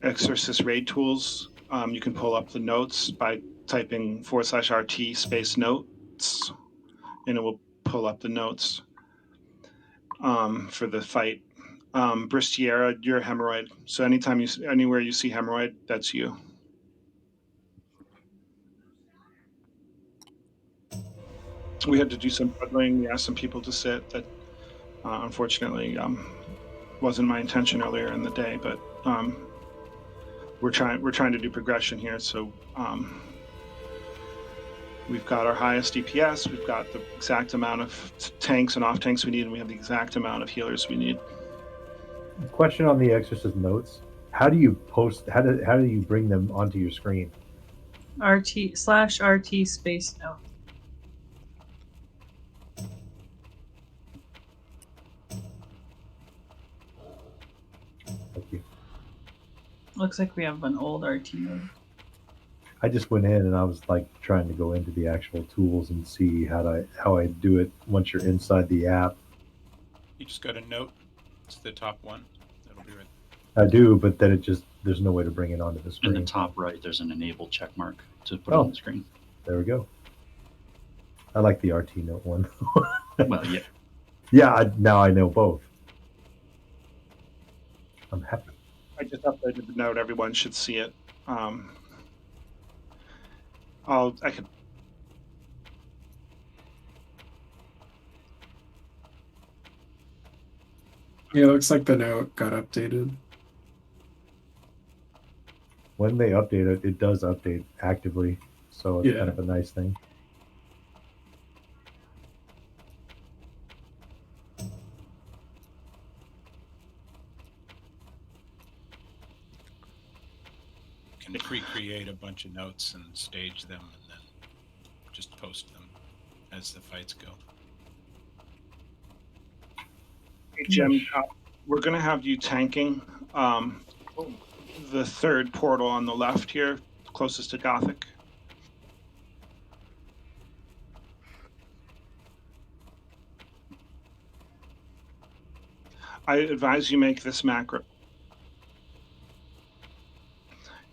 Exorcist raid tools. You can pull up the notes by typing /RT space notes, and it will pull up the notes for the fight. Bristiera, you're a hemorrhoid. So anywhere you see hemorrhoid, that's you. We had to do some juggling. We asked some people to sit. That unfortunately wasn't my intention earlier in the day, but we're trying to do progression here. So we've got our highest DPS. We've got the exact amount of tanks and off tanks we need, and we have the exact amount of healers we need. Question on the Exorcist notes: how do you post? How do you bring them onto your screen? /RT space note. Thank you. Looks like we have an old RT node. I just went in and I was like trying to go into the actual tools and see how I do it once you're inside the app. You just go to note. It's the top one. That'll be right. I do, but then there's no way to bring it onto the screen. In the top right, there's an enable check mark to put on the screen. There we go. I like the RT note one. Well, yeah. Yeah, now I know both. I'm happy. I just updated the note. Everyone should see it. I could. Yeah, it looks like the note got updated. When they update it, it does update actively, so it's kind of a nice thing. You can pre-create a bunch of notes and stage them, and then just post them as the fights go. Hey, Jim, we're going to have you tanking the third portal on the left here, closest to Gothic. I advise you make this macro.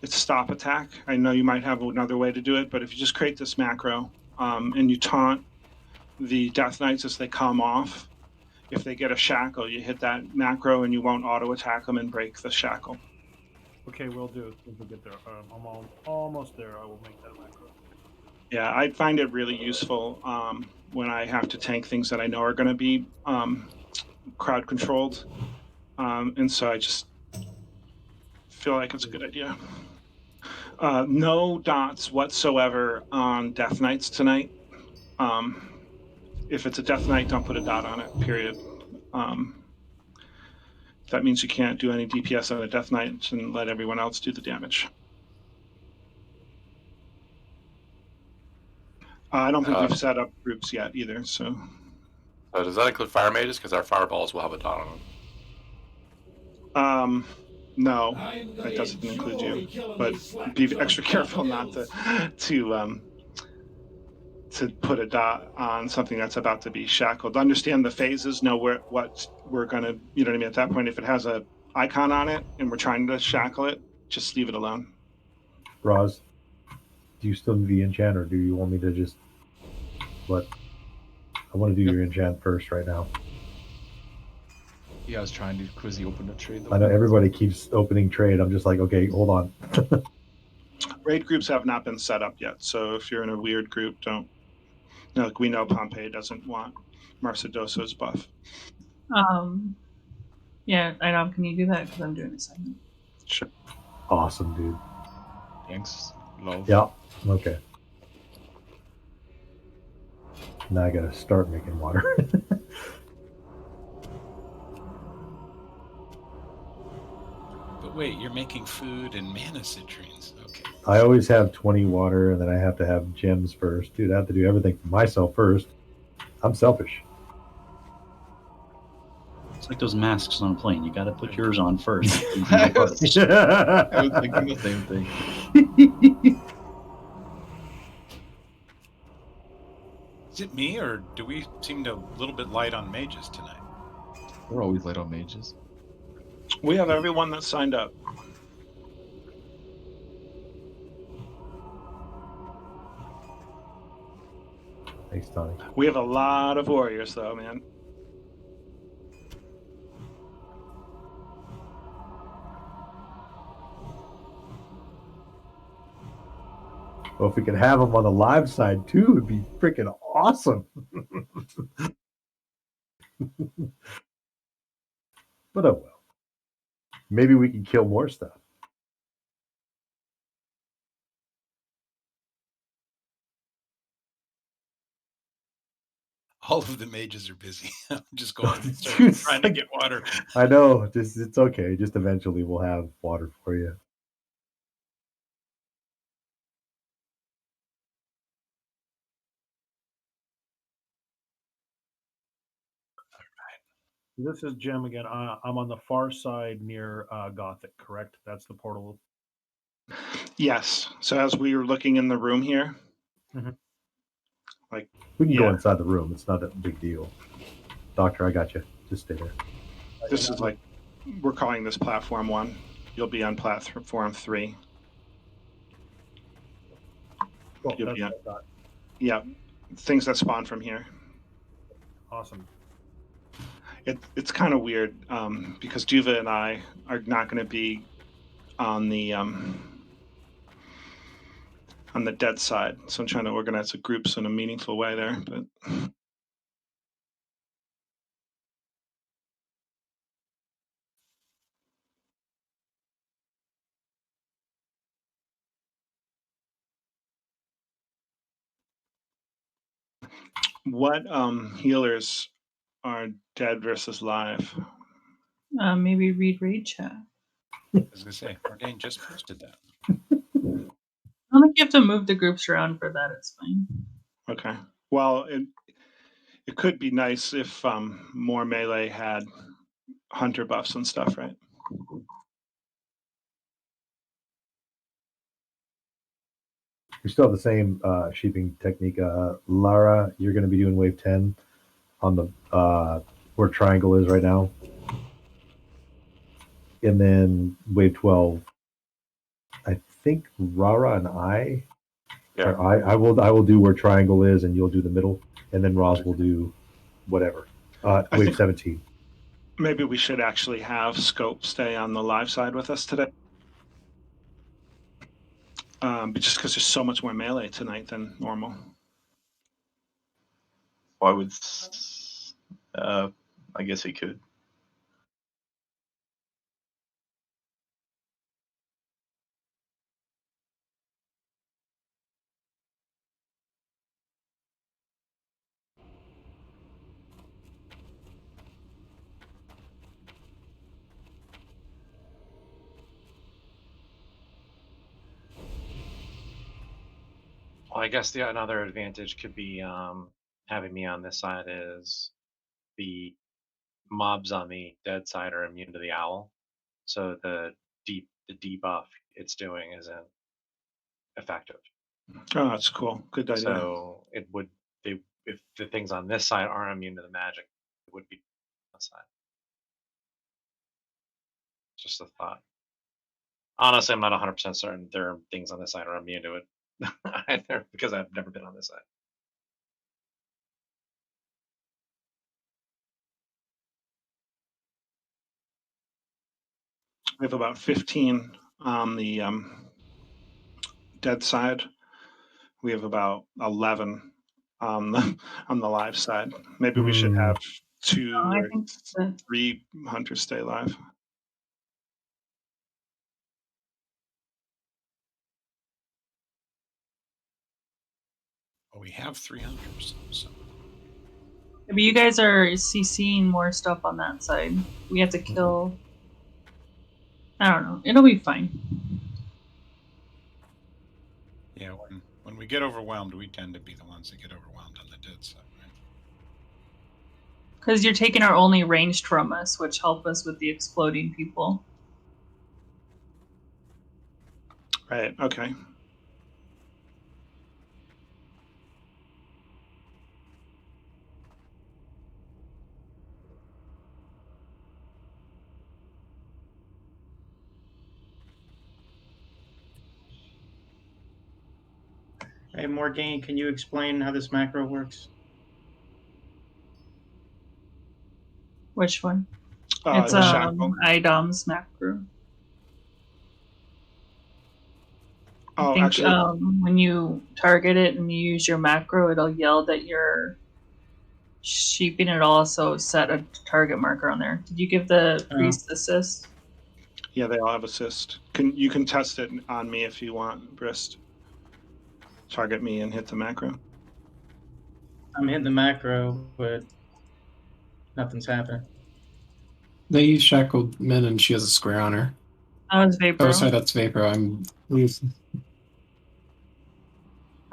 It's stop attack. I know you might have another way to do it, but if you just create this macro and you taunt the Death Knights as they come off, if they get a shackle, you hit that macro and you won't auto attack them and break the shackle. Okay, we'll do it. We'll get there. I'm almost there. I will make that macro. Yeah, I find it really useful when I have to tank things that I know are going to be crowd controlled. And so I just feel like it's a good idea. No dots whatsoever on Death Knights tonight. If it's a Death Knight, don't put a dot on it, period. That means you can't do any DPS on a Death Knight and let everyone else do the damage. I don't think we've set up groups yet either, so... does that include fire mages? Because our fireballs will have a dot on them. No, that doesn't include you. But be extra careful not to put a dot on something that's about to be shackled. Understand the phases, know what we're going to, you know what I mean? At that point, if it has a icon on it and we're trying to shackle it, just leave it alone. Roz, do you still need the enchant, or do you want me to just... What? I want to do your enchant first right now. Yeah, I was trying to quickly open the trade. I know everybody keeps opening trade. I'm just like, okay, hold on. Raid groups have not been set up yet, so if you're in a weird group, don't... Like we know Pompeii doesn't want Marcidoso's buff. Yeah, I know. Can you do that? Because I'm doing an assignment. Sure. Awesome, dude. Thanks. Love. Yeah, okay. Now I gotta start making water. But wait, you're making food and mana citrines. Okay. I always have 20 water, and then I have to have gems first. Dude, I have to do everything for myself first. I'm selfish. It's like those masks on a plane. You got to put yours on first. I was thinking the same thing. Is it me, or do we seem to a little bit light on mages tonight? We're always light on mages. We have everyone that signed up. Thanks, Tony. We have a lot of warriors, though, man. Well, if we could have them on the live side too, it'd be freaking awesome. But oh well. Maybe we can kill more stuff. All of the mages are busy. I'm just going and Dude, trying to get water. I know. It's okay. Just eventually we'll have water for you. This is Jim again. I'm on the far side near Gothic, correct? That's the portal. Yes. So as we were looking in the room here, Mhm. like, We can go yeah, inside the room. It's not a big deal. Doctor, I got you. Just stay there. this is like, we're calling this platform 1. You'll be on platform 3. Cool. You'll That's be on, what I thought. yeah, things that spawn from here. Awesome. It's kind of weird because Juva and I are not going to be on the dead side, so I'm trying to organize the groups in a meaningful way there. But what healers are dead versus live? Maybe read raid chat. I was gonna say, Ordain just posted that. I don't think you have to move the groups around for that. It's fine. Okay. Well, it could be nice if more melee had hunter buffs and stuff, right? We still have the same sheeping technique. Lara, you're going to be doing wave 10 on the where triangle is right now. And then wave 12, I think Rara and I, Yeah. or I will do where triangle is, and you'll do the middle, and then Roz will do whatever. I Wave think 17. maybe we should actually have Scope stay on the live side with us today. But just because there's so much more melee tonight than normal. Why would? I guess he could. Well, I guess the another advantage could be having me on this side is the mobs on the dead side are immune to the owl, so the debuff it's doing isn't effective. Oh, that's cool. Good idea. So it would if the things on this side aren't immune to the magic, it would be on this side. Just a thought. Honestly, I'm not 100% certain there are things on this side are immune to it either because I've never been on this side. We have about 15 on the dead side. We have about 11 on the live side. Maybe we should have 2 I or think that 3 hunters stay live. Well, we have 3 hunters, so maybe you guys are CCing more stuff on that side. We have to kill. I don't know. It'll be fine. yeah. When we get overwhelmed, we tend to be the ones that get overwhelmed on the dead side, right? Because you're taking our only ranged from us, which help us with the exploding people. Right. Okay. Hey, Morgaine, can you explain how this macro works? Which one? It's The shackle. IDOM's macro. I Oh, think actually, when you target it and you use your macro, it'll yell that you're sheeping. It also set a target marker on there. Did you give the priest assist? yeah, they all have assist. You can test it on me if you want, Brist. Target me and hit the macro. I'm hitting the macro, but nothing's happening. They use shackled men and she has a square on her. That was Vapor. Oh, sorry, that's Vapor. I'm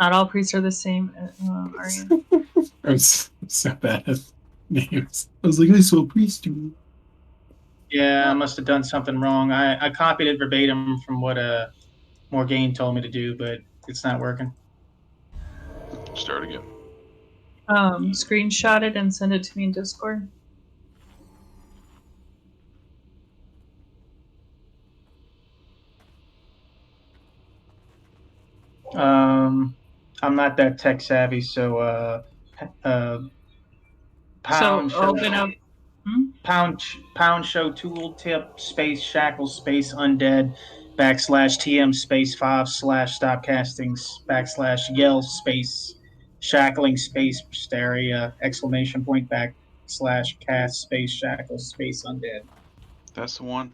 Not all priests are the same, are you? I'm so bad at names. I was like, I saw a priest do. Yeah, I must have done something wrong. I copied it verbatim from what Morgaine told me to do, but it's not working. Start again. Screenshot it and send it to me in Discord. I'm not that tech savvy, so pound So show, open up. pound show tooltip space shackle space undead /TM space 5 / stop casting / yell space shackling space hysteria !/ cast space shackle space undead. That's the one.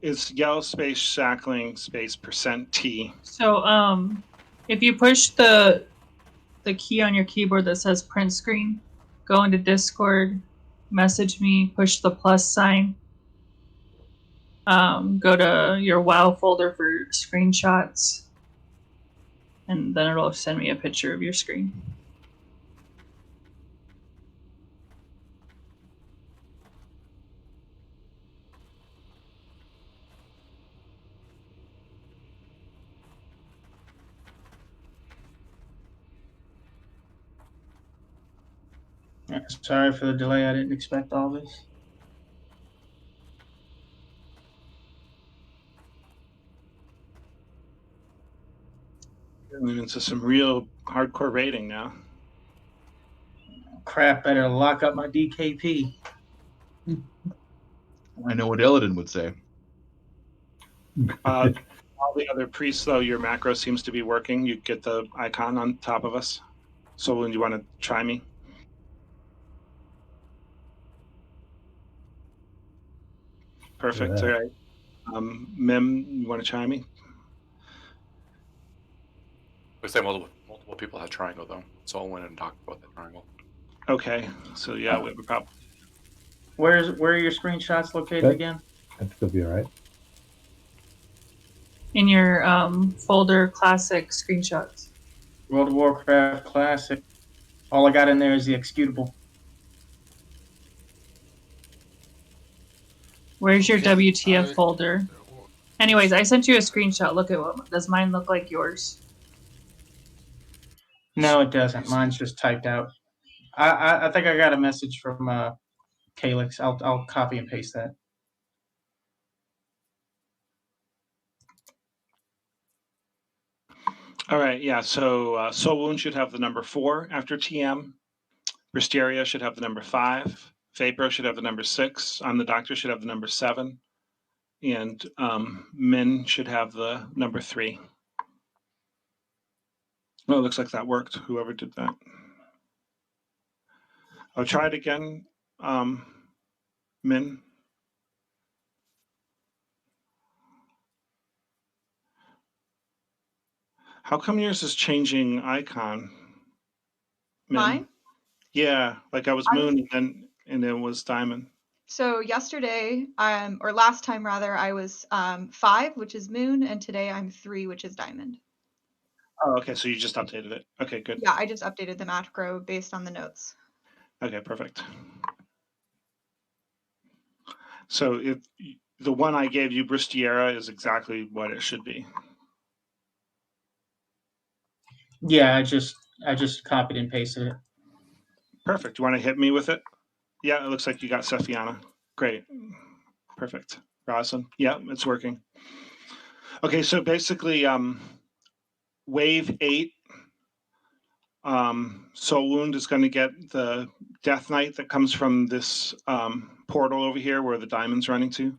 It's yellow space shackling space %T. So if you push the key on your keyboard that says print screen, go into Discord, message me, push the plus sign, go to your WoW folder for screenshots, and then it'll send me a picture of your screen. Sorry for the delay. I didn't expect all this. Getting into some real hardcore rating now. Crap, better lock up my DKP. I know what Illidan would say. All the other priests, though, your macro seems to be working. You get the icon on top of us. So when you want to try me? Perfect. Yeah. All right. Mim, you want to try me? We say multiple people have triangle though, so I'll win and talk about the triangle. Okay. So yeah, we have a problem. Where are your screenshots located Okay. again? I think it'll be all right. In your folder, classic screenshots. World of Warcraft Classic. All I got in there is the executable. Where's your Okay, WTF folder? Anyways, I sent you a screenshot. Look at what does mine look like yours? No, it doesn't. Mine's just typed out. I think I got a message from Calyx. I'll copy and paste that. All right. Yeah. So Soul Wound should have the number 4 after TM. Bristeria should have the number 5. Vapor should have the number 6. I'm the Doctor should have the number 7. And Min should have the number 3. Oh, it looks like that worked. Whoever did that. I'll try it again. Min. How come yours is changing icon? Min? Mine? Yeah, like I was moon and it was diamond. So yesterday, or last time rather, I was 5, which is moon, and today I'm 3, which is diamond. Oh, okay. So you just updated it. Okay, good. Yeah, I just updated the macro based on the notes. Okay, perfect. So if the one I gave you, Bristiera, is exactly what it should be. Yeah, I just copied and pasted it. Perfect. You want to hit me with it? Yeah, it looks like you got Sephiana. Great. Perfect. Roslyn. Yeah, it's working. Okay, so basically, wave 8, Soul Wound is going to get the Death Knight that comes from this portal over here where the diamond's running to.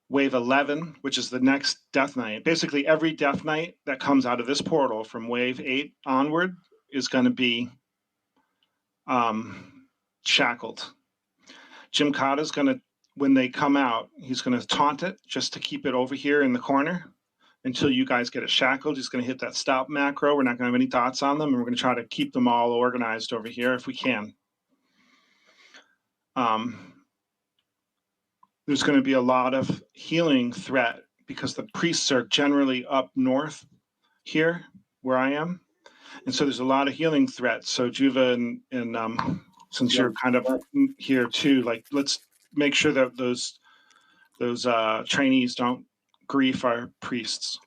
Wave 11, which is the next Death Knight. Basically, every Death Knight that comes out of this portal from wave 8 onward is going to be shackled. Jim Cotta's going to, when they come out, he's going to taunt it just to keep it over here in the corner until you guys get it shackled. He's going to hit that stop macro. We're not going to have any dots on them, and we're going to try to keep them all organized over here if we can. There's going to be a lot of healing threat because the priests are generally up north here where I am. And so there's a lot of healing threats. So Juva and since you're kind of here too, like let's make sure that those trainees don't grief our priests.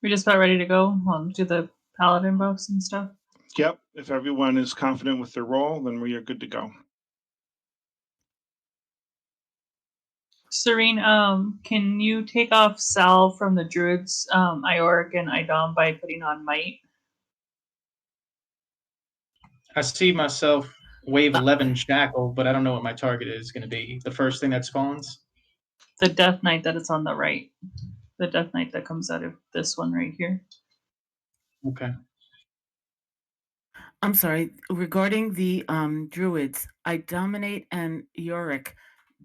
We just about ready to go do the paladin buffs and stuff. Yep. If everyone is confident with their role, then we are good to go. Serene, can you take off Sal from the druids, Ioric and Idom by putting on Might? I see myself wave 11 shackle, but I don't know what my target is going to be. The first thing that spawns? The Death Knight that is on the right. The Death Knight that comes out of this one right here. Okay. I'm sorry. Regarding the druids, Idominate and Ioric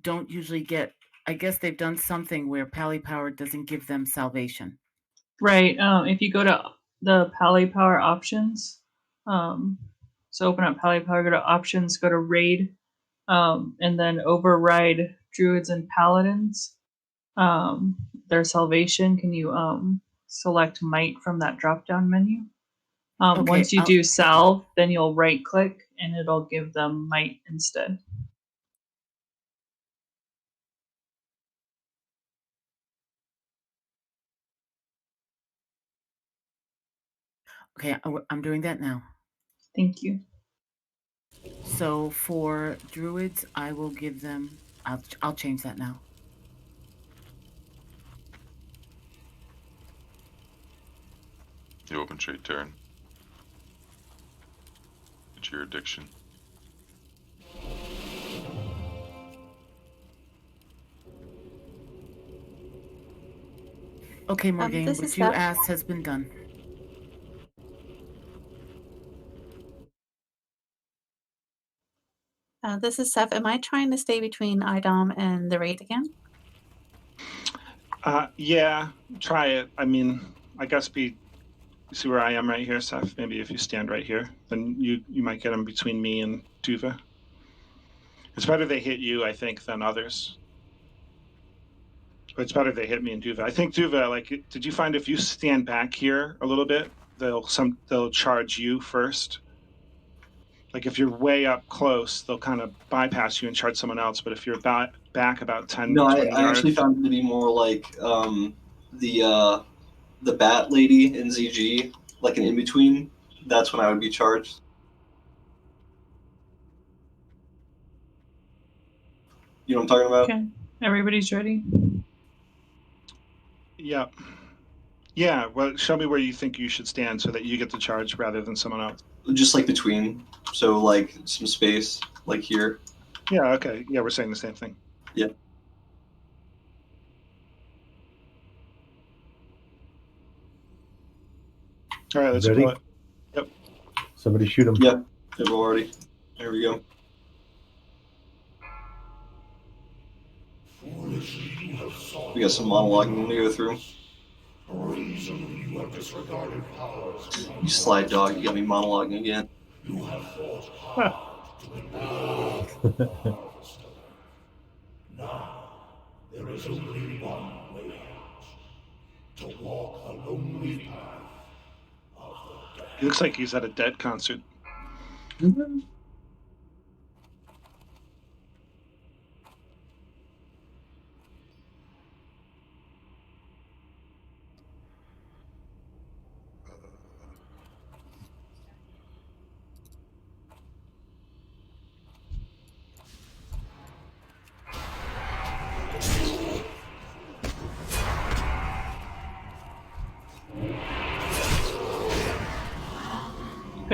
don't usually get. I guess they've done something where Pally Power doesn't give them salvation. Right. If you go to the Pally Power options, so open up Pally Power, go to options, go to raid, and then override druids and paladins. Their salvation. Can you select Might from that drop down menu? Okay, Once you do salve, then you'll right click and it'll give them Might instead. Okay, I'm doing that now. Thank you. So for druids, I will give them. I'll change that now. You open trade turn. It's your addiction. Okay, Morgan, what you asked has been done. This is Seth. Am I trying to stay between IDOM and the raid again? Yeah, try it. I mean, I guess you see where I am right here, Seth? Maybe if you stand right here, then you might get them between me and Duva. It's better they hit you, I think, than others. But it's better they hit me and Duva. I think Duva, like, did you find if you stand back here a little bit, they'll charge you first? Like if you're way up close, they'll kind of bypass you and charge someone else. But if you're back about 10, no, 20 I yards, actually found it to be more like the bat lady in ZG, like an in between. That's when I would be charged. You know what I'm talking about? Okay, everybody's ready. Yep. Yeah. Well, show me where you think you should stand so that you get the charge rather than someone else. Just like between, so like some space, like here. Yeah. Okay. Yeah, we're saying the same thing. Yeah. All right. Let's Ready? pull it. Yep. Somebody shoot him. Yep. We're already. There we go. We got some monologuing to go through. You slide dog, you got me monologuing again. You have fought hard to Now, there is only one way out. To walk the lonely path of the dead. He looks like he's at a Dead concert. Mm-hmm.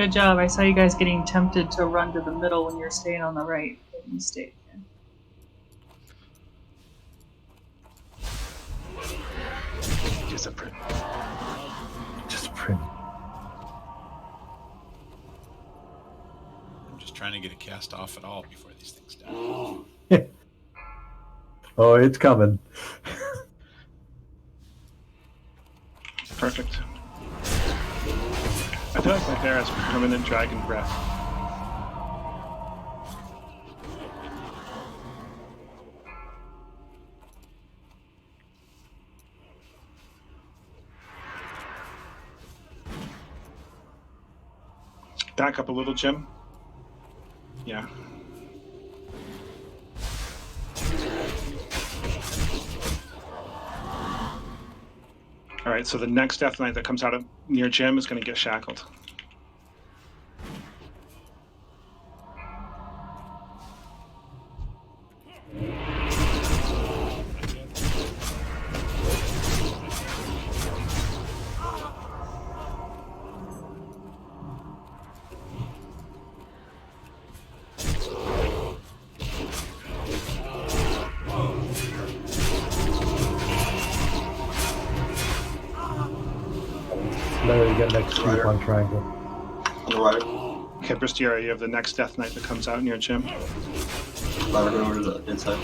Good job. I saw you guys getting tempted to run to the middle when you're staying on the right. But you stayed here. Discipline. Discipline. I'm just trying to get it cast off at all before these things die. Oh, it's coming. Perfect. I feel like my bear has permanent dragon breath. Back up a little, Jim. Yeah. All right, so the next Death Knight that comes out of near Jim is going to get shackled. Larry, you get next sweep Rider. on triangle. On the rider. Okay, Bristiera, you have the next Death Knight that comes out near Jim. Rider going over to the inside.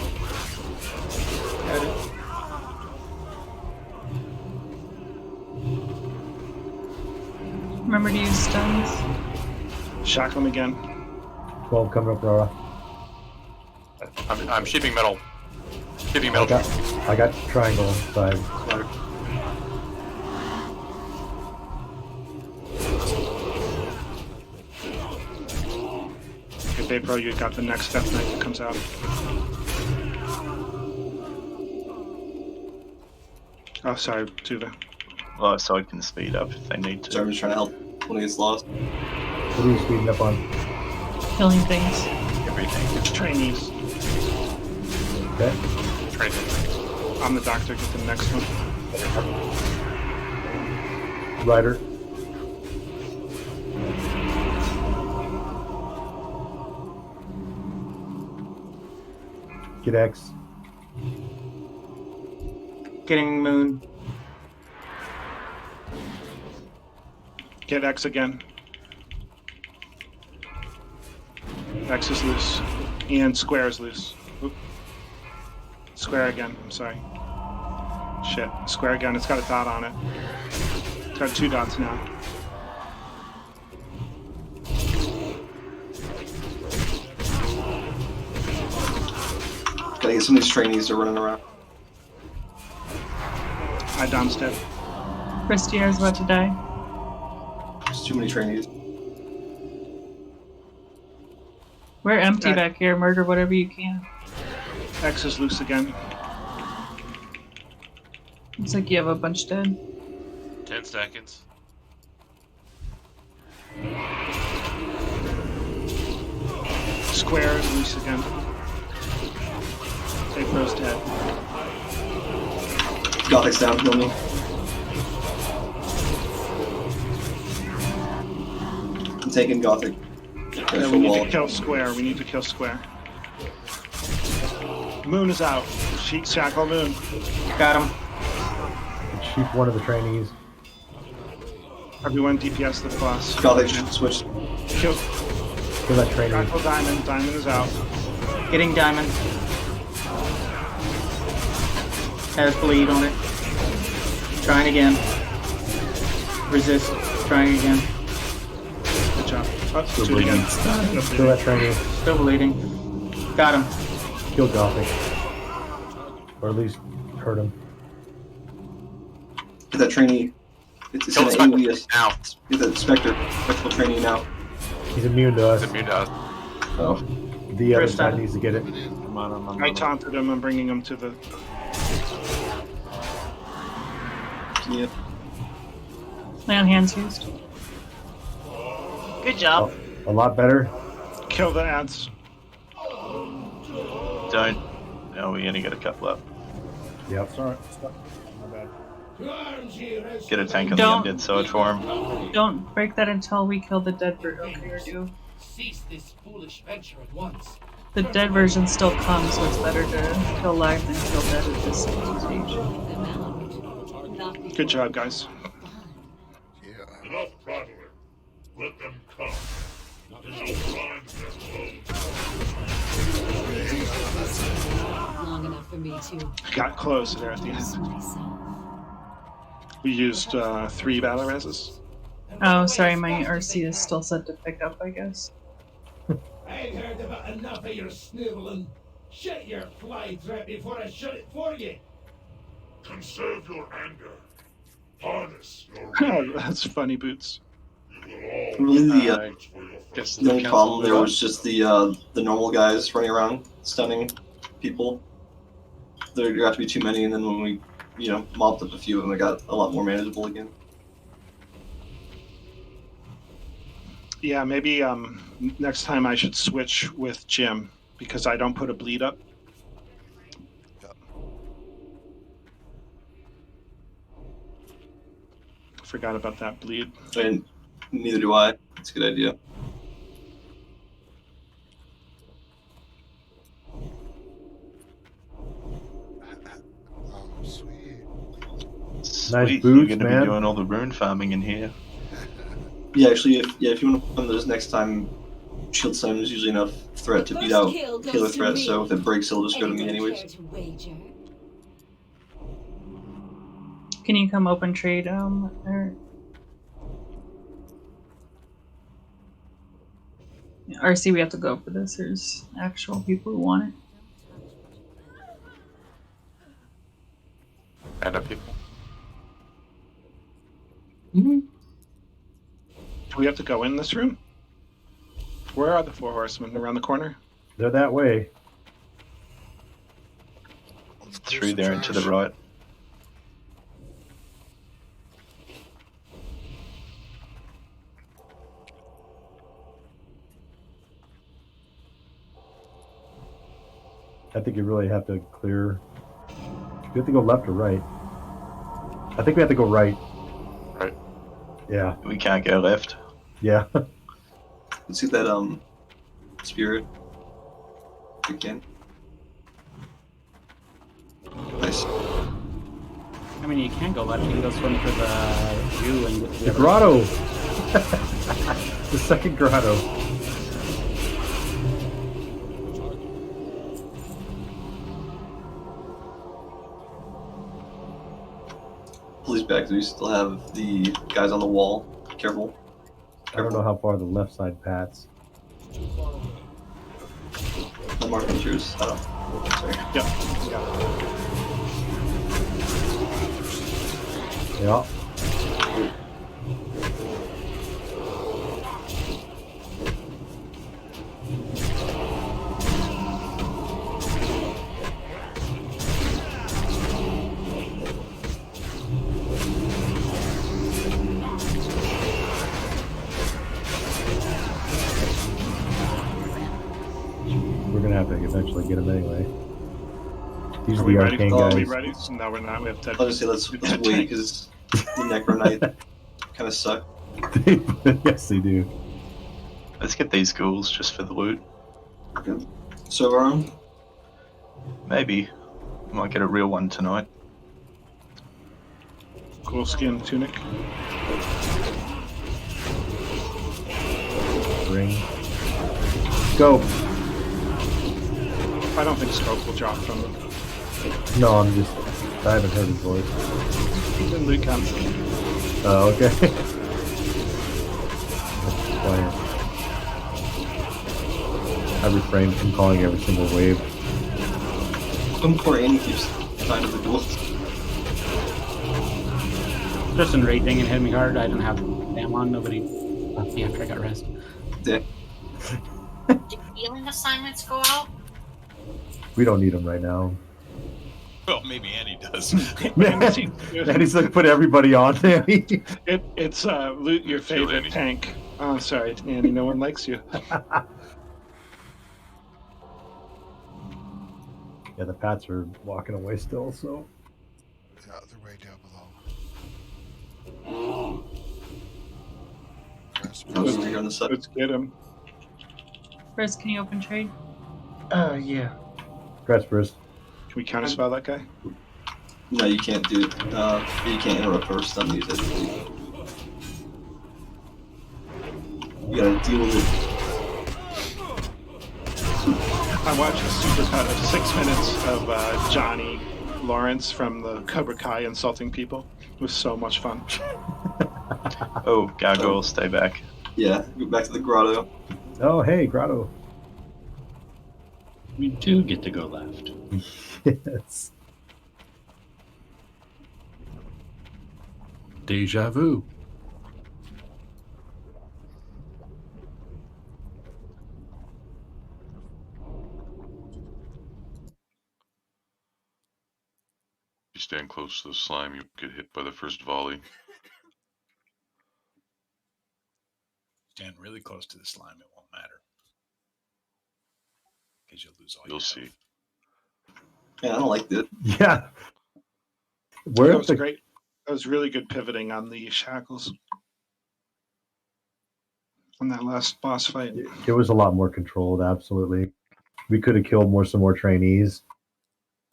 Remember to use stuns. Shackle him again. 12 coming up, Rara. I'm shipping metal. Shipping metal. I got triangle inside. Okay, Baypro, you got the next Death Knight that comes out. Oh, sorry, Tuva. Oh, so I can speed up if they need to. Sorry, I'm just trying to help when it gets lost. What are you speeding up on? Killing things. Everything. It's trainees. Okay. Training. I'm the doctor, get the next one. Rider. Get X. Getting Moon. Get X again. X is loose. And Square is loose. Oop. Square again, I'm sorry. Shit, Square again, it's got a dot on it. It's got 2 dots now. Gotta get some of these trainees are running around. Dom's dead. Bristiera's about to die. There's too many trainees. We're empty Right. back here. Murder whatever you can. X is loose again. Looks like you have a bunch dead. 10 seconds. Square is loose again. Baypro's dead. Gothic's down, kill me. I'm taking Gothic. Yeah, we need to kill Square. We need to kill Square. Moon is out. Sheik Shackle Moon. Got him. Shoot one of the trainees. Everyone DPS the boss. Gothic switch. Kill. Kill that trainee. Shackle Diamond. Diamond is out. Getting Diamond. Has bleed on it. Trying again. Resist. Trying again. Good job. Oh, Still do it again. Kill that trainee. Still bleeding. Got him. Kill Gothic. Or at least hurt him. Get that trainee. It's Kill an the AoE. Spectre now. Get that Spectre. Spectral trainee now. He's immune to us. It's immune to us. Oh. The other First side time. needs to get it. I'm on, I taunted him. I'm bringing him to the. Yeah. Lay on hands used. Good job. A lot better. Kill the ads. Don't. No, we only got a couple up. Yep. Sorry. Stop. My bad. Get a tank on Don't- the undead side for him. Don't break that until we kill the dead version. Okay, or do. Cease this foolish venture at once. The dead version still comes, so it's better to kill live than kill dead at this stage. Good job, guys. Enough prattling. Let them come. There's no crime in their Long enough for me to. Got close there at the end. We used 3 battle reses. Oh, sorry, my RC is still set to pick up, I guess. I've heard about enough of your sniveling. Shut your fly trap before I shut it for you. Conserve your anger. Harness your Oh, that's funny, Boots. Really, Guess the only council problem there move was just the normal guys running around stunning people. There got to be too many, and then when we, mopped up a few of them, it got a lot more manageable again. Yeah, maybe next time I should switch with Jim because I don't put a bleed up. Forgot about that bleed. And neither do I. It's a good idea. Sweet, boots, you're going to man. be doing all the rune farming in here. Yeah, actually, if you want to run those next time, Shield Summon is usually enough threat to beat out Healer threat, so if it breaks, it'll just go to me anyways. Can you come open trade, Eric? Yeah, RC, we have to go for this. There's actual people who want it. Random people. Do we have to go in this room? Where are the 4 horsemen? Around the corner? They're that way. Through there and to the right. I think you really have to clear. We have to go left or right. I think we have to go right. Right. Yeah. We can't go left. Yeah. Let's see that spirit again. Nice. I mean, you can go left. You can go swim for the Jew and get to The grotto. The second grotto. Please back. Do we still have the guys on the wall? Careful. I don't know how far the left side pats. The marking truce. I don't. Sorry. Yeah. We're gonna have to eventually get him anyway. These Are are we the ready? arcane Are guys. we ready? No, we're not. We have to. I'll just say let's wait because the Necro Knight kind of suck. Yes, they do. Let's get these ghouls just for the loot. Okay. So our own. Maybe. Might get a real one tonight. Cool skin tunic. Ring. Go. I don't think Scope will drop from them. No, I haven't heard his voice. He's in loot camp. Oh, okay. Quiet. I refrained from calling every single wave. Poor Annie keeps finding the duels. Just raiding and hitting me hard. I didn't have damn on. Nobody left me after I got rest. Yeah. Did healing assignments go out? We don't need them right now. Well, maybe Annie does. Andy's like, put everybody on there. It's loot your favorite tank. Oh, sorry, Annie. No one likes you. Yeah, the Pats are walking away still, so. Yeah, they're way down below. here on the side. Let's get him. Chris, can you open trade? Yeah. Congrats, Bruce. Can we counterspell that guy? No, you can't do it. You can't interrupt or stun these. You gotta deal with it. I watched a supercut of 6 minutes of Johnny Lawrence from the Cobra Kai insulting people. It was so much fun. Oh, gargoyle, stay back. Yeah, go back to the grotto. Oh, hey, Grotto. We do get to go left. Yes. Deja vu. If you stand close to the slime, you get hit by the first volley. Stand really close to the slime, it won't matter. Because you'll lose all You'll your see. health. Yeah, I don't like it. Yeah. That Where was great. That was really good pivoting on the shackles. On that last boss fight. It was a lot more controlled, absolutely. We could have killed some more trainees.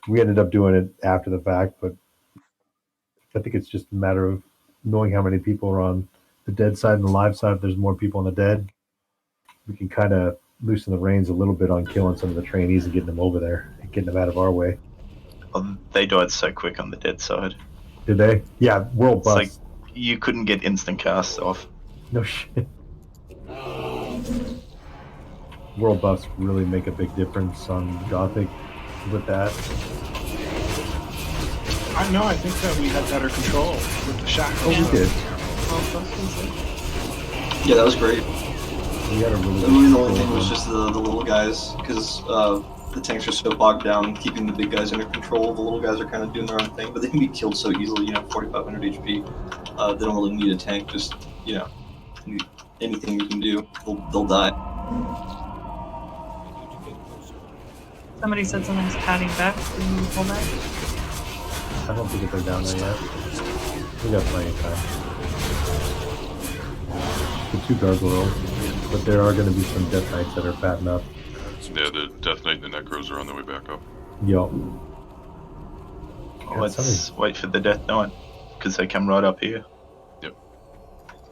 We ended up doing it after the fact, but I think it's just a matter of knowing how many people are on the dead side and the live side. If there's more people on the dead, we can kind of loosen the reins a little bit on killing some of the trainees and getting them over there and getting them out of our way. Well, they died so quick on the dead side. Did they? Yeah, world It's bust. like you couldn't get instant cast off. No shit. World buffs really make a big difference on Gothic with that. I know, I think that we had better control with the shackles. Oh, we did. Yeah, that was great. We had a really The good only thing control. was just the little guys, because the tanks are so bogged down, keeping the big guys under control. The little guys are kind of doing their own thing, but they can be killed so easily. 4,500 HP. They don't really need a tank. Just anything you can do, they'll die. Somebody said something's padding back. Can you pull back? I don't think they're down there yet. We got plenty of time. The 2 gargoyles, but there are going to be some Death Knights that are fat enough. Yeah, the Death Knight and the Necros are on their way back up. Yup. Let's wait for the Death Knight, because they come right up here. Yep.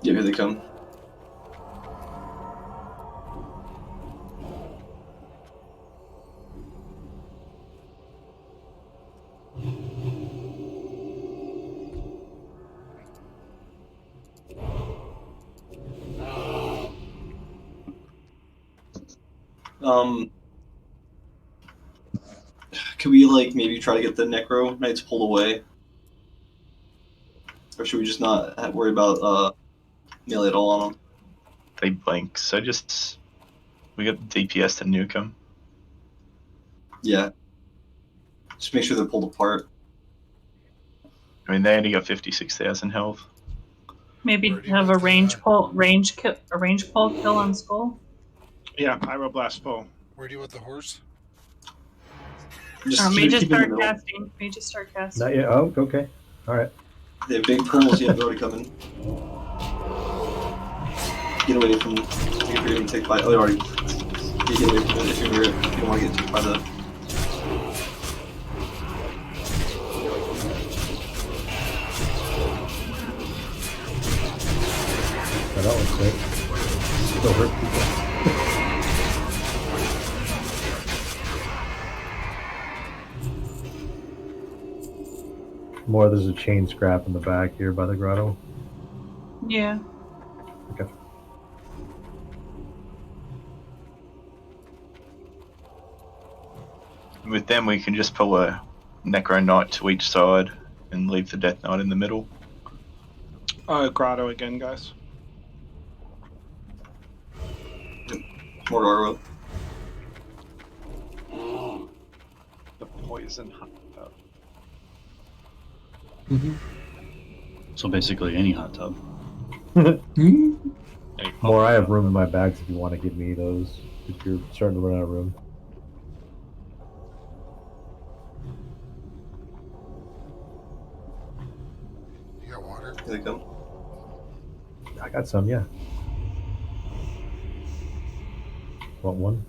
Yeah, here they come. Could we maybe try to get the Necro Knights pulled away? Or should we just not worry about melee at all on them? They blink, so just we got DPS to nuke them. Yeah. Just make sure they're pulled apart. I mean, they only got 56,000 health. Maybe have a range pull kill on Skull. Yeah, Pyroblast pull. Where do you want the horse? May just start casting. May just start casting. Not yet. Oh, okay. All right. They have big pulls, yeah, they're already coming. Get away from if you're getting taken by. Oh, they're already. Get away from it if you're you don't want to get taken by the. Oh, that one's sick. Still hurt people. More, there's a chain scrap in the back here by the grotto. Yeah. Okay. With them, we can just pull a Necro Knight to each side and leave the Death Knight in the middle. Grotto again, guys. More gargoyle. The poison hot tub. So basically, any hot tub. More, I have room in my bags if you want to give me those. If you're starting to run out of room. You got water? Here they come. I got some, yeah. What one?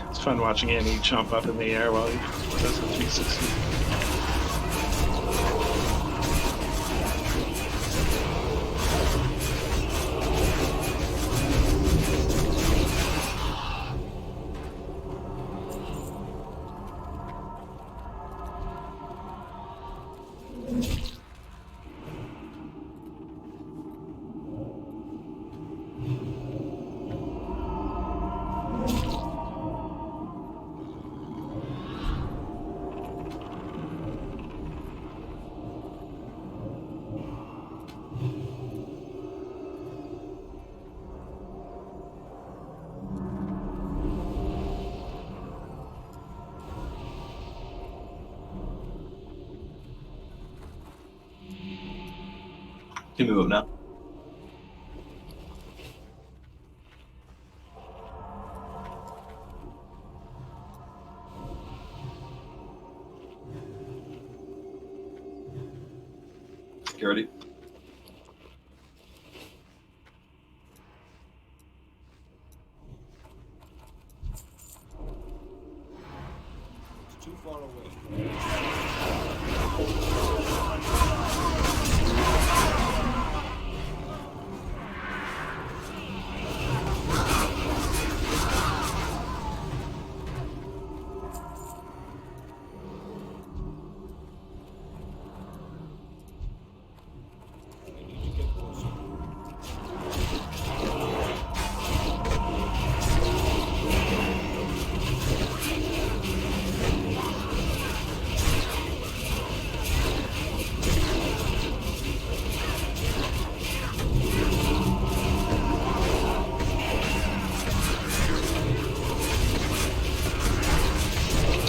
It's fun watching Annie jump up in the air while he does the 360. Can you move up now? Security. It's too far away.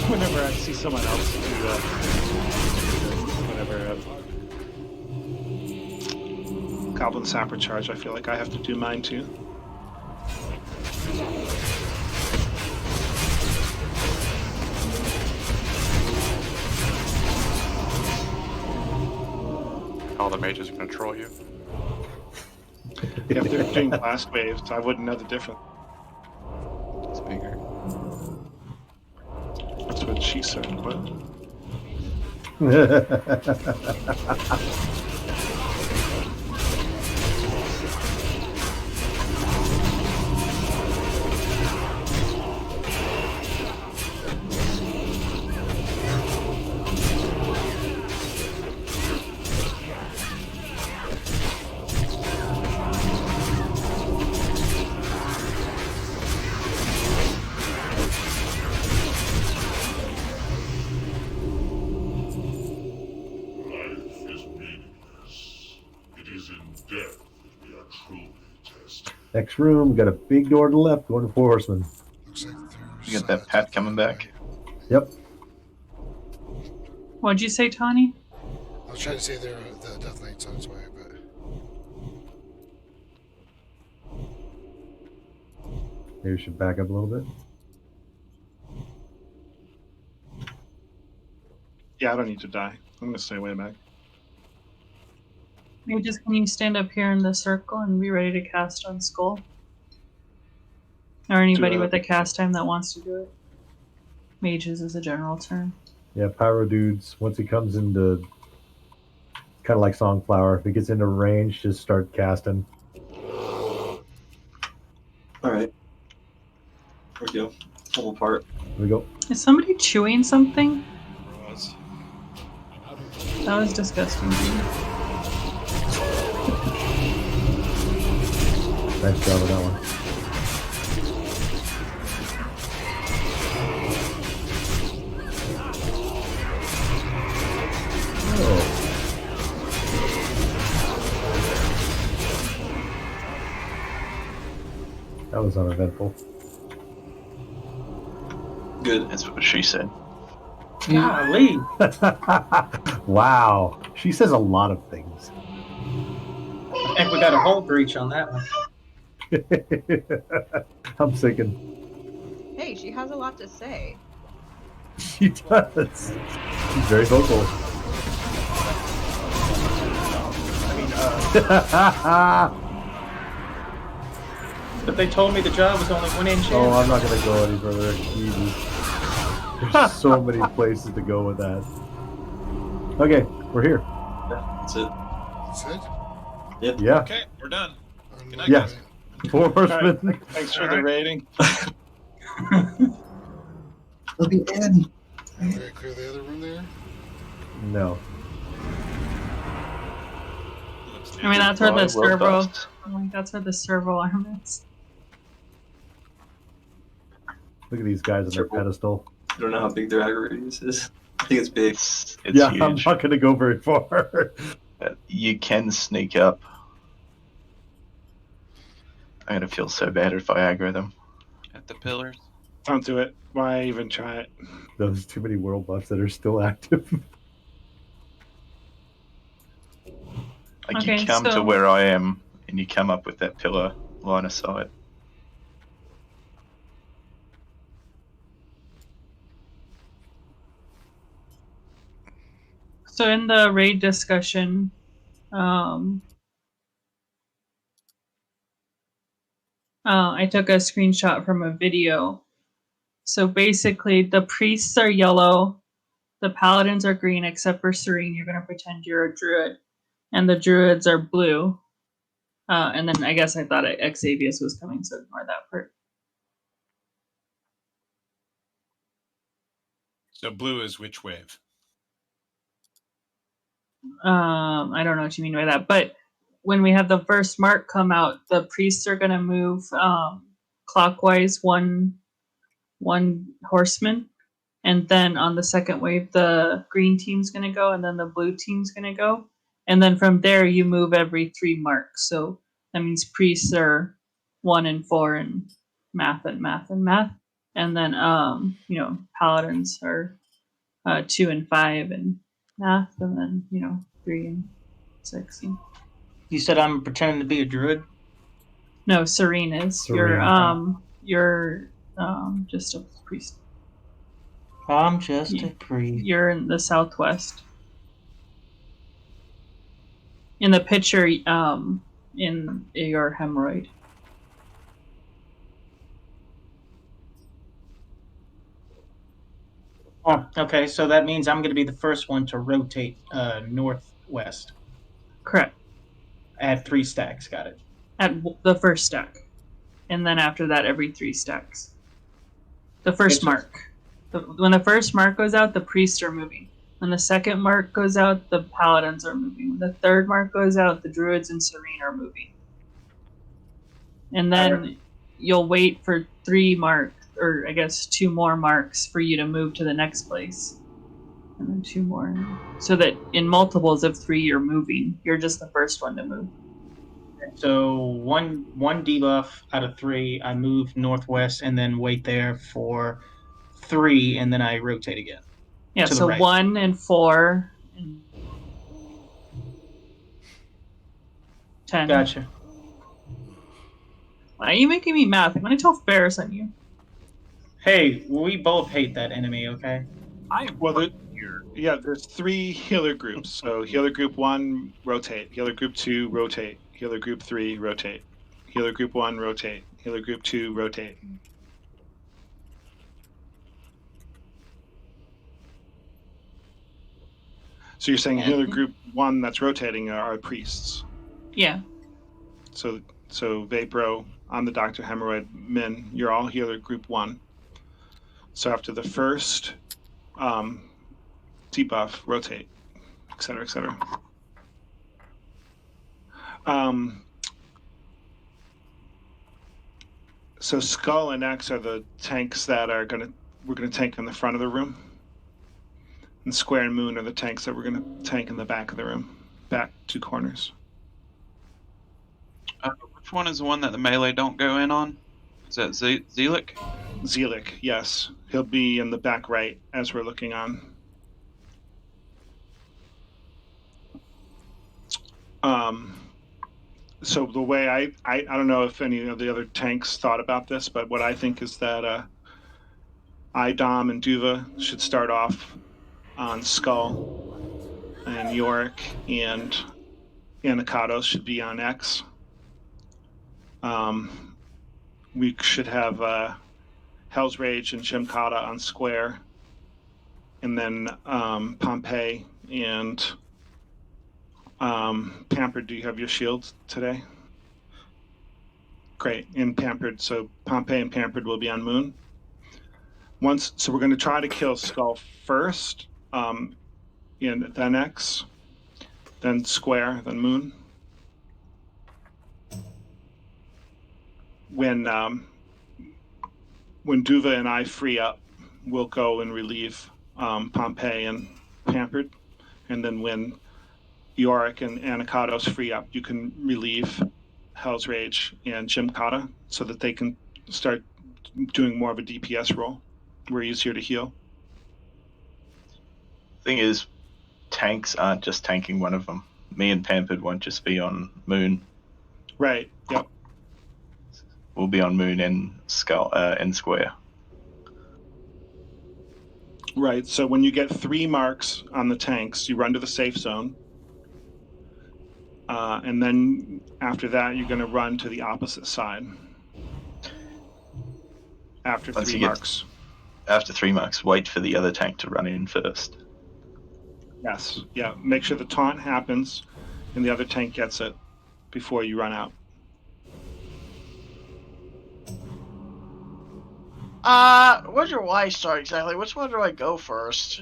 Whenever I see someone else do that, whenever Goblin Sapper charge, I feel like I have to do mine too. All the mages control you. If they're doing blast waves, I wouldn't know the difference. It's bigger. That's what she said. What? Life is meaningless. It is in death that we are truly tested. Next room, got a big door to the left going to Four Horsemen. You got that Pat coming back? Yep. What'd you say, Tawny? I was trying to say the Death Knight's on its way, but Maybe we should back up a little bit. Yeah, I don't need to die. I'm gonna stay way back. Maybe just can you stand up here in the circle and be ready to cast on Skull? Or anybody with a cast time that wants to do it. Mages is a general term. Yeah, Pyro Dudes, once he comes into, kind of like Songflower, if he gets into range, just start casting. Alright. Here we go. Full apart. Here we go. Is somebody chewing something? Was. That was disgusting. Nice job with that one. That was uneventful. Good. That's what she said. Golly. Wow. She says a lot of things. I think we got a whole breach on that one. I'm thinking Hey, she has a lot to say. she does. She's very vocal. But they told me the job was only 1 inch in. Oh, I'm not gonna go any further. Jesus. There's so many places to go with that. Okay, we're here. That's it. That's it? Yep. Yeah. Okay, we're done. Good night, Yeah. guys. 4 horsemen. Thanks for the rating. Let me in. Did I clear the other room there? No. I mean, that's where the Well servo. dust. Like, that's where the servo arm is. Look at these guys on their pedestal. I don't know how big their aggro radius is. I think it's big. It's Yeah, huge. I'm not gonna go very far. You can sneak up. I'm gonna feel so bad if I aggro them. At the pillars. Don't do it. Why even try it? There's too many world buffs that are still active. Like Okay, you come so- to where I am, and you come up with that pillar line of sight. So in the raid discussion, I took a screenshot from a video. So basically, the priests are yellow, the paladins are green, except for Serene. You're gonna pretend you're a druid, and the druids are blue. And then I guess I thought Xavius was coming, so ignore that part. So blue is which wave? I don't know what you mean by that, but when we have the first mark come out, the priests are gonna move clockwise one horseman, and then on the second wave, the green team's gonna go, and then the blue team's gonna go, and then from there you move every 3 marks. So that means priests are 1 and 4 and math, and then paladins are 2 and 5 and math, and then 3 and 6. You said I'm pretending to be a druid? No, Serene is. Serene. You're just a priest. I'm just a priest. You're in the southwest. In the picture, in your hemorrhoid. Oh, okay, so that means I'm going to be the first one to rotate northwest. Correct. Add 3 stacks, got it. At the first stack, and then after that, every 3 stacks. The first mark. When the first mark goes out, the priests are moving. When the second mark goes out, the paladins are moving. When the third mark goes out, the druids and Serene are moving. And then you'll wait for 3 marks, or I guess 2 more marks for you to move to the next place. And then 2 more. So that in multiples of 3 you're moving. You're just the first one to move. So one debuff out of 3, I move northwest and then wait there for 3, and then I rotate again. Yeah, to the so right. 1 and 4 and 10. Gotcha. Why are you making me math? I'm gonna tell Ferris on you. Hey, we both hate that enemy, okay? There's 3 healer groups. So healer group 1, rotate. Healer group 2, rotate. Healer group 3, rotate. Healer group 1, rotate. Healer group 2, rotate. So you're saying healer group 1 that's rotating are priests. Yeah. So Vapro, I'm the Dr. Hemorrhoid, Min, you're all healer group 1. So after the first debuff, rotate, etc., etc. So Skull and Naxx are the tanks that we're gonna tank in the front of the room, and Square and Moon are the tanks that we're gonna tank in the back of the room, back 2 corners. Which one is the one that the melee don't go in on? Is that Zelik? Zelik, yes. He'll be in the back right as we're looking on. So the way I don't know if any of the other tanks thought about this, but what I think is that IDOM and Duva should start off on Skull, and Yorick and Anacados should be on X. We should have Hell's Rage and Gymkata on Square, and then Pompeii and Pampered. Do you have your shields today? Great. And Pampered. So Pompeii and Pampered will be on Moon. So we're going to try to kill Skull first, and then X, then Square, then Moon. When Duva and I free up, we'll go and relieve Pompeii and Pampered, and then when Yorick and Anacados free up, you can relieve Hell's Rage and Gymkata so that they can start doing more of a DPS role. We're easier to heal. Thing is, tanks aren't just tanking one of them. Me and Pampered won't just be on Moon. Right. Yep. We'll be on Moon and Skull and Square. Right. So when you get 3 marks on the tanks, you run to the safe zone. And then after that, you're going to run to the opposite side. After Once 3 you marks. After 3 marks, wait for the other tank to run in first. Yes. Yeah. Make sure the taunt happens and the other tank gets it before you run out. Where's your Y start exactly? Which one do I go first?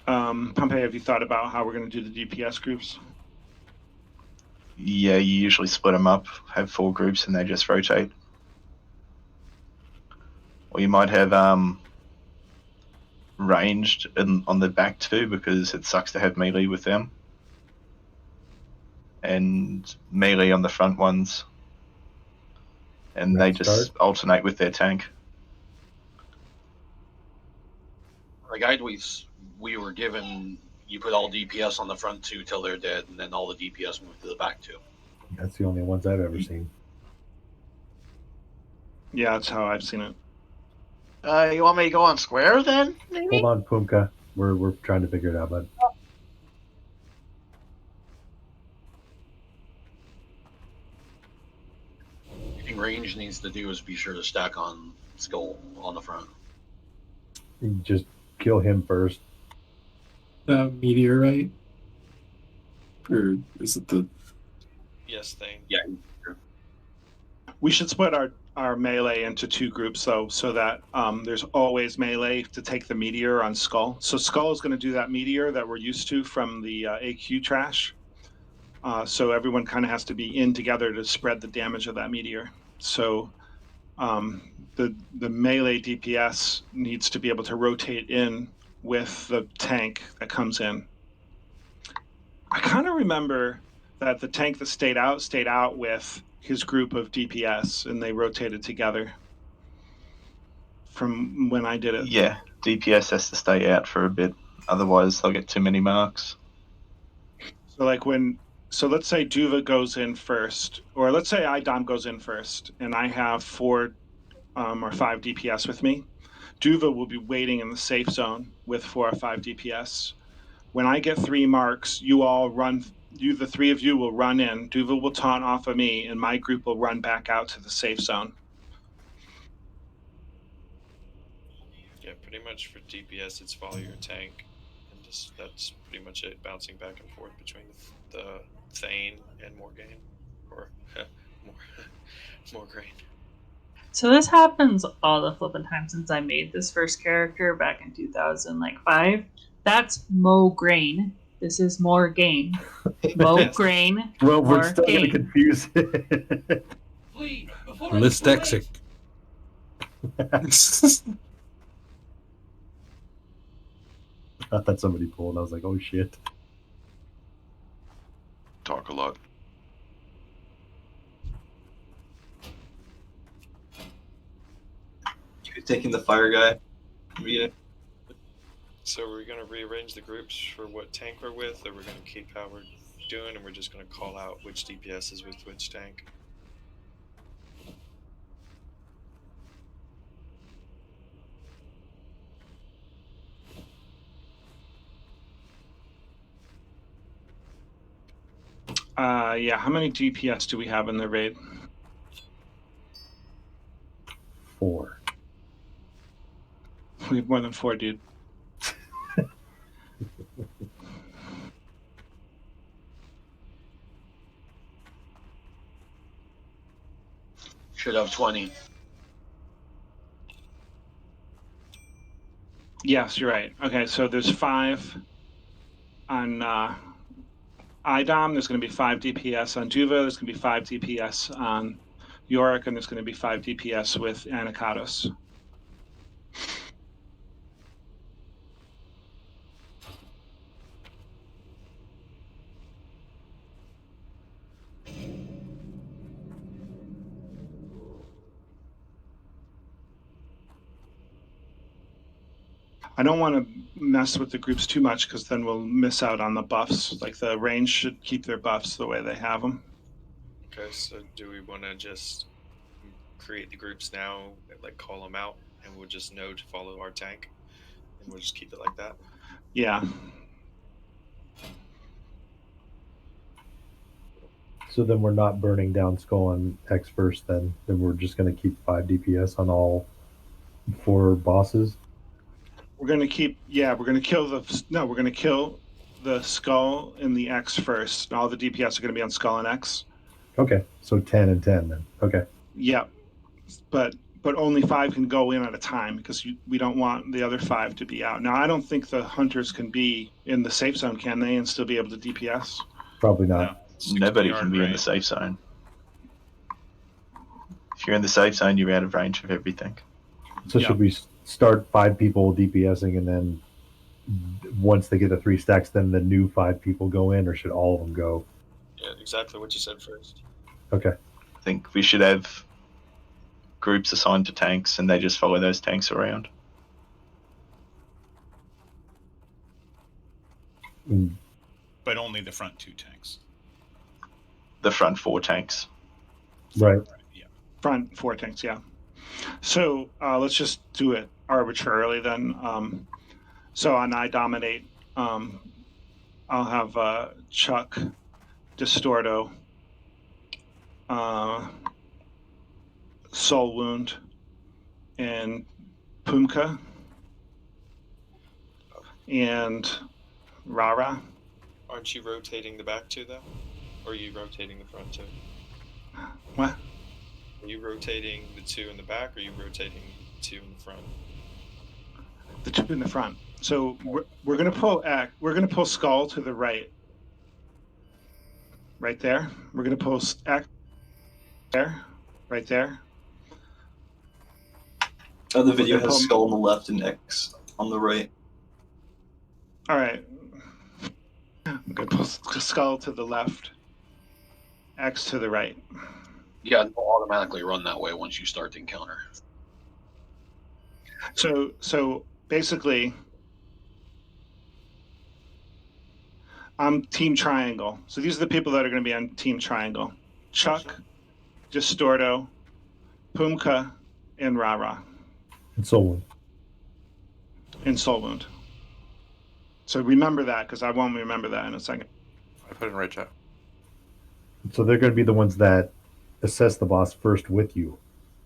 Pompeii, have you thought about how we're going to do the DPS groups? Yeah, you usually split them up, have 4 groups, and they just rotate. Or you might have ranged on the back 2 because it sucks to have melee with them. And melee on the front ones. And they just alternate with their tank. The guide we were given, you put all DPS on the front 2 till they're dead, and then all the DPS move to the back 2. That's the only ones I've ever seen. Yeah, that's how I've seen it. You want me to go on Square then? Maybe? Hold on, Pumka. We're trying to figure it out, bud. Anything range needs to do is be sure to stack on Skull on the front. You just kill him first. Meteorite? Or is it the... Yes thing? Yeah. We should split our melee into 2 groups, though, so that there's always melee to take the meteor on Skull. So Skull is going to do that meteor that we're used to from the AQ trash. So everyone kind of has to be in together to spread the damage of that meteor. So the melee DPS needs to be able to rotate in with the tank that comes in. I kind of remember that the tank that stayed out with his group of DPS, and they rotated together from when I did it. Yeah, DPS has to stay out for a bit, otherwise they'll get too many marks. So let's say Duva goes in first, or let's say IDOM goes in first, and I have 4 or 5 DPS with me. Duva will be waiting in the safe zone with 4 or 5 DPS. When I get 3 marks, the 3 of you will run in. Duva will taunt off of me, and my group will run back out to the safe zone. Yeah, pretty much for DPS, it's follow your tank, and that's pretty much it. Bouncing back and forth between the Thane and Morgaine, or Morgaine. So this happens all the flippin' time since I made this first character back in 2005. That's Mograine. This is Morgaine. Mograine. Well, we're still going to Morgaine. confuse it. Listexic. I thought somebody pulled. I was like, oh shit. Talk a lot. You're taking the fire guy. Yeah. So we're gonna rearrange the groups for what tank we're with, or we're gonna keep Howard doing, and we're just going to call out which DPS is with which tank. Yeah, how many DPS do we have in the raid? 4. We have more than 4, dude. Should have 20. Yes, you're right. Okay, so there's 5 on IDOM. There's going to be 5 DPS on Duva. There's going to be 5 DPS on Yorick, and there's going to be 5 DPS with Anacados. I don't want to mess with the groups too much because then we'll miss out on the buffs. Like the range should keep their buffs the way they have them. Okay, so do we want to just create the groups now, like call them out, and we'll just know to follow our tank, and we'll just keep it like that? Yeah. So then we're not burning down Skull on X first. Then we're just going to keep 5 DPS on all 4 bosses. We're going to keep. Yeah, we're going to kill the. No, we're going to kill the Skull and the X first. All the DPS are going to be on Skull and X. Okay, so 10 and 10 then. Okay. Yeah, but only 5 can go in at a time because we don't want the other 5 to be out. Now, I don't think the hunters can be in the safe zone, can they, and still be able to DPS? Probably not. Nobody can be in the safe zone. If you're in the safe zone, you're out of range of everything. So should we start 5 people DPSing, and then once they get the 3 stacks, then the new 5 people go in, or should all of them go? Yeah, exactly what you said first. Okay. I think we should have groups assigned to tanks, and they just follow those tanks around. But only the front 2 tanks. The front 4 tanks. Right. Front 4 tanks, yeah. So let's just do it arbitrarily then. So on I Dominate, I'll have Chuck, Distorto, Soul Wound, and Pumka, and Rara. Aren't you rotating the back 2 though? Or are you rotating the front 2? What? Are you rotating the 2 in the back, or are you rotating the 2 in the front? The 2 in the front. So we're gonna pull Skull to the right. Right there. We're gonna pull X there. Right there. The video has Skull on the left and X on the right. All right. I'm gonna pull Skull to the left. X to the right. Yeah, it'll automatically run that way once you start the encounter. So basically, I'm Team Triangle. So these are the people that are going to be on Team Triangle: Chuck, Distorto, Pumka, and Rara. And Soul Wound. And Soul Wound. So remember that, because I won't remember that in a second. I put it in right chat. So they're going to be the ones that assess the boss first with you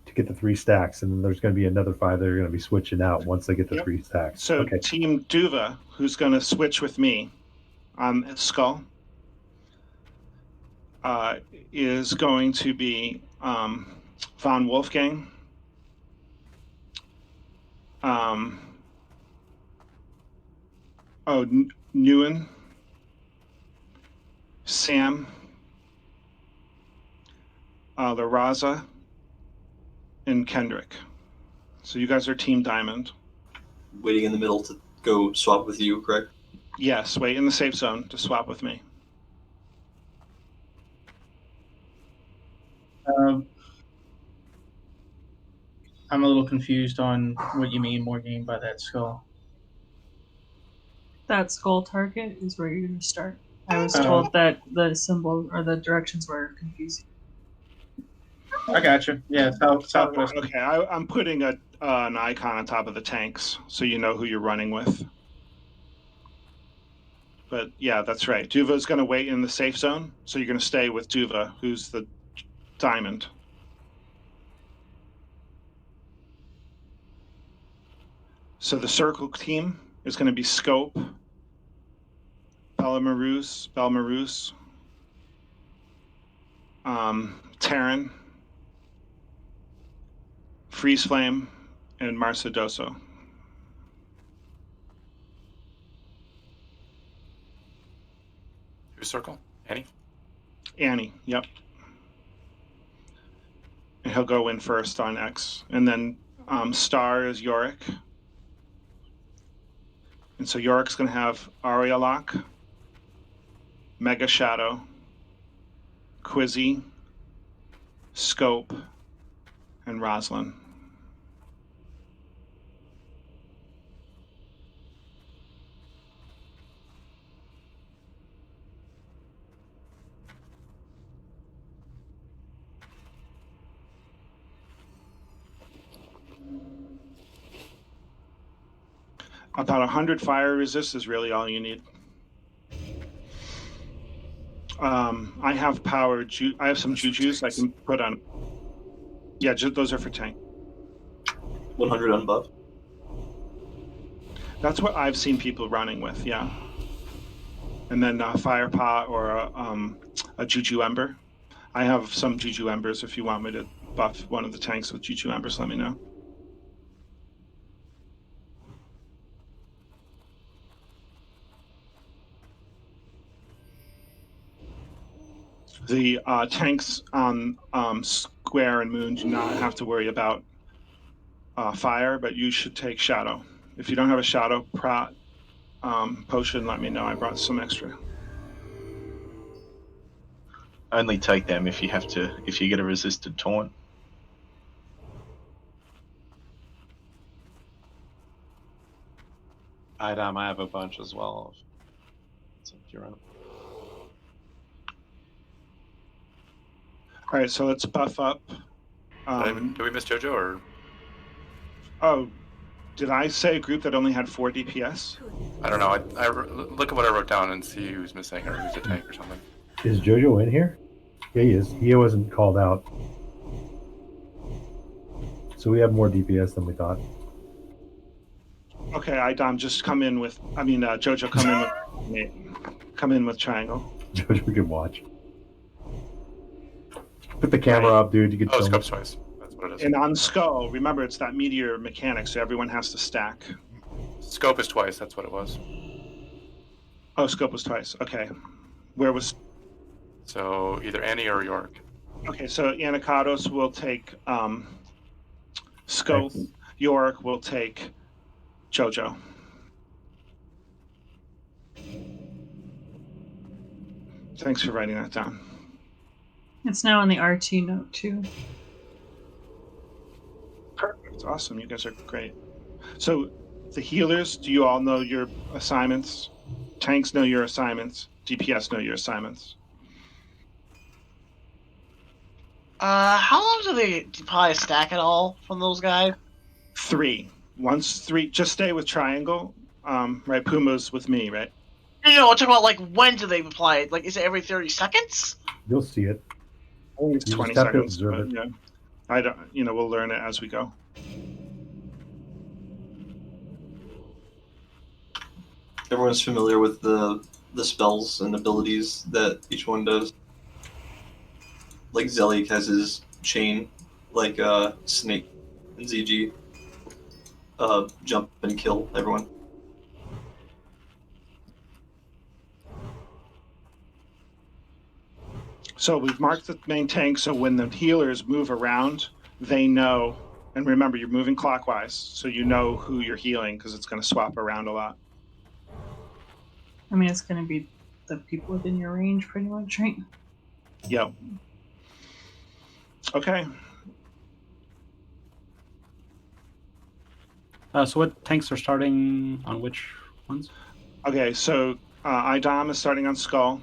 to get the 3 stacks, and then there's going to be another 5 that are going to be switching out once they get the 3 stacks. So okay. Team Duva, who's going to switch with me on Skull, is going to be Von Wolfgang, Nguyen, Sam, Laraza, and Kendrick. So you guys are Team Diamond. Waiting in the middle to go swap with you, correct? Yes, wait in the safe zone to swap with me. I'm a little confused on what you mean, Morgan, by that skull. That skull target is where you're going to start. I was told that the symbol or the directions were confusing. I got you. Yeah, southwest. Okay, I'm putting an icon on top of the tanks so you know who you're running with. But yeah, that's right. Duva's going to wait in the safe zone, so you're going to stay with Duva, who's the diamond. So the circle team is going to be Scope, Belmarus, Terran, Freeze Flame, and Marcedoso. Who's circle? Annie? Annie, yep. And he'll go in first on X. And then Star is Yorick. And so Yorick's going to have Aria Lock, Mega Shadow, Quizzy, Scope, and Roslyn. About 100 fire resist is really all you need. I have power. I have some jujus I can put on. Yeah, those are for tank. 100 unbuff. That's what I've seen people running with. Yeah. And then fire pot or a juju ember. I have some juju embers. If you want me to buff one of the tanks with juju embers, let me know. The tanks on Square and Moon do not have to worry about fire, but you should take Shadow. If you don't have a Shadow potion, let me know. I brought some extra. Only take them if you get a resisted taunt. I have a bunch as well. If you're on. All right, so let's buff up. Did we miss JoJo or? Oh, did I say a group that only had 4 DPS? I don't know. I look at what I wrote down and see who's missing or who's a tank or something. Is JoJo in here? Yeah, he is. He wasn't called out. So we have more DPS than we thought. Okay, just come in with. JoJo, come in with triangle. JoJo can watch. Put the camera up, dude. You can. Oh, Scope's twice. That's what it is. And on Skull, remember it's that meteor mechanic, so everyone has to stack. Scope is twice. That's what it was. Oh, Scope was twice. Okay, where was? So either Annie or Yorick. Okay, so Anakados will take Scope. Thanks. Yorick will take JoJo. Thanks for writing that down. It's now in the RT note too. Perfect. Awesome. You guys are great. So the healers, do you all know your assignments? Tanks know your assignments. DPS know your assignments. How long do they probably stack at all from those guys? 3. Once 3, just stay with triangle. Right, Puma's with me, right? No, I'm talking about like when do they apply it? Like, is it every 30 seconds? You'll see it. Only 20 seconds. But, yeah, I don't. We'll learn it as we go. Everyone's familiar with the spells and abilities that each one does. Like Zeliek has his chain, like Snake and ZG. Jump and kill everyone. So we've marked the main tank, so when the healers move around, they know. And remember, you're moving clockwise, so you know who you're healing because it's going to swap around a lot. I mean, it's going to be the people within your range, pretty much, right? Yep. Okay. So what tanks are starting on which ones? Okay, so IDOM is starting on Skull.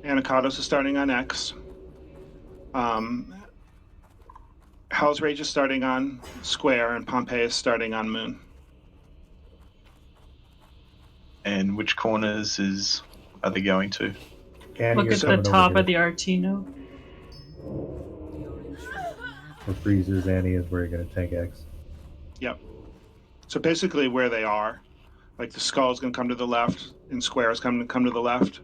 Anacados is starting on X. Hell's Rage is starting on Square, and Pompeii is starting on Moon. And which corners are they going to? Annie, Look you're at the coming over top here. of the RT node. For freezers, Annie is where you're going to tank X. Yep. So basically where they are, like the Skull is going to come to the left, and Square is going to come to the left.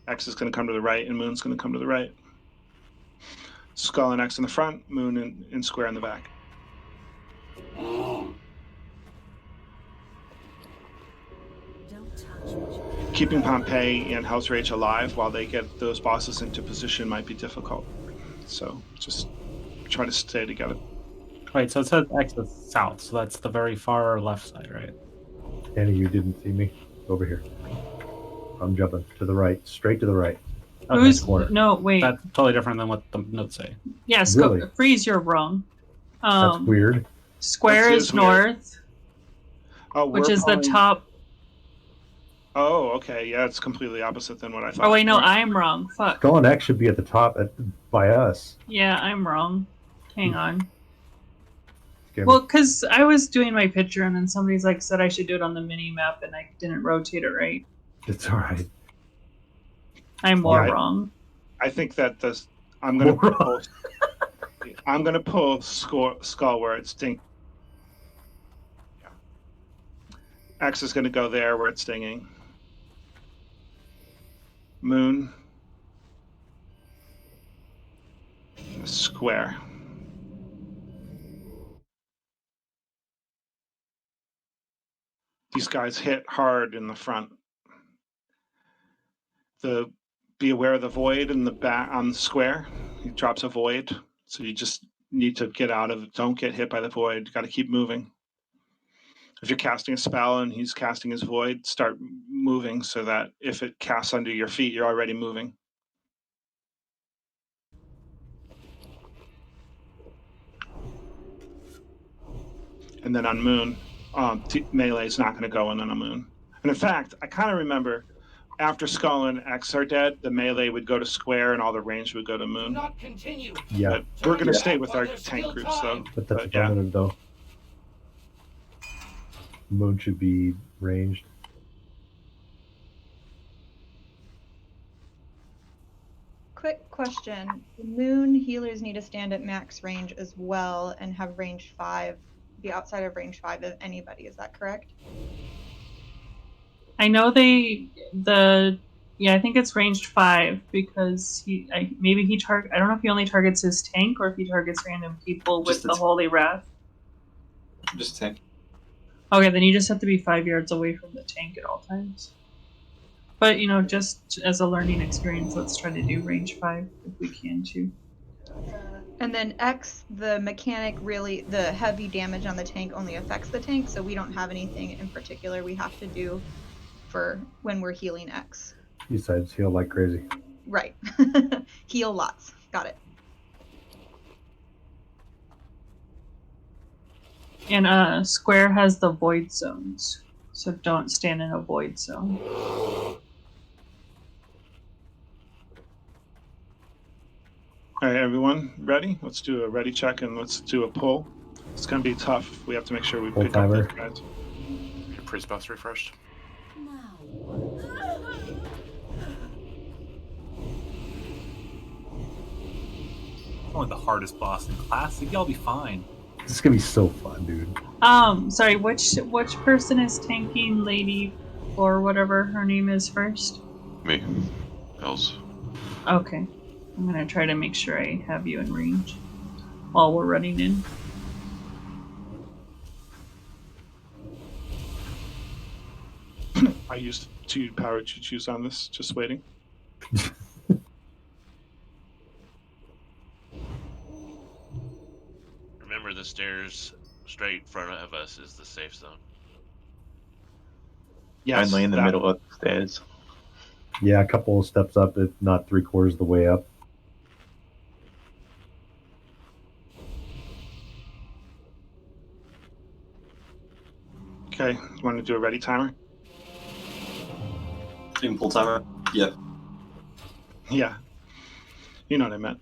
X is going to come to the right, and Moon's going to come to the right. Skull and X in the front, Moon and Square in the back. Keeping Pompeii and Hell's Rage alive while they get those bosses into position might be difficult. So just try to stay together. Wait, so it says X is south, so that's the very far left side, right? Annie, you didn't see me. Over here. I'm jumping to the right, straight to the right. Okay, Who's corner. no wait? That's totally different than what the notes say. Yes, Really? Freeze, you're wrong. That's weird. Square That is is weird. north, Oh, which we're is the pulling- top. Oh, okay. Yeah, it's completely opposite than what I thought. Oh wait, no, Right. I'm wrong. Fuck. Skull and X should be at the top by us. Yeah, I'm wrong. Hang on. Okay. Well, because I was doing my picture and then somebody's like said I should do it on the mini map and I didn't rotate it right. It's all right. I'm more Yeah, wrong. I think that I'm gonna Moron. pull. I'm gonna pull Skull where it's sting. Yeah. X is gonna go there where it's stinging. Moon. Square. These guys hit hard in the front. Be aware of the void in the back on the square. He drops a void, so you just need to get out of it. Don't get hit by the void. You got to keep moving. If you're casting a spell and he's casting his void, start moving so that if it casts under your feet, you're already moving. And then on Moon, melee is not going to go in on a Moon. And in fact, I kind of remember after Skull and X are dead, the melee would go to Square and all the range would go to Moon. Not continue. Yeah. But we're going to Yeah. stay with our There's tank still groups, though. time. But that's But, yeah. affirmative, though. Moon should be ranged. Quick question. The Moon healers need to stand at max range as well and have range 5, be outside of range 5 of anybody. Is that correct? I know I think it's ranged 5 because I don't know if he only targets his tank or if he targets random people with Just the the Holy Wrath. Just tank. Okay, then you just have to be 5 yards away from the tank at all times. But just as a learning experience, let's try to do range 5 if we can too. And then X, the mechanic really, the heavy damage on the tank only affects the tank, so we don't have anything in particular we have to do for when we're healing X. Besides, heal like crazy. Right. Heal lots. Got it. And Square has the void zones, so don't stand in a void zone. All right, everyone, ready? Let's do a ready check and let's do a pull. It's going to be tough. We have to make sure we Pull pick timer. up those guys. Your priest buffs refreshed. Only the hardest boss in class. Y'all be fine. This is gonna be so fun, dude. Sorry, which person is tanking Lady or whatever her name is first? Me. Els. Okay. I'm gonna try to make sure I have you in range while we're running in. I used 2 power choo-choos on this, just waiting. Remember, the stairs straight in front of us is the safe zone. Yes, Only in the that- middle of the stairs. Yeah, a couple of steps up, if not 3/4 of the way up. Okay, you want to do a ready timer? Even pull timer. Yeah. Yeah. You know what I meant.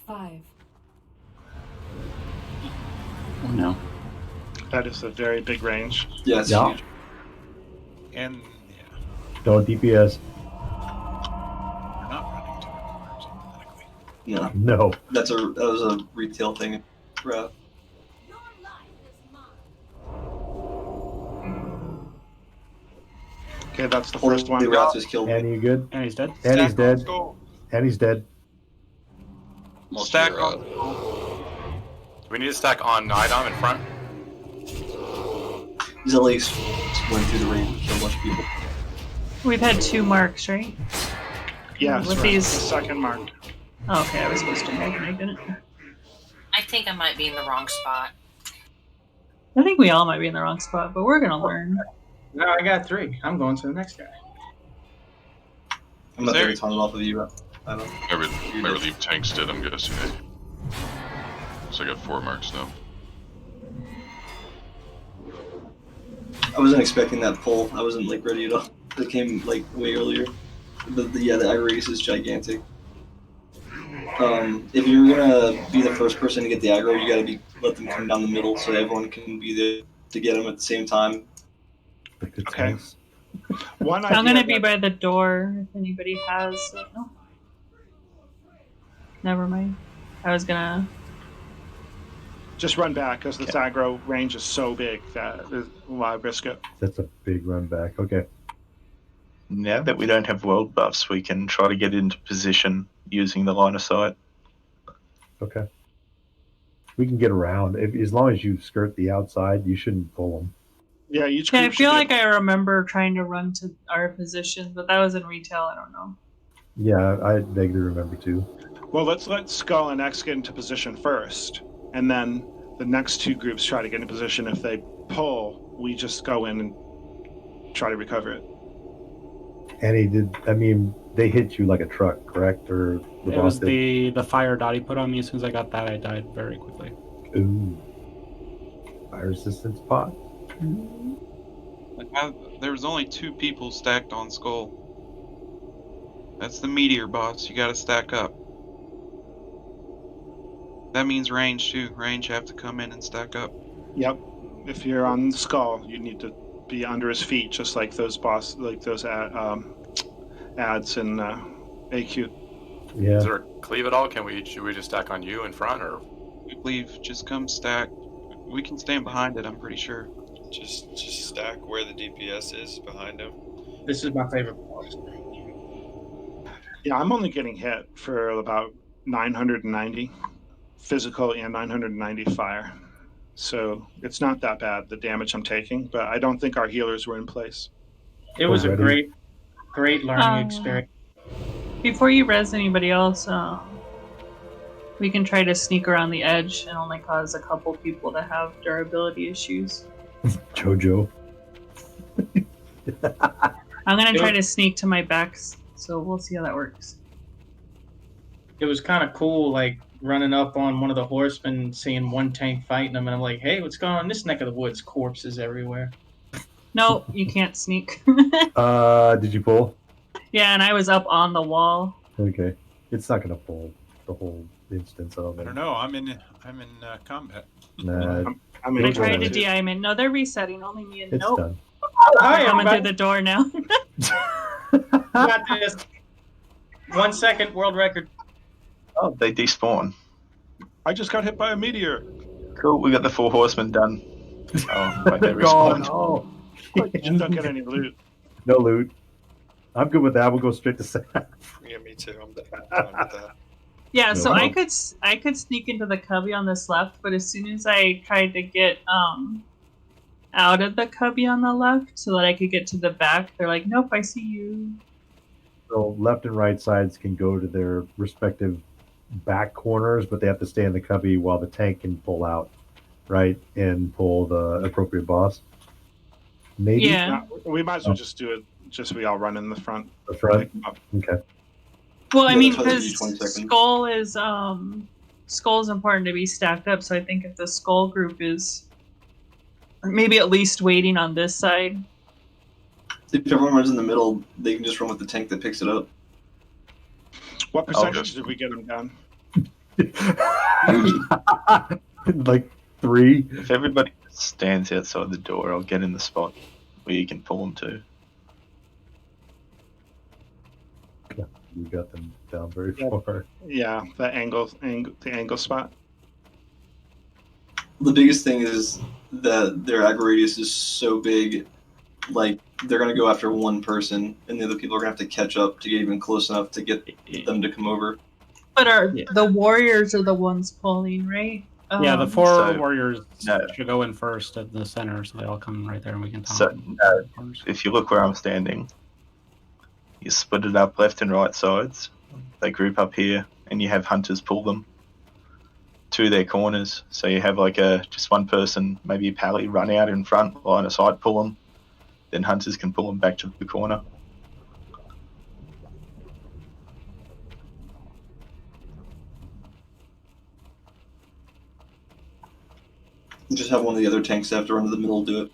Five. Oh no. That is a very big range. Yeah, it's Yeah. huge. And Don't DPS. we're not running to it automatically. No. No. That was a retail thing. Right. Okay, that's the Holy first one. rats just killed me. Annie, you good? And he's dead. Annie's Stack on dead. skull. Annie's dead. Most Stack of your, on skull. we need to stack on Nidom in front. He's at least went through the range with a bunch of people. We've had 2 marks, right? Yeah, With right. these. The second mark. Oh, okay, I was supposed to make and I didn't. I think I might be in the wrong spot. I think we all might be in the wrong spot, but we're gonna learn. No, I got 3. I'm going to the next guy. I'm not taking a ton off of you. I don't. My relief tank's dead, I'm guessing. So I got 4 marks now. I wasn't expecting that pull. I wasn't like ready at all. It came like way earlier. The aggro radius is gigantic. If you're gonna be the first person to get the aggro, you gotta let them come down the middle so everyone can be there to get them at the same time. Okay. One I'm idea gonna be that- by the door if anybody has. No. Never mind. I was gonna. Just run back because this aggro range is so big that there's a lot of risk it. That's a big run back. Okay. Now that we don't have world buffs, we can try to get into position using the line of sight. Okay. We can get around. As long as you skirt the outside, you shouldn't pull them. Yeah, each Yeah, I group should feel be like I remember trying to run to our position, but that was in retail. I don't know. Yeah, I vaguely remember too. Well, let's let Skull and X get into position first, and then the next 2 groups try to get into position. If they pull, we just go in and try to recover it. Annie, they hit you like a truck, correct? Or the It boss was did? the fire dot he put on me. As soon as I got that, I died very quickly. Ooh. Fire resistance pot? There was only 2 people stacked on skull. That's the meteor boss. You gotta stack up. That means range too. Range have to come in and stack up. Yep. If you're on Skull, you need to be under his feet, just like those ads in AQ. Yeah. Is there a cleave at all? Should we just stack on you in front, or Cleave, just come stack. We can stand behind it, I'm pretty sure. Just stack where the DPS is behind him. This is my favorite boss. Yeah, I'm only getting hit for about 990 physical and 990 fire. So it's not that bad, the damage I'm taking, but I don't think our healers were in place. It was a Already. great learning experience. Before you res anybody else, we can try to sneak around the edge and only cause a couple people to have durability issues. Jojo. I'm gonna try to sneak to my backs, so we'll see how that works. It was kind of cool, like running up on one of the horsemen, seeing one tank fighting them, and I'm like, "Hey, what's going on in this neck of the woods? Corpses everywhere." No, you can't sneak. Did you pull? Yeah, and I was up on the wall. Okay. It's not gonna pull the whole instance. I I don't know. I'm in combat. Nah, I'm I tried to DI in. No, they're resetting. Only me and It's nope. done. Hi, I'm coming everybody. through the door now. Got this. 1 second world record. Oh, they despawn. I just got hit by a meteor. Cool, we got the 4 horsemen done. Oh, right, they Gone. respawned. Oh. Just don't get any loot. No loot. I'm good with that. We'll go straight to Sam. Yeah, me too. I'm fine with that. Yeah, so No. I could sneak into the cubby on this left, but as soon as I tried to get out of the cubby on the left so that I could get to the back, they're like, "Nope, I see you." So left and right sides can go to their respective back corners, but they have to stay in the cubby while the tank can pull out. right, and pull the appropriate boss. Maybe. Yeah. We might as well just do it. Just we all run in the front. The front. Pick 'em up. Okay. Well, I Yeah, mean, that's why they give you 20 because seconds. skull is important to be stacked up. So I think if the skull group is maybe at least waiting on this side. If everyone runs in the middle, they can just run with the tank that picks it up. What percentage did we get them down? Like 3. If everybody stands outside the door, I'll get in the spot where you can pull them to. You got them down very far. Yeah, the angle spot. The biggest thing is that their aggro radius is so big, like they're gonna go after one person, and the other people are gonna have to catch up to get even close enough to get them to come over. But the warriors are the ones pulling, right? Yeah, the 4 So, warriors no. should go in first at the center, so they all come right there and we can talk. So, if you look where I'm standing, you split it up left and right sides. They group up here, and you have hunters pull them to their corners. So you have like just one person, maybe a pally, run out in front, line of sight, pull them. Then hunters can pull them back to the corner. Just have one of the other tanks have to run to the middle to do it.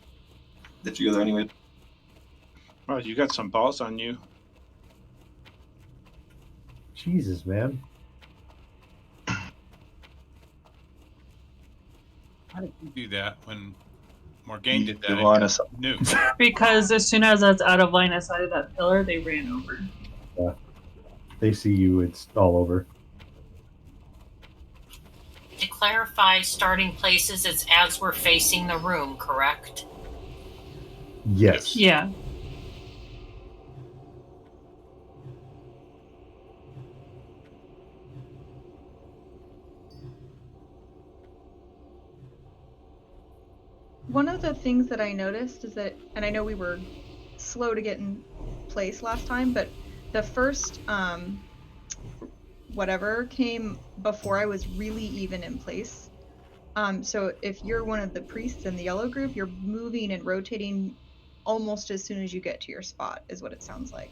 If you go there anyway. Well, you got some balls on you. Jesus, man. How did you do that when Morgaine did that? The line of sight. New. Because as soon as that's out of line of sight of that pillar, they ran over. Yeah. They see you, it's all over. To clarify, starting places, it's as we're facing the room, correct? Yes. Yeah. One of the things that I noticed is that, and I know we were slow to get in place last time, but the first whatever came before I was really even in place. So if you're one of the priests in the yellow group, you're moving and rotating almost as soon as you get to your spot, is what it sounds like.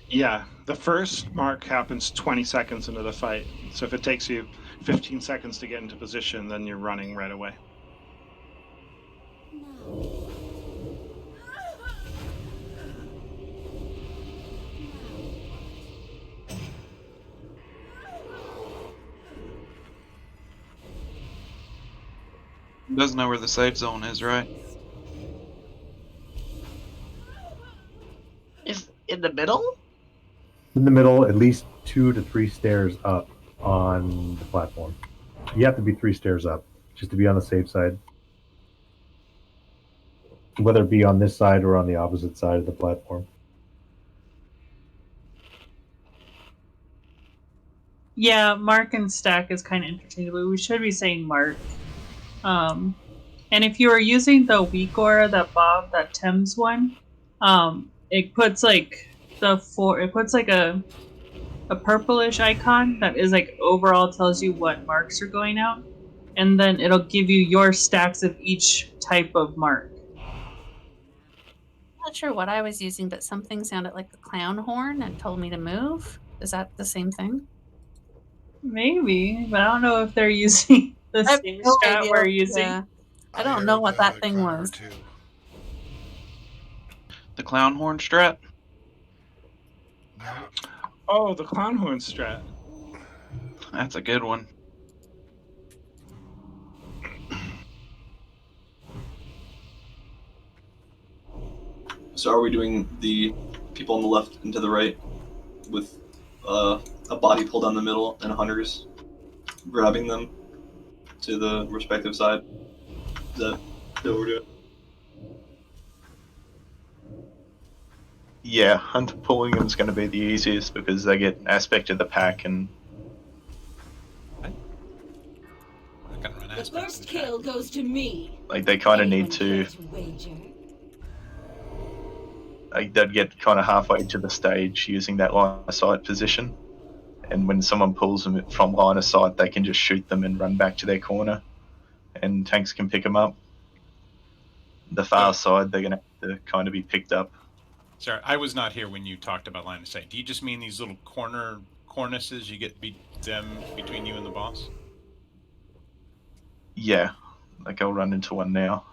Yeah, the first mark happens 20 seconds into the fight. So if it takes you 15 seconds to get into position, then you're running right away. Doesn't know where the safe zone is, right? Is in the middle? In the middle, at least 2 to 3 stairs up on the platform. You have to be 3 stairs up just to be on the safe side. Whether it be on this side or on the opposite side of the platform. Yeah, mark and stack is kind of interchangeable. We should be saying mark. And if you are using the weak aura that Tim's one, it puts like a purplish icon that is like overall tells you what marks are going out, and then it'll give you your stacks of each type of mark. Not sure what I was using, but something sounded like the clown horn and told me to move. Is that the same thing? Maybe, but I don't know if they're using the I have same no strat idea. we're using. Yeah. I don't know what that thing was. The clown horn strat? Oh, the clown horn strat. That's a good one. So are we doing the people on the left and to the right with a body pull down the middle and hunters grabbing them to the respective side? Is that what we're doing? Yeah, hunter pulling them is going to be the easiest because they get aspect of the pack and The first kill goes to me. like they kind of need to. Like they'd get kind of halfway to the stage using that line of sight position, and when someone pulls them from line of sight, they can just shoot them and run back to their corner, and tanks can pick them up. The far side, they're going to have to kind of be picked up. Sorry, I was not here when you talked about line of sight. Do you just mean these little cornices you get them between you and the boss? Yeah, like I'll run into one now.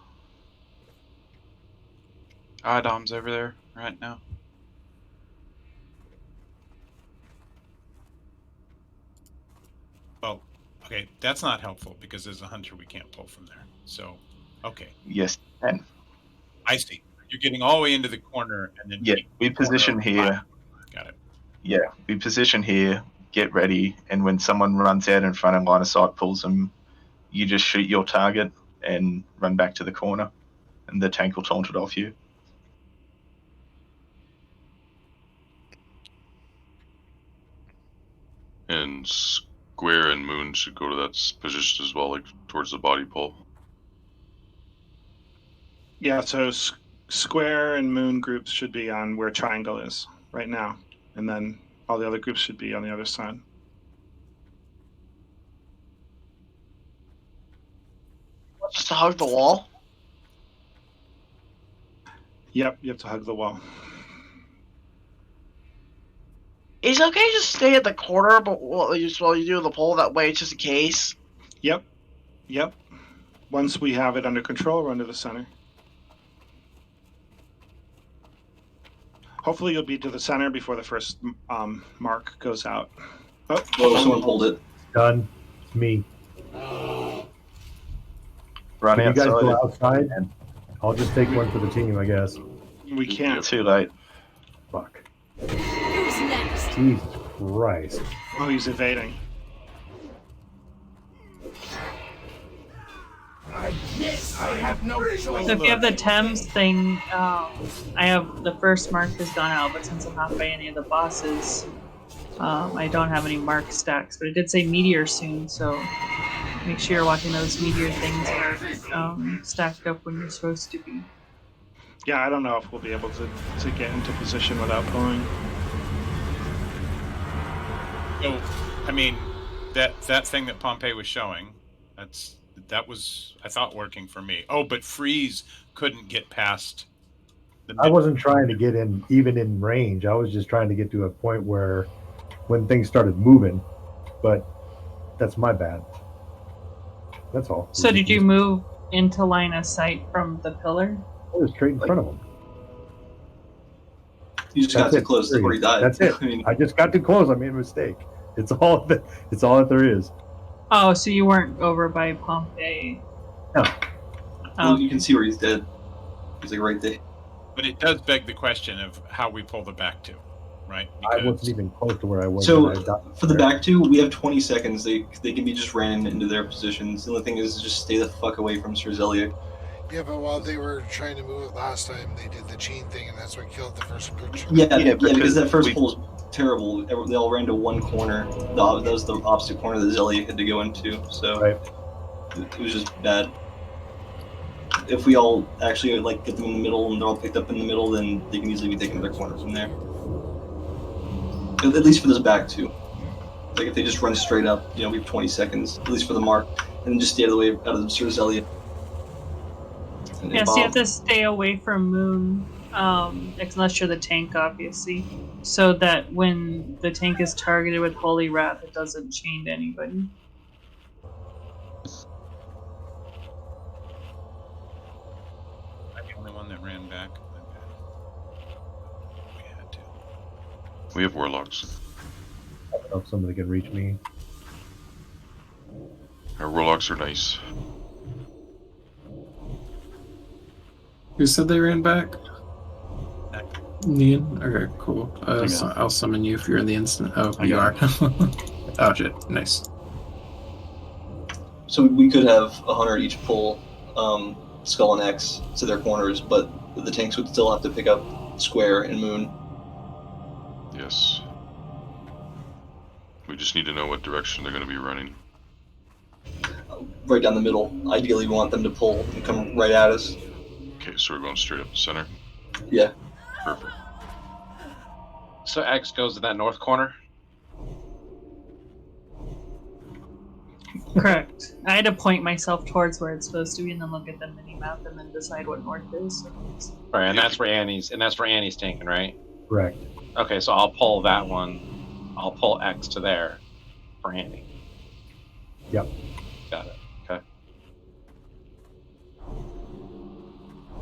Dom's over there right now. Oh, okay, that's not helpful because there's a hunter we can't pull from there. So, okay. Yes, and I see. You're getting all the way into the corner and then... Yeah, we position here. Got it. Yeah, we position here, get ready, and when someone runs out in front of line of sight, pulls them, you just shoot your target and run back to the corner, and the tank will taunt it off you. And Square and Moon should go to that position as well, like towards the body pole. Yeah, so Square and Moon groups should be on where Triangle is right now, and then all the other groups should be on the other side. Just to hug the wall. Yep, you have to hug the wall. Is it okay to just stay at the corner, but while you do the pole that way, just in case? Yep. Once we have it under control, run to the center. Hopefully you'll be to the center before the first mark goes out. Oh, someone pulled it. Done. It's me. Run Can you guys outside. go outside? I'll just take one for the team, I guess. We can't. Too late. Fuck. Who's next? Jesus Christ. Oh, he's evading. I guess I have no choice. So if you have the Thames thing, I have the first mark has gone out, but since I'm not by any of the bosses, I don't have any mark stacks. But it did say meteor soon, so make sure you're watching those meteor things that are stacked up when you're supposed to be. Yeah, I don't know if we'll be able to get into position without pulling. So, I mean, that thing that Pompey was showing, that was, I thought, working for me. Oh, but Freeze couldn't get past the... I wasn't trying to get in even in range. I was just trying to get to a point where when things started moving, but that's my bad. That's all. So did you move into line of sight from the pillar? I was straight in front of him. You just got too close before he died. That's it. I mean, I just got too close. I made a mistake. It's all that there is. Oh, so you weren't over by Pompey? No. well, you can see where he's dead. He's like right there. But it does beg the question of how we pull the back two, right? I wasn't even close to where I was. So when I got for the there. back two, we have 20 seconds. They can be just ran into their positions. The only thing is just stay the fuck away from Sir Zeliek. Yeah, but while they were trying to move it last time, they did the chain thing, and that's what killed the first picture. Yeah, because that first pull was terrible. They all ran to one corner. That was the opposite corner that Zeliek had to go into. So it was just bad. If we all actually get them in the middle and they're all picked up in the middle, then they can easily be taken to their corner from there. At least for this back two. Like if they just run straight up, we have 20 seconds, at least for the mark, and then just stay out of the way out of Sir Zeliek. Yeah, so you have to stay away from Moon, unless you're the tank, obviously, so that when the tank is targeted with Holy Wrath, it doesn't chain to anybody. I'm the only one that ran back. We had to. We have warlocks. I don't know if somebody can reach me. Our warlocks are nice. Who said they ran back? Nian? Okay, cool. I'll summon you if you're in the instant. Oh, you are. Oh shit, nice. So we could have a hunter each pull Skull and X to their corners, but the tanks would still have to pick up Square and Moon. Yes. We just need to know what direction they're going to be running. Right down the middle. Ideally, we want them to pull and come right at us. Okay, so we're going straight up the center? Yeah. Perfect. So X goes to that north corner? Correct. I had to point myself towards where it's supposed to be, and then look at the mini map, and then decide what north is. So All right, and that's where Annie's tanking, right? Correct. Okay, so I'll pull that one. I'll pull X to there for Annie. Yep. Got it. Okay.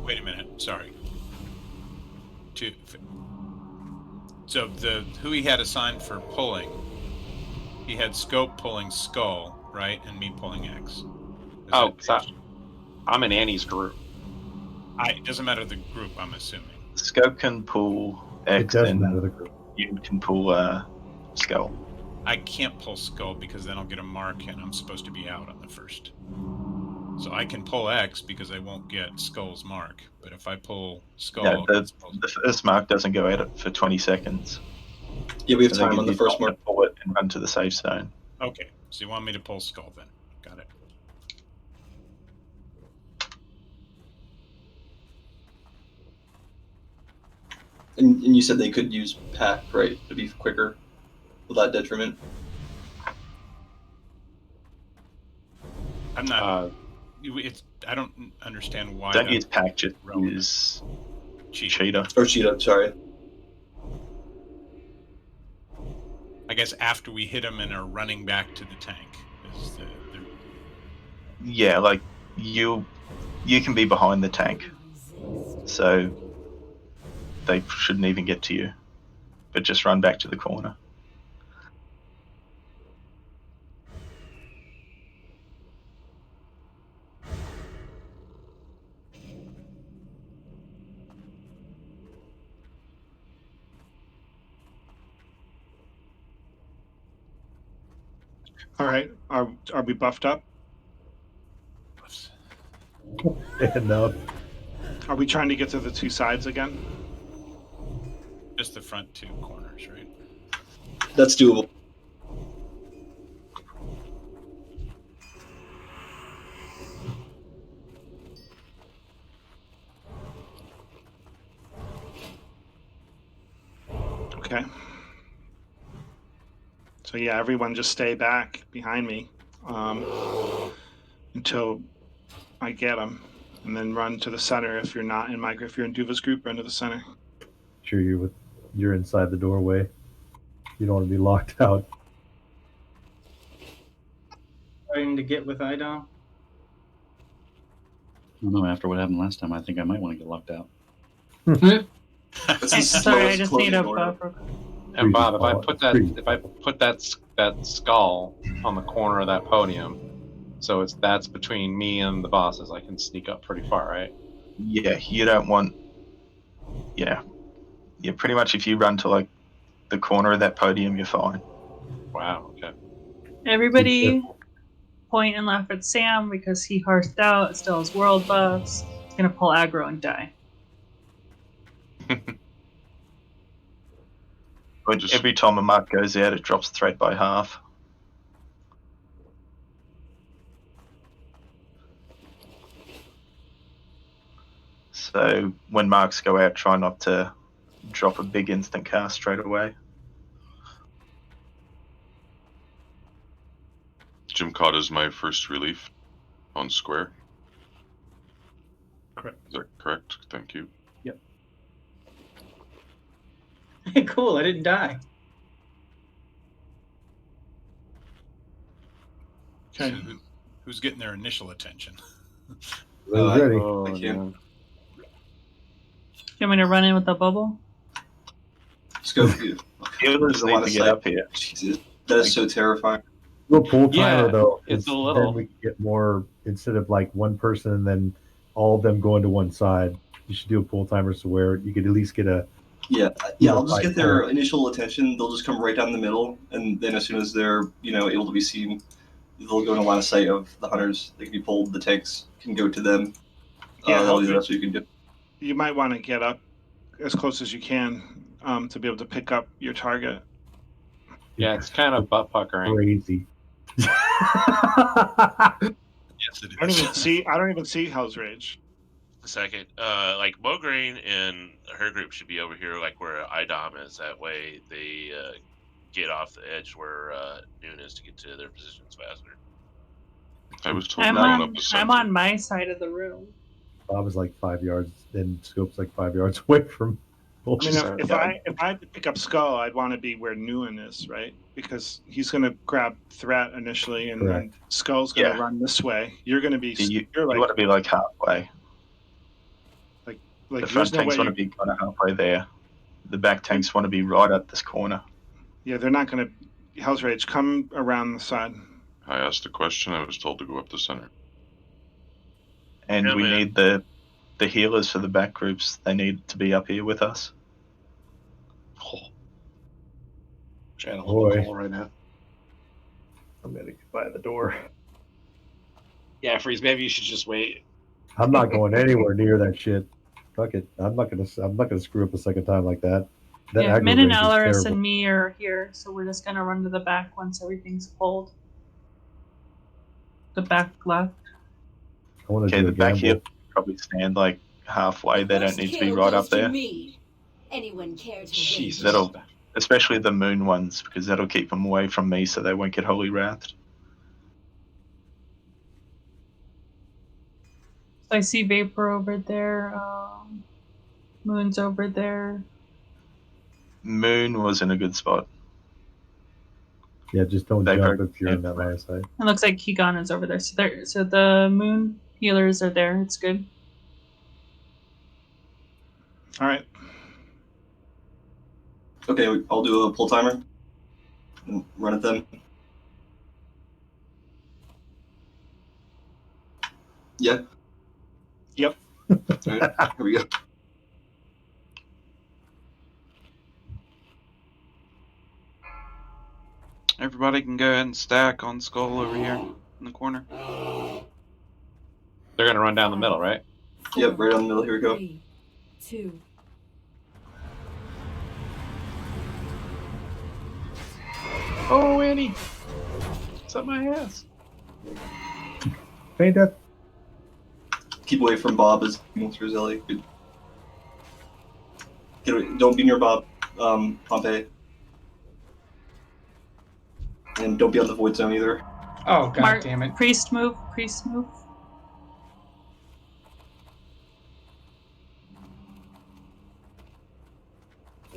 Wait a minute. Sorry. So who he had assigned for pulling, he had Scope pulling Skull, right, and me pulling X. I'm in Annie's group. It doesn't matter the group, I'm assuming. Scope can pull X, It does and matter the group. you can pull Skull. I can't pull Skull because then I'll get a mark, and I'm supposed to be out on the first. So I can pull X because I won't get Skull's mark. But if I pull Skull, Yeah, the first mark doesn't go out for 20 seconds. Yeah, we have So time on the first mark. Pull it and run to the safe zone. Okay, so you want me to pull Skull then? Got it. And you said they could use pack, right, to be quicker without detriment. I'm not. I don't understand why. Don't use pack, just use cheetah. Or cheetah, sorry. I guess after we hit him and are running back to the tank. Yeah, like you can be behind the tank, so they shouldn't even get to you. But just run back to the corner. All right. Are we buffed up? No. Are we trying to get to the two sides again? Just the front two corners, right? That's doable. Okay. So yeah, everyone just stay back behind me until I get them, and then run to the center. If you're not in if you're in Duva's group, run to the center. Sure, you're inside the doorway. You don't want to be locked out. Trying to get with Idom. I don't know. After what happened last time, I think I might want to get locked out. Sorry, I just need a buffer. And Bob, if I put that skull on the corner of that podium, so that's between me and the bosses, I can sneak up pretty far, right? Yeah, you don't want. Yeah, pretty much if you run to like the corner of that podium, you're fine. Wow. Okay. Everybody point and laugh at Sam because he harsed out, still has world buffs. He's gonna pull aggro and die. But every time a mark goes out, it drops threat by half. So when marks go out, try not to drop a big instant cast straight away. Jim Cotta is my first relief on square. Correct. Is that correct? Thank you. Yep. Cool, I didn't die. Okay. So who's getting their initial attention? Ready. Thank you. You want me to run in with the bubble? Let's go. Healers need to get up here. Jesus, that is so terrifying. We'll pull timer Yeah, though. it's a 'cause little. Then we can get more instead of like one person and then all of them going to one side. You should do a pull timer so where you could at least get a. Yeah. I'll just get their initial attention. They'll just come right down the middle, and then as soon as they're able to be seen, they'll go in a line of sight of the hunters. They can be pulled. The tanks can go to them. Yeah, that'll be the rest you can do. You might want to get up as close as you can to be able to pick up your target. Yeah, it's kind of butt puckering. Crazy. Yes, it is. I don't even see Hell's Rage. A second. Like Mograine and her group should be over here, like where IDOM is. That way they get off the edge where Noon is to get to their positions faster. I was told I'm to run on. up the I'm center. on my side of the room. Bob is like 5 yards, and Scope's like 5 yards away from. I mean, if I had to pick up Skull, I'd want to be where Nguyen is, right? Because he's going to grab Threat initially, and then Skull's going to run this way. You're going to be. You You're like want to be like halfway. like The there's front no tanks way. want to be kind of halfway there. The back tanks want to be right at this corner. Yeah, they're not going to. Hell's Rage, come around the side. I asked a question. I was told to go up the center. And Yeah, we man. need the healers for the back groups. They need to be up here with us. Trying a little Boy. cold right now. I'm gonna get by the door. Yeah, Freeze. Maybe you should just wait. I'm not going anywhere near that shit. Fuck it. I'm not gonna screw up a second time like that. That Yeah, aggro Min and range is Alaris terrible. and me are here, so we're just gonna run to the back once everything's pulled. The back left. I want to Okay, do the a back gamble. here probably stand like halfway. They don't First need to be kill right goes up to there. me. Anyone care to Jesus. That'll, especially the moon ones, because that'll keep them away from me, so they won't get holy wrathed. I see Vapor over there. Moon's over there. Moon was in a good spot. Yeah, just don't They jump broke if you're in that line of sight. It looks like Kigan is over there. So the Moon healers are there. It's good. All right. Okay, I'll do a pull timer and run at them. Yeah. Yep. All right, here we go. Everybody can go ahead and stack on Skull over here in the corner. They're gonna run down the middle, right? Yep, right on the middle. Here we go. 3, 2. Oh, Annie! It's up my ass. Faint death. Keep away from Bob as he moves through Zelly. Good. Get away. Don't be near Bob. Pompey. And don't be on the void zone either. Oh god damn it! Priest move. Priest move.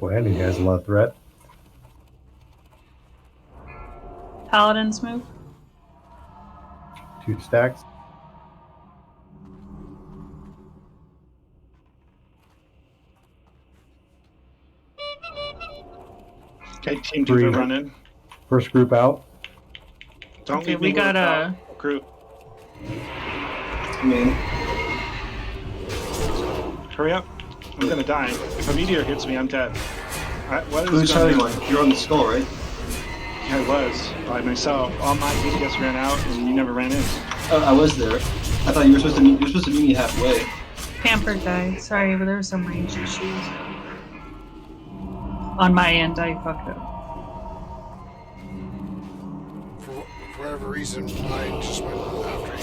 Well, Andy has a lot of threat. Paladins move. 2 stacks. Okay, Team 3. Diva, run in. First group out. Don't Okay, leave we me got without a group. I mean, Hurry up. I'm gonna die. If a meteor hits me, I'm dead. What is who's going Charlie on? one? You're on the skull, right? I was by myself. All my DPS ran out, and you never ran in. Oh, I was there. I thought you were supposed to meet. You're supposed to meet me halfway. Pampered died. Sorry, but there were some range issues. On my end, I fucked up. For whatever reason, I just went after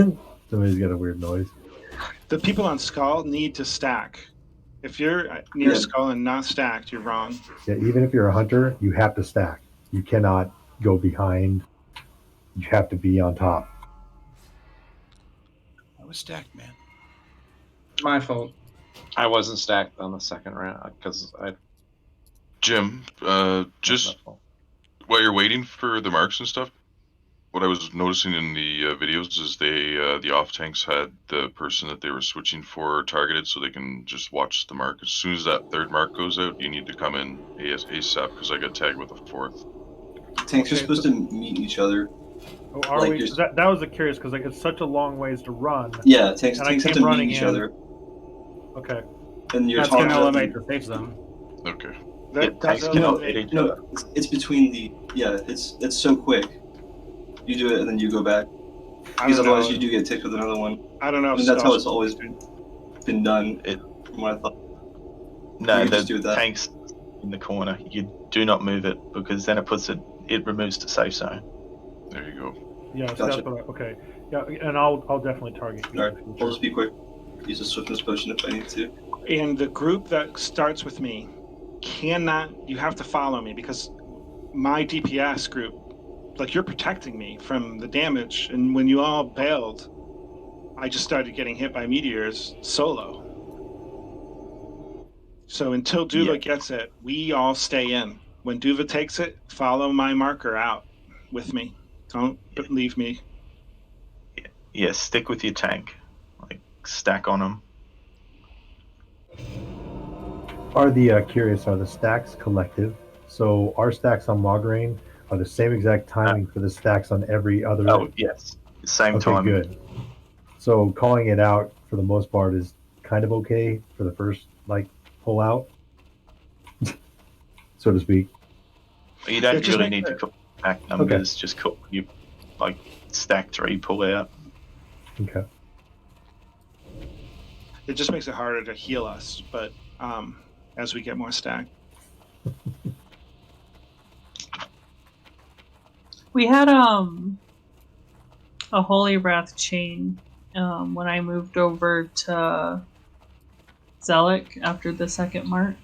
you. Somebody's got a weird noise. The people on Skull need to stack. If you're near Yeah. Skull and not stacked, you're wrong. Yeah, even if you're a hunter, you have to stack. You cannot go behind. You have to be on top. I was stacked, man. My fault. I wasn't stacked on the second round because I. Jim, just while you're waiting for the marks and stuff, what I was noticing in the videos is the off tanks had the person that they were switching for targeted, so they can just watch the mark. As soon as that third mark goes out, you need to come in ASAP because I got tagged with a 4th. Tanks are supposed to meet each other. Oh, are Like, we? you're- That was curious because like it's such a long ways to run. Yeah, tanks and I have came to meet running each in. other. Okay. And you're That's talking gonna about eliminate the safe zone. Okay. tanks no, it's between the it's so quick. You do it and then you go back. Because don't otherwise know. you do get ticked with another one. I don't know if And that's how Skull's it's always been done. From what I thought. No, You the just do that. tanks in the corner. You do not move it because then it removes the safe zone. There you go. Yeah. So Gotcha. that's what okay. Yeah, and I'll definitely target you. Alright, I'll just be quick. Use a swiftness potion if I need to. And the group that starts with me you have to follow me because my DPS group, like you're protecting me from the damage, and when you all bailed, I just started getting hit by meteors solo. So until Duva gets it, we all stay in. When Duva takes it, follow my marker out with me. Don't leave me. Yeah, stick with your tank. Like, stack on them. Are the stacks collective? So our stacks on Mograine are the same exact timing for the stacks on every other. Oh yes, same okay, timing. Good. So calling it out for the most part is kind of okay for the first pull out, so to speak. You don't really need to call back numbers. Just call you stack 3 pull out. Okay. It just makes it harder to heal us, but as we get more stacked. We had a Holy Wrath chain when I moved over to Zealot after the second mark.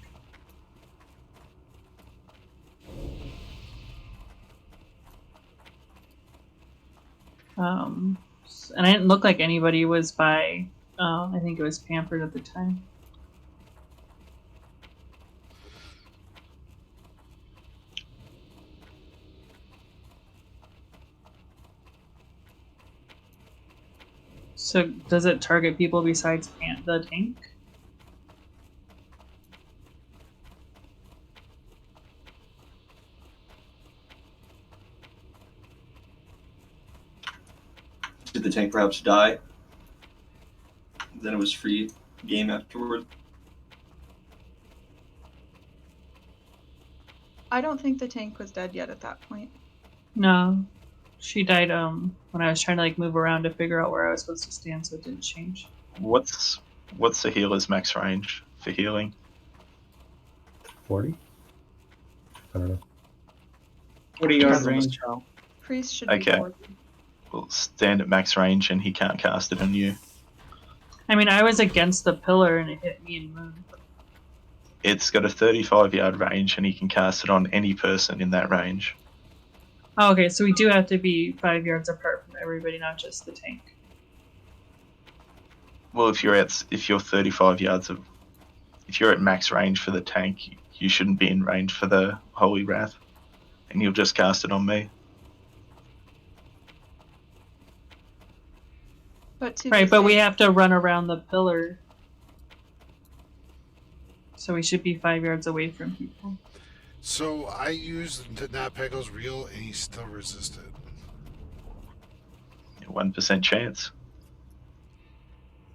And I didn't look like anybody was by. I think it was Pampered at the time. So does it target people besides the tank? Did the tank perhaps die? Then it was free game afterward. I don't think the tank was dead yet at that point. No. She died when I was trying to move around to figure out where I was supposed to stand, so it didn't change. What's the healer's max range for healing? 40? I don't know. 40-yard range. Priest should be 40. Well, stand at max range and he can't cast it on you. I mean, I was against the pillar and it hit me and Moon. It's got a 35-yard range and he can cast it on any person in that range. Oh, okay, so we do have to be 5 yards apart from everybody, not just the tank. Well, if you're 35 yards of, if you're at max range for the tank, you shouldn't be in range for the Holy Wrath, and you'll just cast it on me. But we have to run around the pillar, so we should be 5 yards away from people. So I used Nat Pego's reel and he still resisted. 1% chance.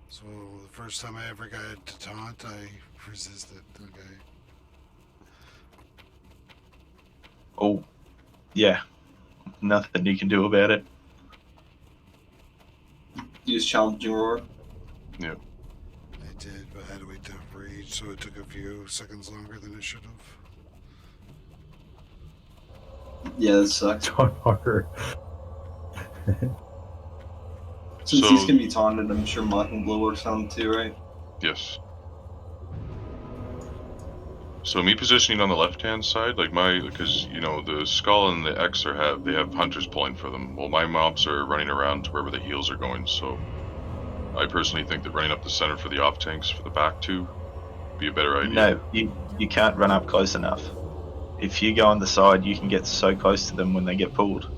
So the first time I ever got to taunt, I resisted. Okay. Oh, yeah. Nothing you can do about it. Use challenging roar. Yeah. I did, but I had to wait to rage, so it took a few seconds longer than it should have. Yeah, that sucks. Taunt harder. Since these can be taunted, I'm sure Mocking Blow works on them too, right? Yes. So me positioning on the left-hand side, because the Skull and the X they have hunters pulling for them. Well, my mobs are running around to wherever the heals are going. So I personally think that running up the center for the off tanks for the back two would be a better idea. No, you can't run up close enough. If you go on the side, you can get so close to them when they get pulled.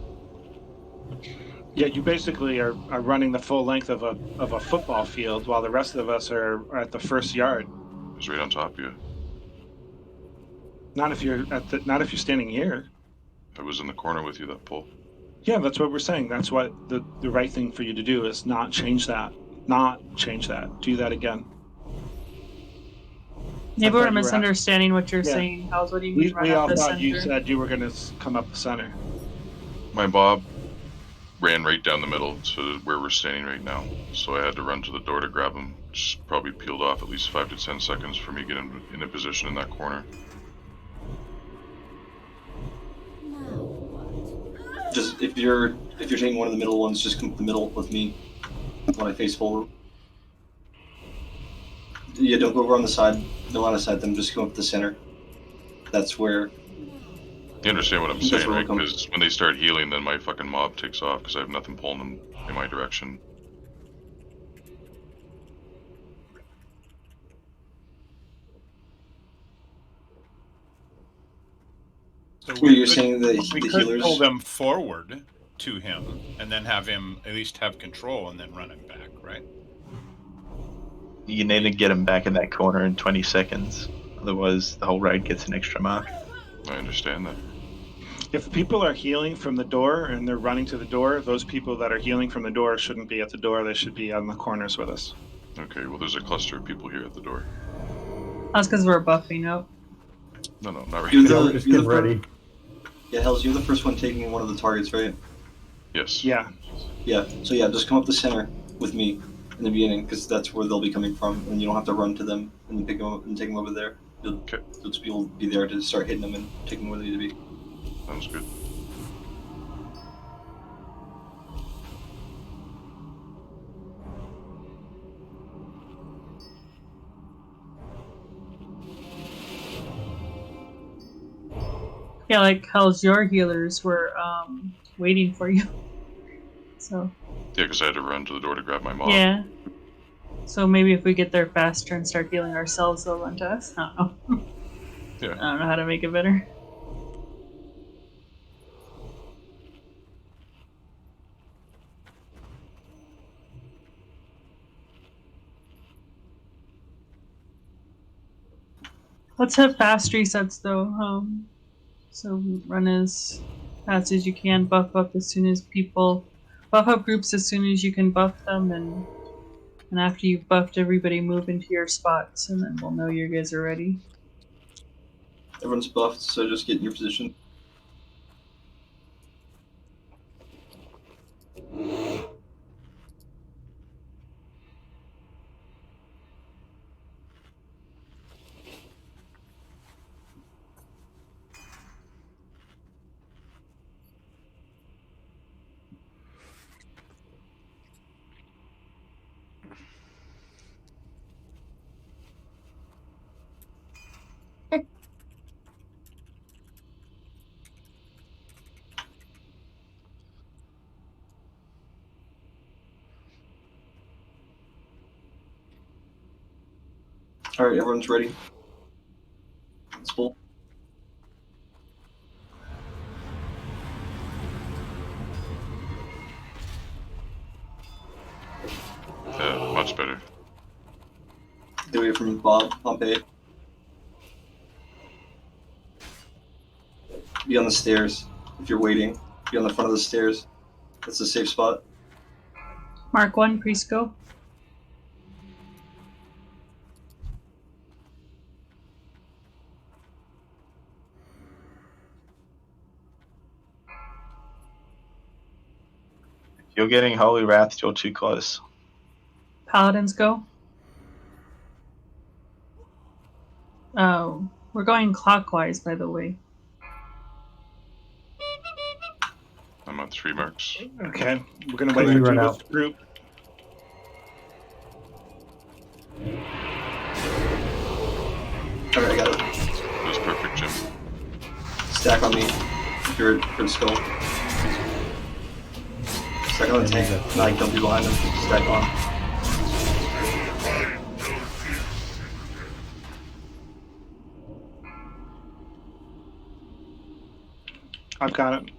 Yeah, you basically are running the full length of a football field while the rest of us are at the first yard. It's right on top of you. Not if you're standing here. I was in the corner with you that pull. Yeah, that's what we're saying. That's what the right thing for you to do is not change that. Not change that. Do that again. Maybe we're misunderstanding what you're saying. How's what do you mean? We all thought you said you were going to come up the center. My Bob ran right down the middle to where we're standing right now, so I had to run to the door to grab him. Just probably peeled off at least 5 to 10 seconds for me to get in a position in that corner. Just if you're taking one of the middle ones, just come to the middle with me when I face forward. Yeah, don't go over on the side. Don't want to side them. Just go up the center. That's where You understand what I'm That's saying, where right? we're coming. Because when they start healing, then my fucking mob takes off because I have nothing pulling them in my direction. So Wait, we you're could, saying that we the could healers? pull them forward to him and then have him at least have control and then run him back, right? You need to get him back in that corner in 20 seconds. Otherwise, the whole raid gets an extra mark. I understand that. If people are healing from the door and they're running to the door, those people that are healing from the door shouldn't be at the door. They should be on the corners with us. Okay, well, there's a cluster of people here at the door. That's because we're buffing up. No, not right You're now. the, Just you're getting the ready. Yeah, Hells, you're the first one taking one of the targets, right? Yes. Yeah. Yeah. So yeah, just come up the center with me in the beginning, because that's where they'll be coming from, and you don't have to run to them and then pick them up and take them over there. You'll just be there to start hitting them and taking them where they need to be. Sounds good. Yeah, like how's your healers were waiting for you. So Yeah, because I had to run to the door to grab my mob. yeah. So maybe if we get there faster and start healing ourselves, they'll run to us. I don't know. Yeah. I don't know how to make it better. Let's have fast resets though. So run as fast as you can, buff up as soon as buff up groups as soon as you can buff them, and after you've buffed everybody, move into your spots, and then we'll know you guys are ready. Everyone's buffed, so just get in your position. All right, everyone's ready. Let's pull. Much better. Get away from Bob, Pompey. Be on the stairs if you're waiting. Be on the front of the stairs. That's a safe spot. Mark 1, priest go. If you're getting Holy Wrath, you're too close. Paladins go. Oh, we're going clockwise, by the way. I'm on 3 marks. Okay, we're gonna wait You for run Judas out. group. All right, I got it. That was perfect, Jim. Stack on me if you're for the skull. Stack on the tank. Like, don't be behind them. Stack on. I've got it.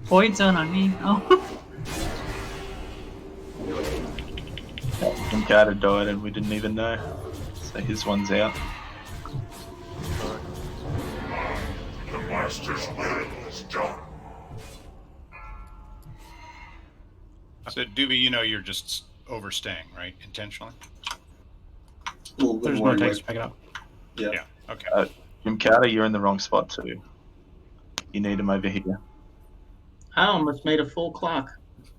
Void zone on me. Oh. Encounter died and we didn't even know. So his one's out. The Master's will is done. So Doobie, you know you're just overstaying, right? Intentionally? There's no text to pick it up. Yeah. Yeah. Okay. Jim Carter, you're in the wrong spot too. You need him over here. I almost made a full clock.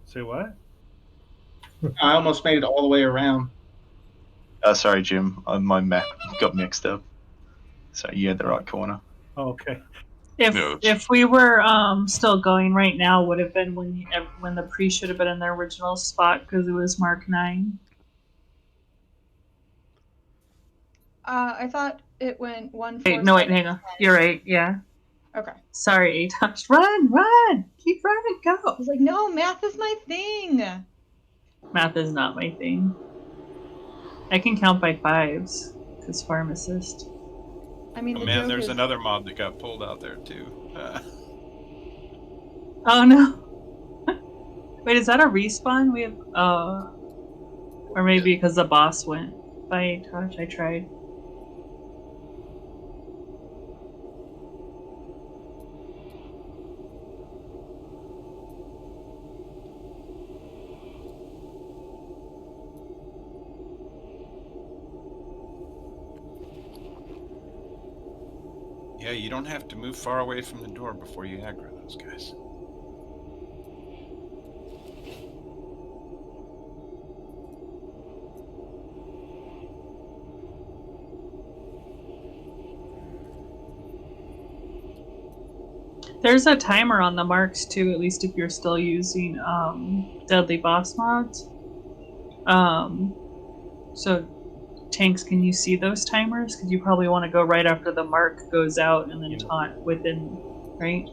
Say what? I almost made it all the way around. Sorry, Jim. My map got mixed up. So you're in the right corner. Oh, okay. If we were still going right now, would have been when the priest should have been in their original spot because it was Mark 9. I thought it went 1, 4, Wait, no, wait, 7, hang on. You're right. Yeah. Okay. Sorry, Atosh. Run! Keep running, go! I was like, no, math is my thing. Math is not my thing. I can count by 5s because farm assist. I mean, Oh, the man, joke there's is another mob that got pulled out there too. Oh no! Wait, is that a respawn? We have or maybe because the boss went by Atosh. I tried. Yeah, you don't have to move far away from the door before you aggro those guys. There's a timer on the marks too, at least if you're still using deadly boss mods. So tanks, can you see those timers? Because you probably want to go right after the mark goes out and then taunt within, right?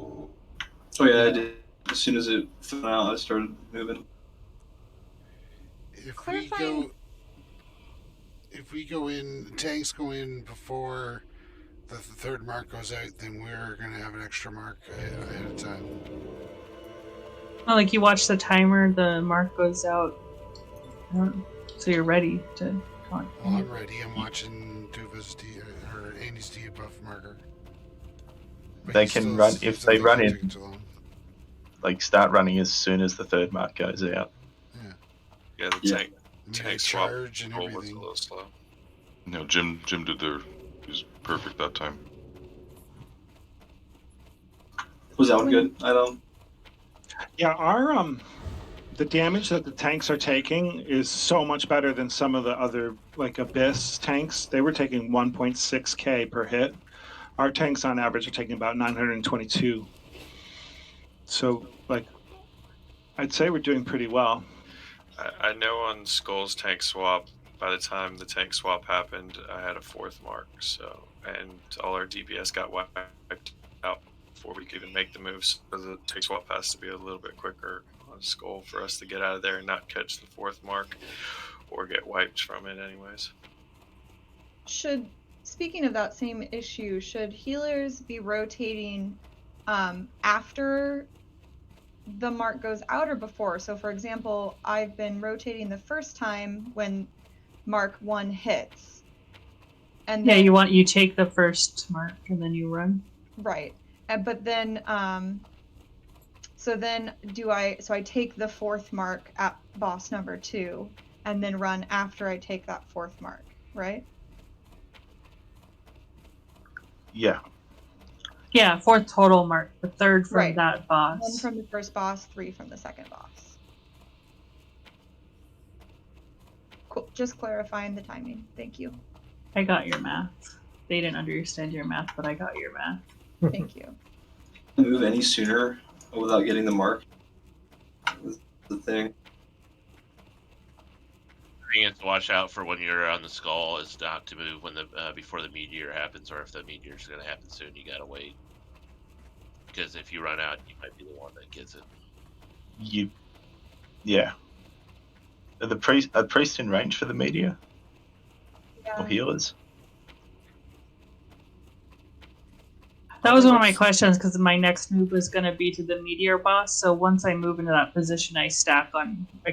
Oh yeah, I did. As soon as it fell out, I started moving. If we go in, tanks go in before the third mark goes out, then we're gonna have an extra mark ahead of time. Oh, like you watch the timer, the mark goes out, so you're ready to taunt. Well, I'm ready. I'm watching Duva's or Andy's debuff marker. But They he can still- run he if still they thinks run it'll in. take too long. Like start running as soon as the third mark goes out. Yeah, the Yeah. tank swap charge and roll was a everything. little slow. No, Jim did their. He was perfect that time. Was that one good? I don't. Yeah, our the damage that the tanks are taking is so much better than some of the other like Abyss tanks. They were taking 1.6k per hit. Our tanks on average are taking about 922. So like I'd say we're doing pretty well. I know on Skull's tank swap, by the time the tank swap happened, I had a 4th mark, so, and all our DPS got wiped out before we could even make the moves. So the tank swap has to be a little bit quicker on Skull for us to get out of there and not catch the 4th mark or get wiped from it anyways. Speaking of that same issue, should healers be rotating after the mark goes out or before? So for example, I've been rotating the first time when mark 1 hits. And Yeah, then, you take the first mark and then you run. right. But then so I take the 4th mark at boss number 2 and then run after I take that 4th mark, right? Yeah. Yeah, 4th total mark, the 3rd from Right. that boss. 1 from the first boss, 3 from the second boss. Cool. Just clarifying the timing. Thank you. I got your math. They didn't understand your math, but I got your math. Thank you. Move any sooner without getting the mark. That's the thing. The thing you have to watch out for when you're on the Skull is not to move when the before the meteor happens, or if the meteor is going to happen soon, you gotta wait. Because if you run out, you might be the one that gets it. Yeah. Are the priest in range for the meteor? Or healers? That was one of my questions because my next move was going to be to the meteor boss. So once I move into that position, I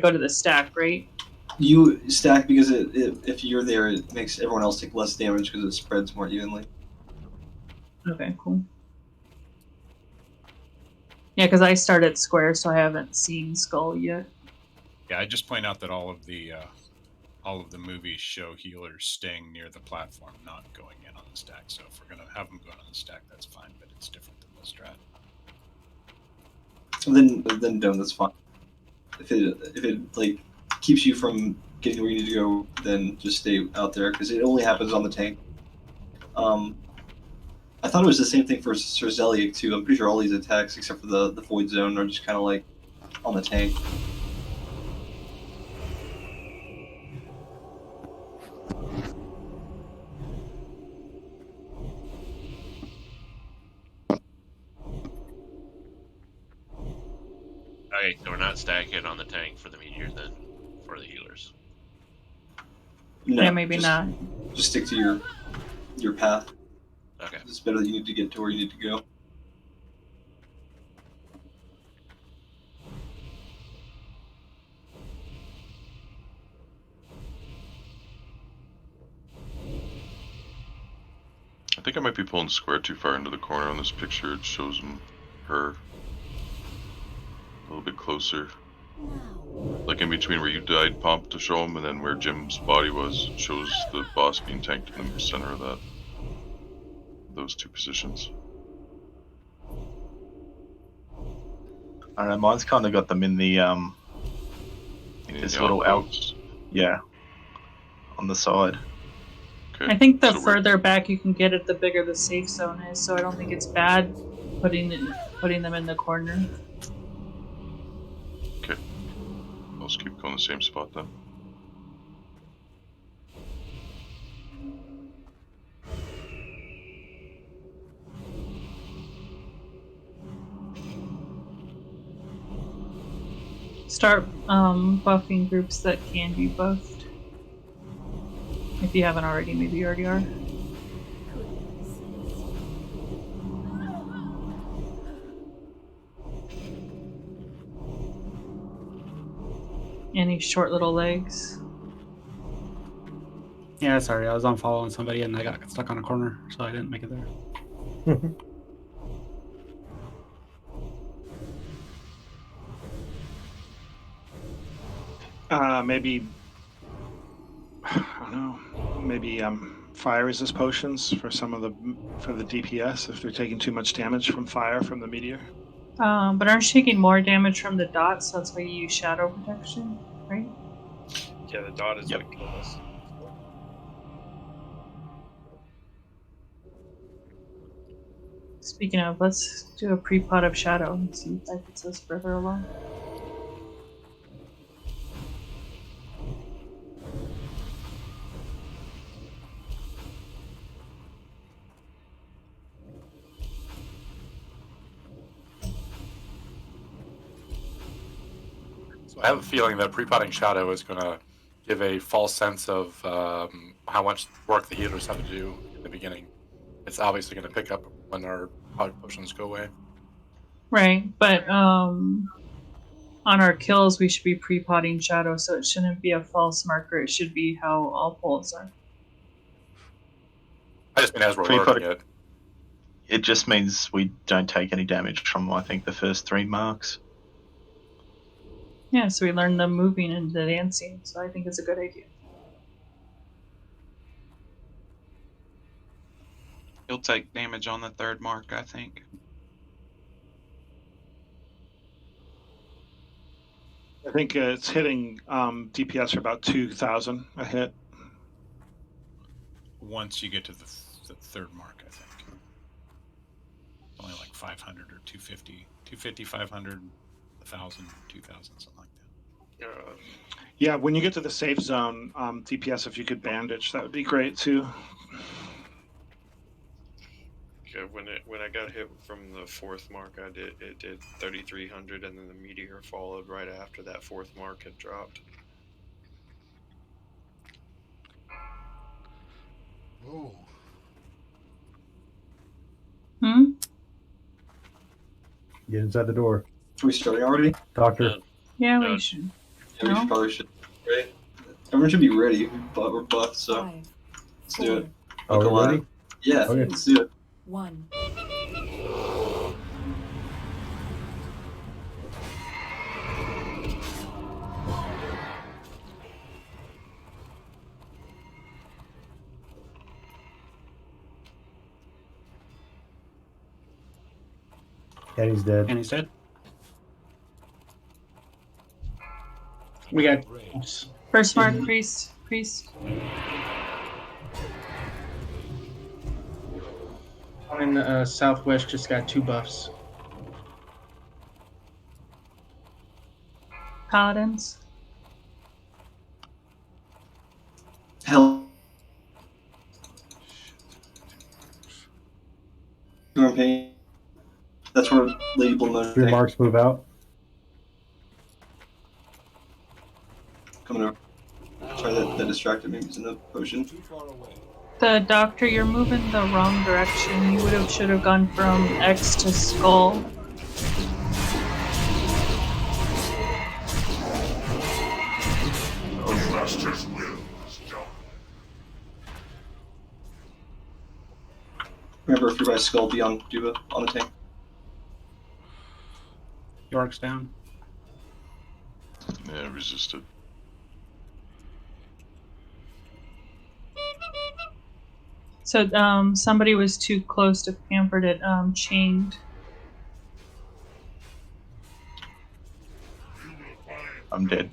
go to the stack, right? You stack because if you're there, it makes everyone else take less damage because it spreads more evenly. Okay, cool. Yeah, because I started square, so I haven't seen Skull yet. Yeah, I just point out that all of the movies show healers staying near the platform, not going in on the stack. So if we're gonna have them going on the stack, that's fine, but it's different than the strat. Then don't. That's fine. If it like keeps you from getting where you need to go, then just stay out there because it only happens on the tank. I thought it was the same thing for Sir Zeliek too. I'm pretty sure all these attacks, except for the Void Zone, are just kind of like on the tank. Okay, so we're not stacking on the tank for the meteor then, for the healers. No, Yeah, maybe not. Just stick to your path. Okay. It's better that you need to get to where you need to go. I think I might be pulling square too far into the corner on this picture. It shows her a little bit closer. Like in between where you died, Pomp, to show him, and then where Jim's body was, it shows the boss being tanked in the center of those two positions. I don't know. Mine's kind of got them in the this little yeah, on the side. Okay. I think the further back you can get it, the bigger the safe zone is. So I don't think it's bad putting them in the corner. Okay. I'll just keep going the same spot then. Start buffing groups that can be buffed. If you haven't already, maybe you already are. Any short little legs. Yeah, sorry, I was on following somebody and I got stuck on a corner, so I didn't make it there. Maybe I don't know. Maybe fire resist potions for the DPS if they're taking too much damage from fire from the meteor. But aren't you taking more damage from the dots? So that's why you use shadow protection, right? Yeah, the dot is what killed us. Speaking of, let's do a pre-pot of shadow and see if that gets us further along. So I have a feeling that pre-potting shadow is going to give a false sense of how much work the healers have to do in the beginning. It's obviously going to pick up when our potions go away. Right, but on our kills we should be pre-potting shadow, so it shouldn't be a false marker. It should be how all pulls are. I just mean as we're Pre-pot- learning it. It just means we don't take any damage from, I think, the first 3 marks. Yeah, so we learn the moving and the dancing, so I think it's a good idea. You'll take damage on the 3rd mark, I think. I think it's hitting DPS for about 2,000 a hit. Once you get to the 3rd mark, I think. Only like 500 or 250. 250, 500, 1,000, 2,000, something like that. Yeah, when you get to the safe zone, DPS, if you could bandage, that would be great too. Yeah, when I got hit from the 4th mark, it did 3,300, and then the meteor followed right after that 4th mark had dropped. Oh. Get inside the door. Are we starting already? Doctor. Yeah, we should. Yeah, we probably should. Right? Everyone should be ready. We're buffed, so let's do it. Oh, Look we're alive. ready? Yeah, Okay. let's do it. 1. And he's dead. And he's dead. We got First mark, priest. One in the southwest just got 2 buffs. Paladins. Hell. That's where Lady Blue Moon. 3 marks move out. Coming over. Sorry, that distracted me using the potion. The doctor, you're moving the wrong direction. You should have gone from X to skull. The master's will is done. Remember, if you're by skull, be on Juba on the tank. York's down. Yeah, resisted. So somebody was too close to Pampered it chained. I'm dead.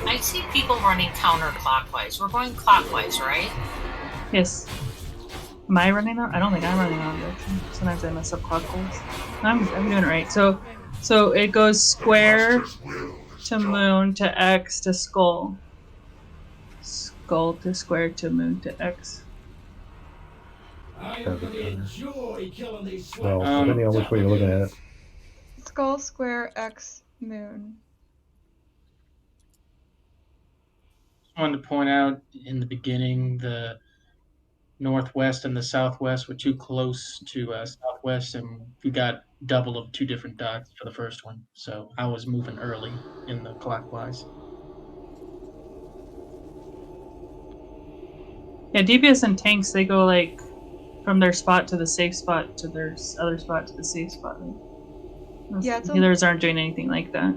I see people running counterclockwise. We're going clockwise, right? Yes. Am I running that? I don't think I'm running that direction. Sometimes I mess up clockwise. I'm doing it right. So it goes square to moon to X to skull. Skull to square to moon to X. I am gonna enjoy killing these Well, depending on which way you're looking at it. Skull, square, X, moon. I wanted to point out in the beginning the northwest and the southwest were too close to southwest, and we got double of 2 different dots for the first one. So I was moving early in the clockwise. Yeah, DPS and tanks, they go like from their spot to the safe spot to their other spot to the safe spot. Right? Yeah, healers aren't doing anything like that.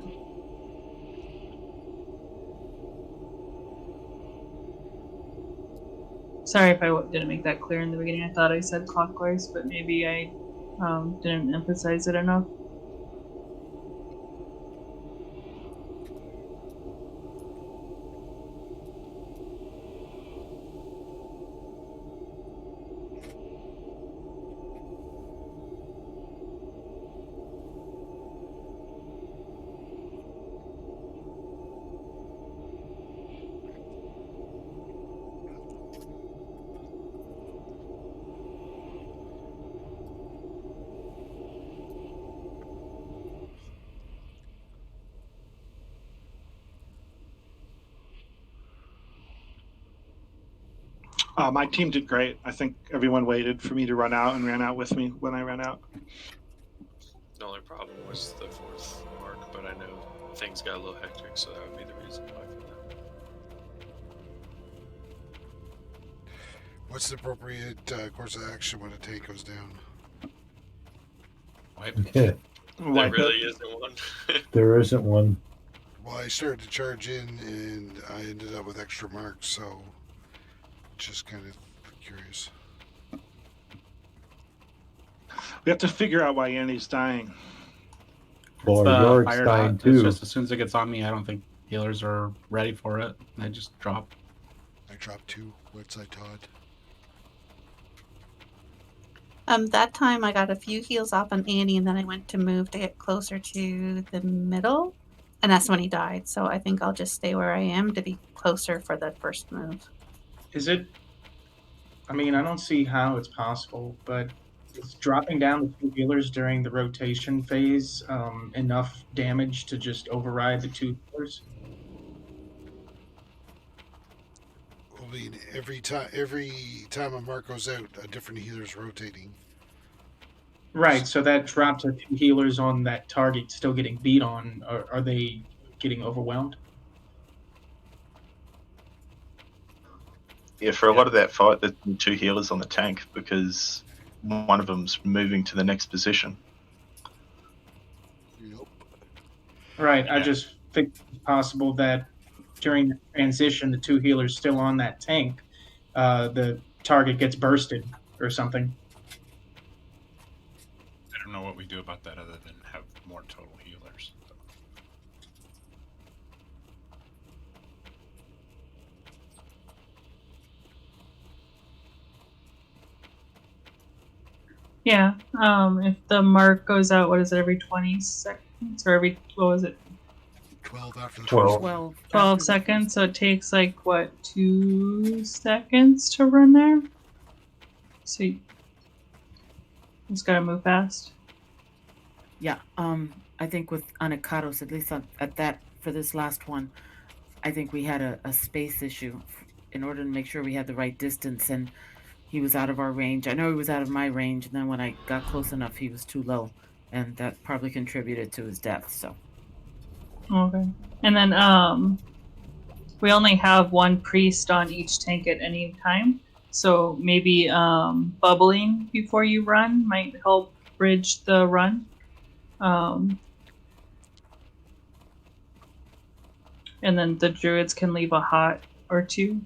Sorry if I didn't make that clear in the beginning. I thought I said clockwise, but maybe I didn't emphasize it enough. My team did great. I think everyone waited for me to run out and ran out with me when I ran out. The only problem was the 4th mark, but I know things got a little hectic, so that would be the reason why for that. What's the appropriate course of action when a tank goes down? Yeah. There really isn't one. There isn't one. Well, I started to charge in, and I ended up with extra marks, so just kind of curious. We have to figure out why Andy's dying. Well, It's the York's fire dying dot. too. It's just as soon as it gets on me, I don't think healers are ready for it. I just drop. I dropped 2. What side, Todd? That time I got a few heals off on Annie, and then I went to move to get closer to the middle, and that's when he died. So I think I'll just stay where I am to be closer for the first move. Is it? I mean, I don't see how it's possible, but is dropping down the 2 healers during the rotation phase enough damage to just override the 2 healers? I mean, every time a mark goes out, a different healer's rotating. Right, so that drop to 2 healers on that target still getting beat on. Are they getting overwhelmed? Yeah, for a lot of that fight, there's 2 healers on the tank because one of them's moving to the next position. Right, I just think it's possible that during the transition, the 2 healers still on that tank, the target gets bursted or something. I don't know what we do about that other than have more total healers. Yeah. If the mark goes out, what is it, every 20 seconds? Or every, what was it? 12 after the 12. first 12. 12 after the seconds. So it takes like, what, 2 seconds to run there? So you just gotta move fast. Yeah. I think with Anacados, at least at that for this last one, I think we had a space issue in order to make sure we had the right distance, and he was out of our range. I know he was out of my range, and then when I got close enough, he was too low, and that probably contributed to his death. So. Okay. And then we only have one priest on each tank at any time. So maybe bubbling before you run might help bridge the run. And then the druids can leave a hot or two.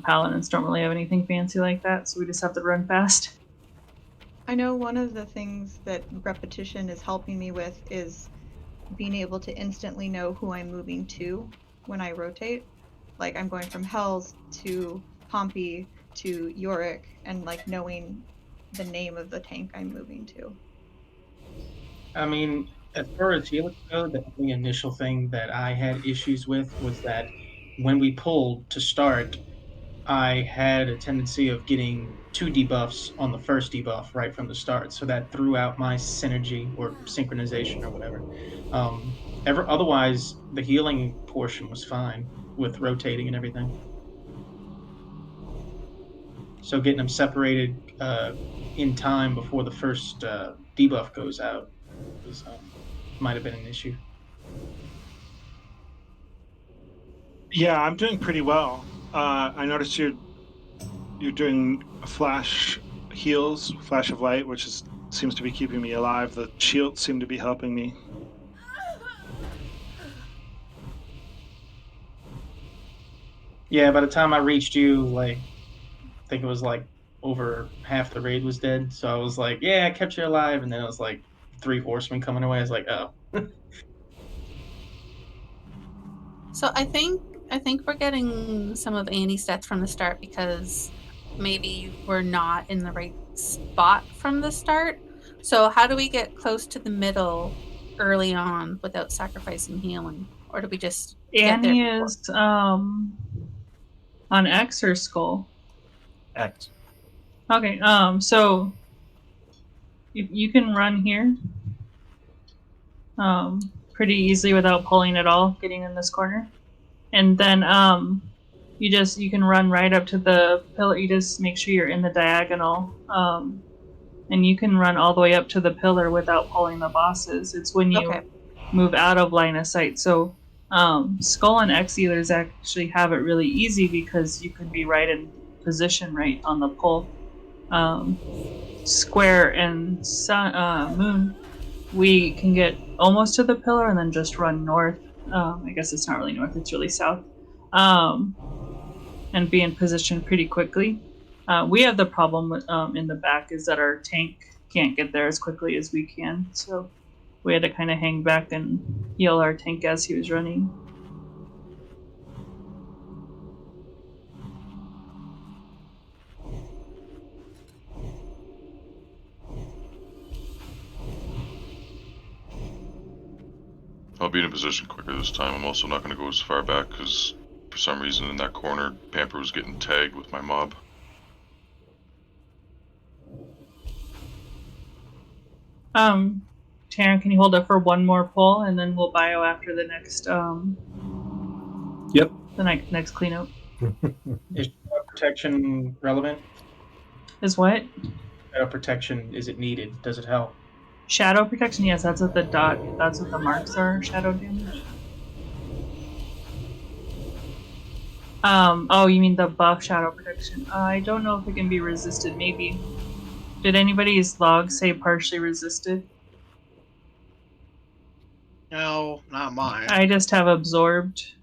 Paladins don't really have anything fancy like that, so we just have to run fast. I know one of the things that repetition is helping me with is being able to instantly know who I'm moving to when I rotate. Like I'm going from Hells to Pompey to Yorick, and like knowing the name of the tank I'm moving to. I mean, as far as healing go, the only initial thing that I had issues with was that when we pulled to start, I had a tendency of getting 2 debuffs on the first debuff right from the start, so that threw out my synergy or synchronization or whatever. Otherwise, the healing portion was fine with rotating and everything. So getting them separated in time before the first debuff goes out was might have been an issue. Yeah, I'm doing pretty well. I noticed you're doing flash heals, flash of light, which seems to be keeping me alive. The shields seem to be helping me. Yeah, by the time I reached you, like I think it was like over half the raid was dead. So I was like, yeah, I kept you alive, and then it was like 3 horsemen coming away. I was like, oh. So I think we're getting some of Annie's stats from the start because maybe we're not in the right spot from the start. So how do we get close to the middle early on without sacrificing healing? Or do we just get there Annie before? is on X or Skull? X. Okay, so you can run here pretty easily without pulling at all, getting in this corner. And then you can run right up to the pillar. You just make sure you're in the diagonal. And you can run all the way up to the pillar without pulling the bosses. It's when you move out of line of sight. So Skull and X healers actually have it really easy because you can be right in position right on the pull. Square and Moon, we can get almost to the pillar and then just run north. I guess it's not really north, it's really south. And be in position pretty quickly. We have the problem with, in the back is that our tank can't get there as quickly as we can. So we had to kind of hang back and heal our tank as he was running. I'll be in a position quicker this time. I'm also not going to go as far back because for some reason in that corner, Pamper was getting tagged with my mob. Taryn, can you hold up for one more pull and then we'll bio after the next Yep. the next cleanup. Is protection relevant? Is what? Shadow protection, is it needed? Does it help? Shadow protection, yes, that's what that's what the marks are, shadow damage. Oh, you mean the buff shadow protection? I don't know if it can be resisted, maybe. Did anybody's log say partially resisted? No, not mine. I just have absorbed.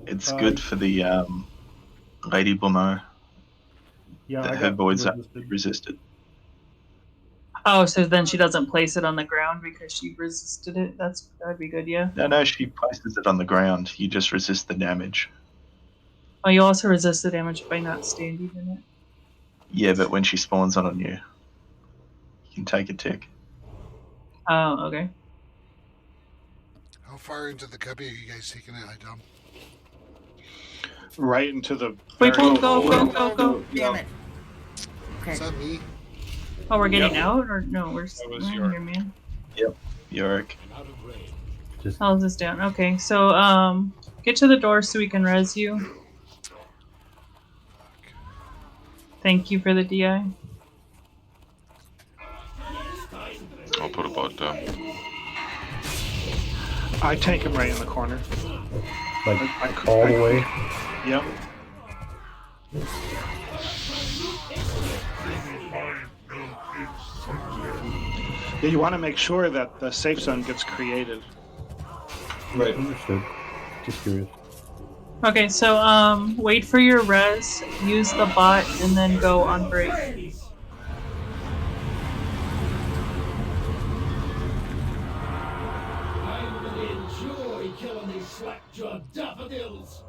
It's good for the Lady Blamo. Yeah, that I her got voids are resisted. resisted. Oh, so then she doesn't place it on the ground because she resisted it? That'd be good, yeah. No, she places it on the ground. You just resist the damage. Oh, you also resist the damage by not standing in it. Yeah, but when she spawns on you, you can take a tick. Oh, okay. How far into the cubby are you guys taking it, Idom? Right into the. Wait, very- go. Damn it. Okay. Is that me? Oh, we're getting Yep. out, or no? We're That was we're in York. here, man. Yep, Yorick. Just How's this down? Okay, so get to the door so we can res you. Thank you for the DI. I'll put a bot down. I tank him right in the corner. like all the way. Yep. Yeah, you want to make sure that the safe zone gets created. Right. Understood. Just curious. Okay, so wait for your res, use the bot, and then go on break. I'm gonna enjoy killing these slack-jawed daffodils.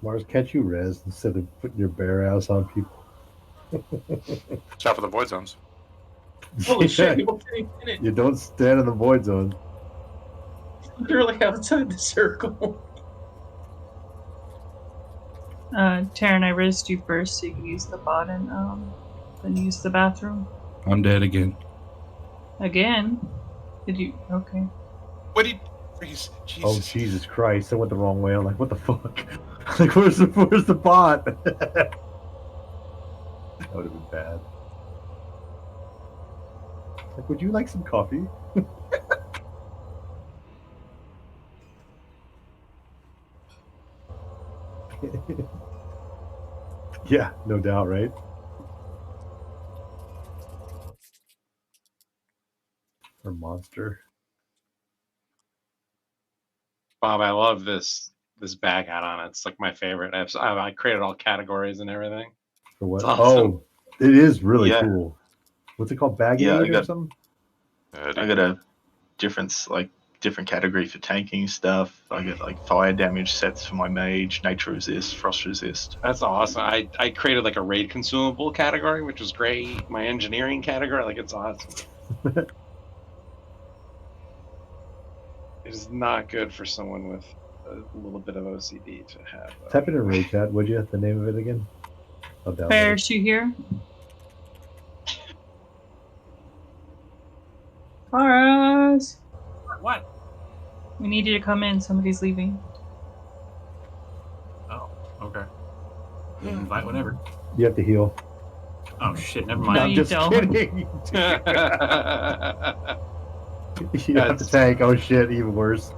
Mars, catch you res instead of putting your bare ass on people. Shot for the void zones. Holy shit, people can't in it. You don't stand in the void zone. Literally outside the circle. Taryn, I resed you first so you can use the bot and then use the bathroom. I'm dead again. Again? Did you? Okay. What did freeze? Oh Jesus Christ! I went the wrong way. I'm like, what the fuck? Like, where's the bot? That would have been bad. Like, would you like some coffee? Yeah, no doubt, right? Or monster. Bob, I love this bag hat on it. It's like my favorite. I created all categories and everything. For what? It's awesome. Oh, it is really Yeah. cool. What's it called? Bag Yeah, aid or something? I got a different category for tanking stuff. I got like fire damage sets for my mage, nature resist, frost resist. That's awesome. I created like a raid consumable category, which was great. My engineering category, like it's awesome. It is not good for someone with a little bit of OCD to have. Type it in Ray Chat, would you? The name of it again? I'll download it. Bears, you here? Taurus! What? We need you to come in. Somebody's leaving. Oh, okay. Invite whenever. You have to heal. Oh shit, never No, mind. I'm you just don't. kidding. You have to tank. Oh shit, even worse.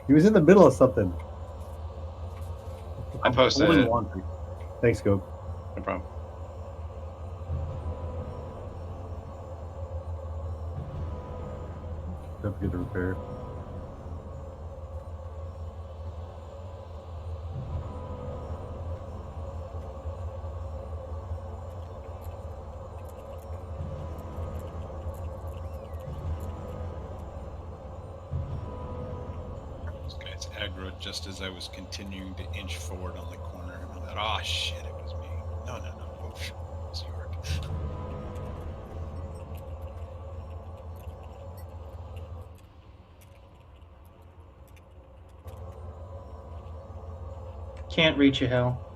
He was in the middle of something. I posted Folding it. laundry. Thanks, Go. No problem. Don't forget to repair. This guy's aggro just as I was continuing to inch forward on the corner. And I thought, oh shit, it was me. No. Oh, shit, it was York. Can't reach you, Hell.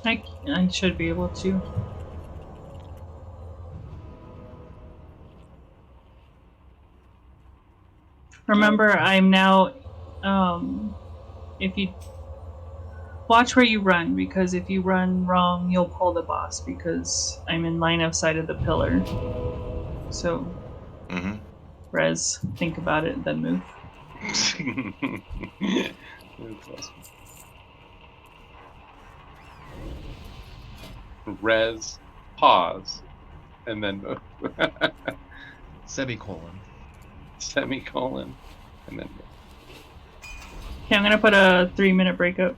I should be able to. Remember, I'm now. If you watch where you run, because if you run wrong, you'll pull the boss. Because I'm in line of sight of the pillar. So, res, think about it, then move. That's awesome. Res, pause, and then move. Semicolon. Semicolon, and then move. Okay, I'm gonna put a 3-minute breakup.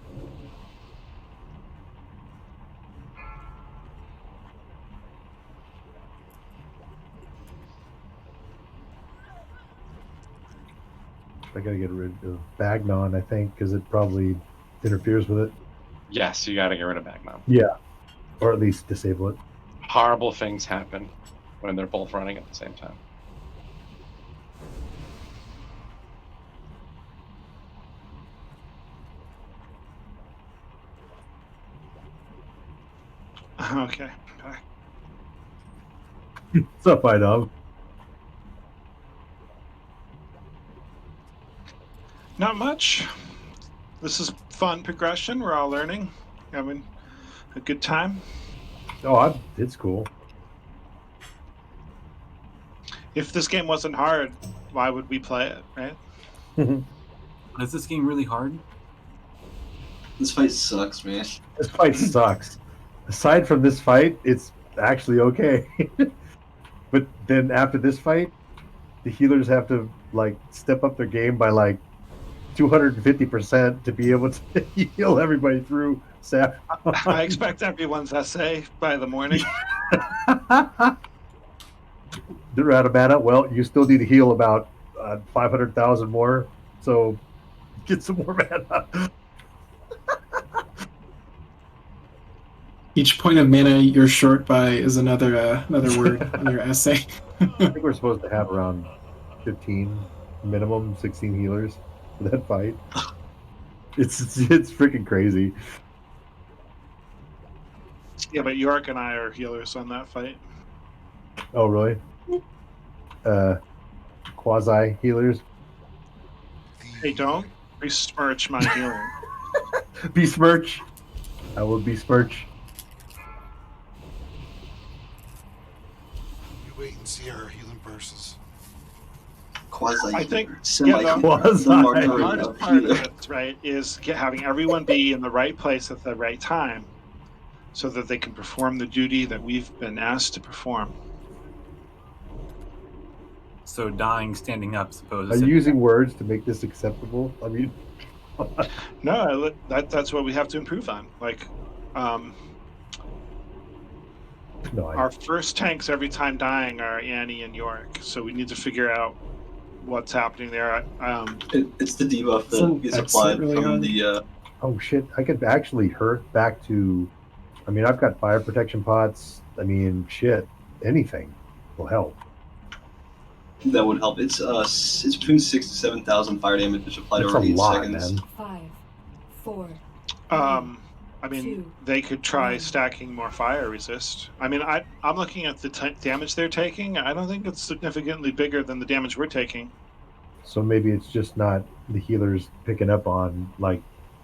I gotta get rid of Bagnon, I think, because it probably interferes with it. Yes, you got to get rid of Bagnom. Yeah, or at least disable it. Horrible things happen when they're both running at the same time. Okay. What's up, Idom? Not much. This is fun progression. We're all learning, having a good time. Oh, it's cool. If this game wasn't hard, why would we play it, right? Is this game really hard? This fight sucks, man. This fight sucks. Aside from this fight, it's actually okay. But then after this fight, the healers have to like step up their game by like 250% to be able to heal everybody through Saffron. I expect everyone's essay by the morning. They're out of mana. Well, you still need to heal about 500,000 more. So get some more mana. Each point of mana you're short by is another word in your essay. I think we're supposed to have around 15 minimum, 16 healers for that fight. It's freaking crazy. Yeah, but York and I are healers on that fight. Oh, really? Quasi healers. Hey, don't besmirch my healing. Besmirch. I will besmirch. You wait and see our healing purses. Quasi. I think Semi- the Quasi. hardest part of it, right, is having everyone be in the right place at the right time so that they can perform the duty that we've been asked to perform. So dying standing up, suppose. Are you using words to make this acceptable? I mean, No, that's what we have to improve on. Like, no, our first tanks every time dying are Annie and York, so we need to figure out what's happening there. It's the debuff that Isn't is exit applied really from hard? the. Oh shit! I could actually hurt back to. I mean, I've got fire protection pots. I mean, shit, anything will help. That would help. It's between 6,000 to 7,000 fire damage, which applied That's over a 8 lot, seconds. man. 5, 4. I mean, they could try stacking more fire resist. I mean, I'm looking at the damage they're taking. I don't think it's significantly bigger than the damage we're taking. So maybe it's just not the healers picking up on like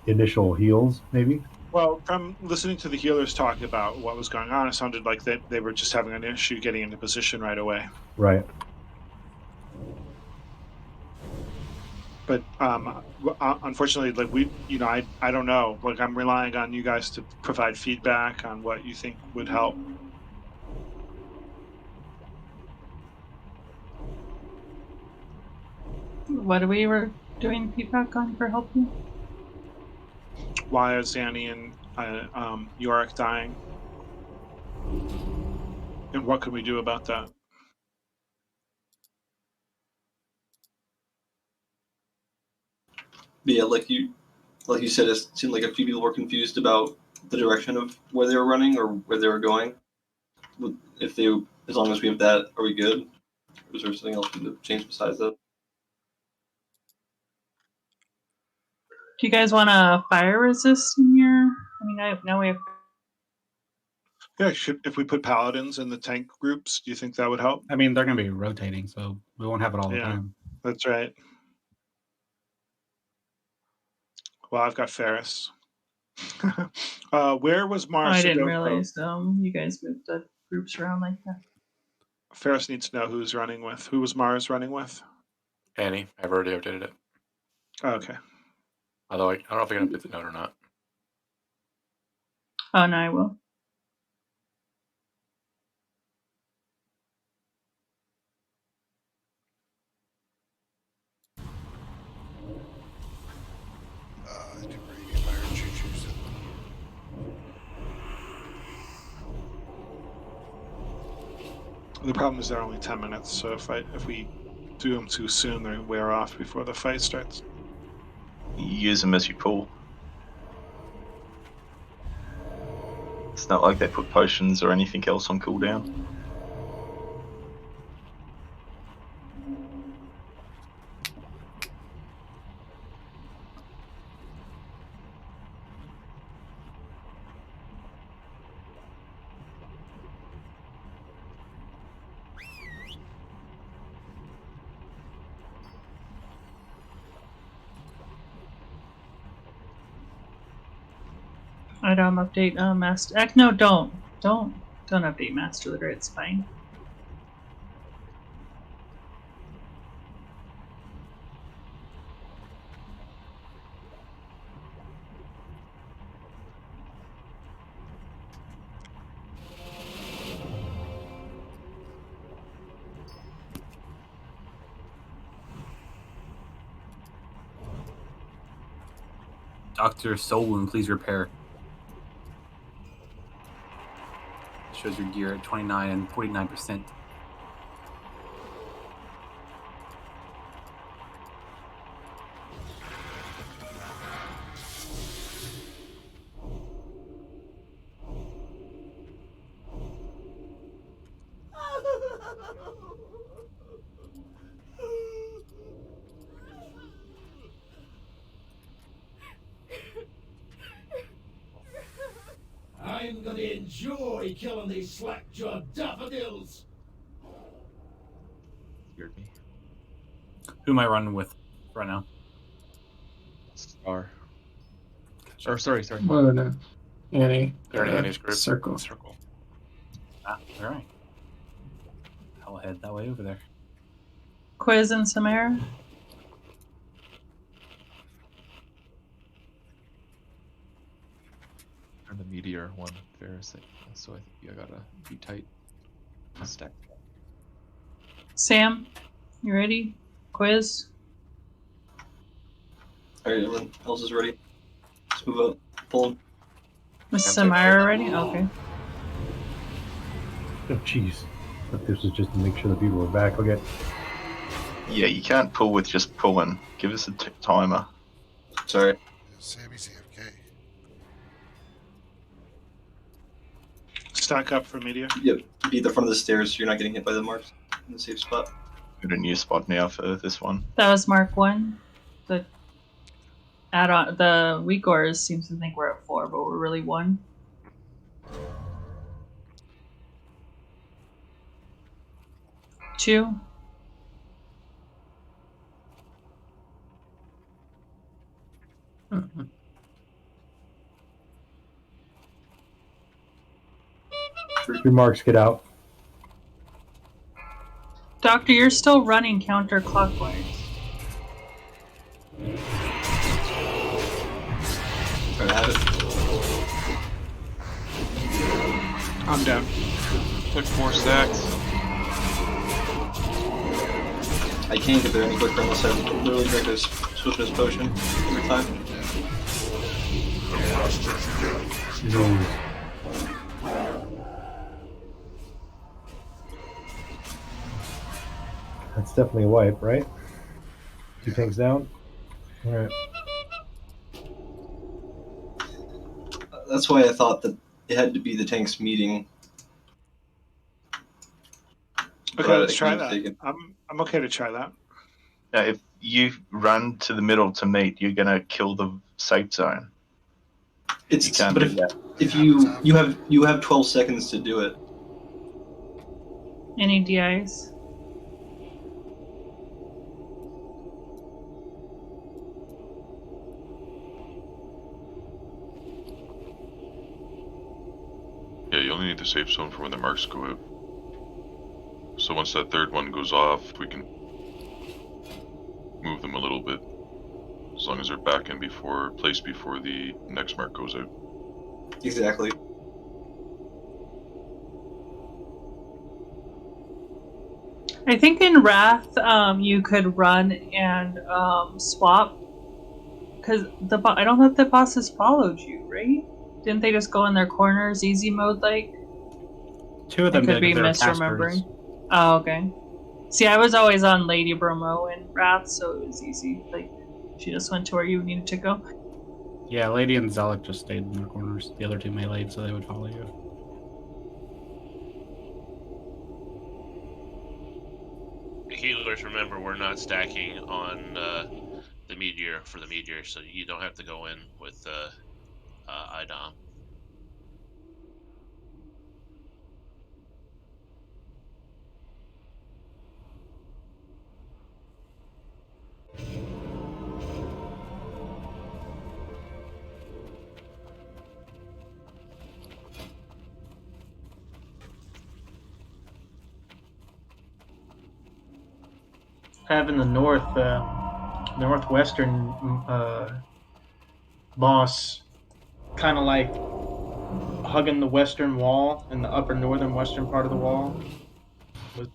initial heals, maybe. Well, from listening to the healers talk about what was going on, it sounded like they were just having an issue getting into position right away. Right. But unfortunately, like I don't know. Like, I'm relying on you guys to provide feedback on what you think would help. What we were doing feedback on for helping? Why is Annie and Yorick dying? And what can we do about that? But yeah, like you said, it seemed like a few people were confused about the direction of where they were running or where they were going. As long as we have that, are we good? Or is there something else we need to change besides that? Do you guys want a fire resist in your? I mean, now we have. Yeah, if we put paladins in the tank groups, do you think that would help? I mean, they're going to be rotating, so we won't have it all the Yeah, time. that's right. Well, I've got Ferris. Where was Oh, Mars? I didn't realize you guys moved the groups around like that. Ferris needs to know who's running with. Who was Mars running with? Annie, I've already updated it. Oh, okay. Although I don't know if I can update the note or not. Oh no, I will. The problem is they're only 10 minutes, so if we do them too soon, they wear off before the fight starts. You use them as you pull. It's not like they put potions or anything else on cooldown. I'd update master. No, don't update master leader. It's fine. Dr. Solon, please repair. Shows your gear at 29 and 49%. I'm gonna enjoy killing these slack-jawed daffodils. Scared me. Who am I running with right now? Star. Or sorry. Whoa, no. Annie. They're in Annie's group. Circle. Ah, all right. I'll head that way over there. Quiz and Samara. Or the meteor one, Ferris. So I think you gotta be tight. Stack. Sam, you ready? Quiz. Alright, everyone else is ready. Let's move up. Pull him. Was Samara ready? Okay. Oh, jeez. But this is just to make sure the people are back. Okay. Yeah, you can't pull with just pulling. Give us a timer. Sorry. Sammy's AFK. Stack up for media. Yep. Be at the front of the stairs so you're not getting hit by the marks in the safe spot. Got a new spot now for this one. That was Mark 1. The add-on, the Weakors seems to think we're at 4, but we're really 1. Two. Remarks, get out. Doctor, you're still running counterclockwise. Try to have it. I'm down. Took 4 stacks. I can't get there any quicker unless I literally drink this swiftness potion every time. No. That's definitely a wipe, right? 2 tanks down. All right. That's why I thought that it had to be the tanks meeting. Okay, let's try that. I'm okay to try that. Now, if you run to the middle to meet, you're gonna kill the safe zone. It's you can't but do that. if you have 12 seconds to do it. Any DIs? Yeah, you only need the safe zone for when the marks go out. So once that third one goes off, we can move them a little bit. As long as they're back in place before the next mark goes out. Exactly. I think in Wrath, you could run and swap, because I don't think the bosses followed you, right? Didn't they just go in their corners, easy mode like? 2 of them I could did, be 'cause they were misremembering. casters. Oh, okay. See, I was always on Lady Bromo and Wrath, so it was easy. Like, she just went to where you needed to go. Yeah, Lady and Zealot just stayed in the corners. The other two melee'd, so they would follow you. Healers, remember, we're not stacking on the meteor for the meteor, so you don't have to go in with IDOM. Having the northwestern boss kind of like hugging the western wall and the upper northern western part of the wall was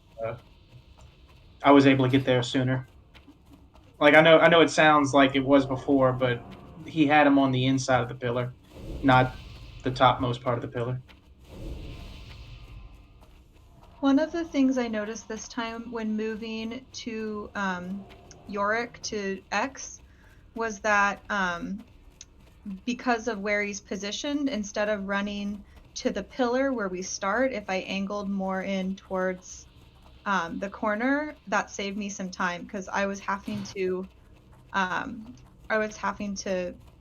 I was able to get there sooner. Like I know it sounds like it was before, but he had him on the inside of the pillar, not the topmost part of the pillar. One of the things I noticed this time when moving to Yorick to X was that because of where he's positioned, instead of running to the pillar where we start, if I angled more in towards the corner, that saved me some time because I was having to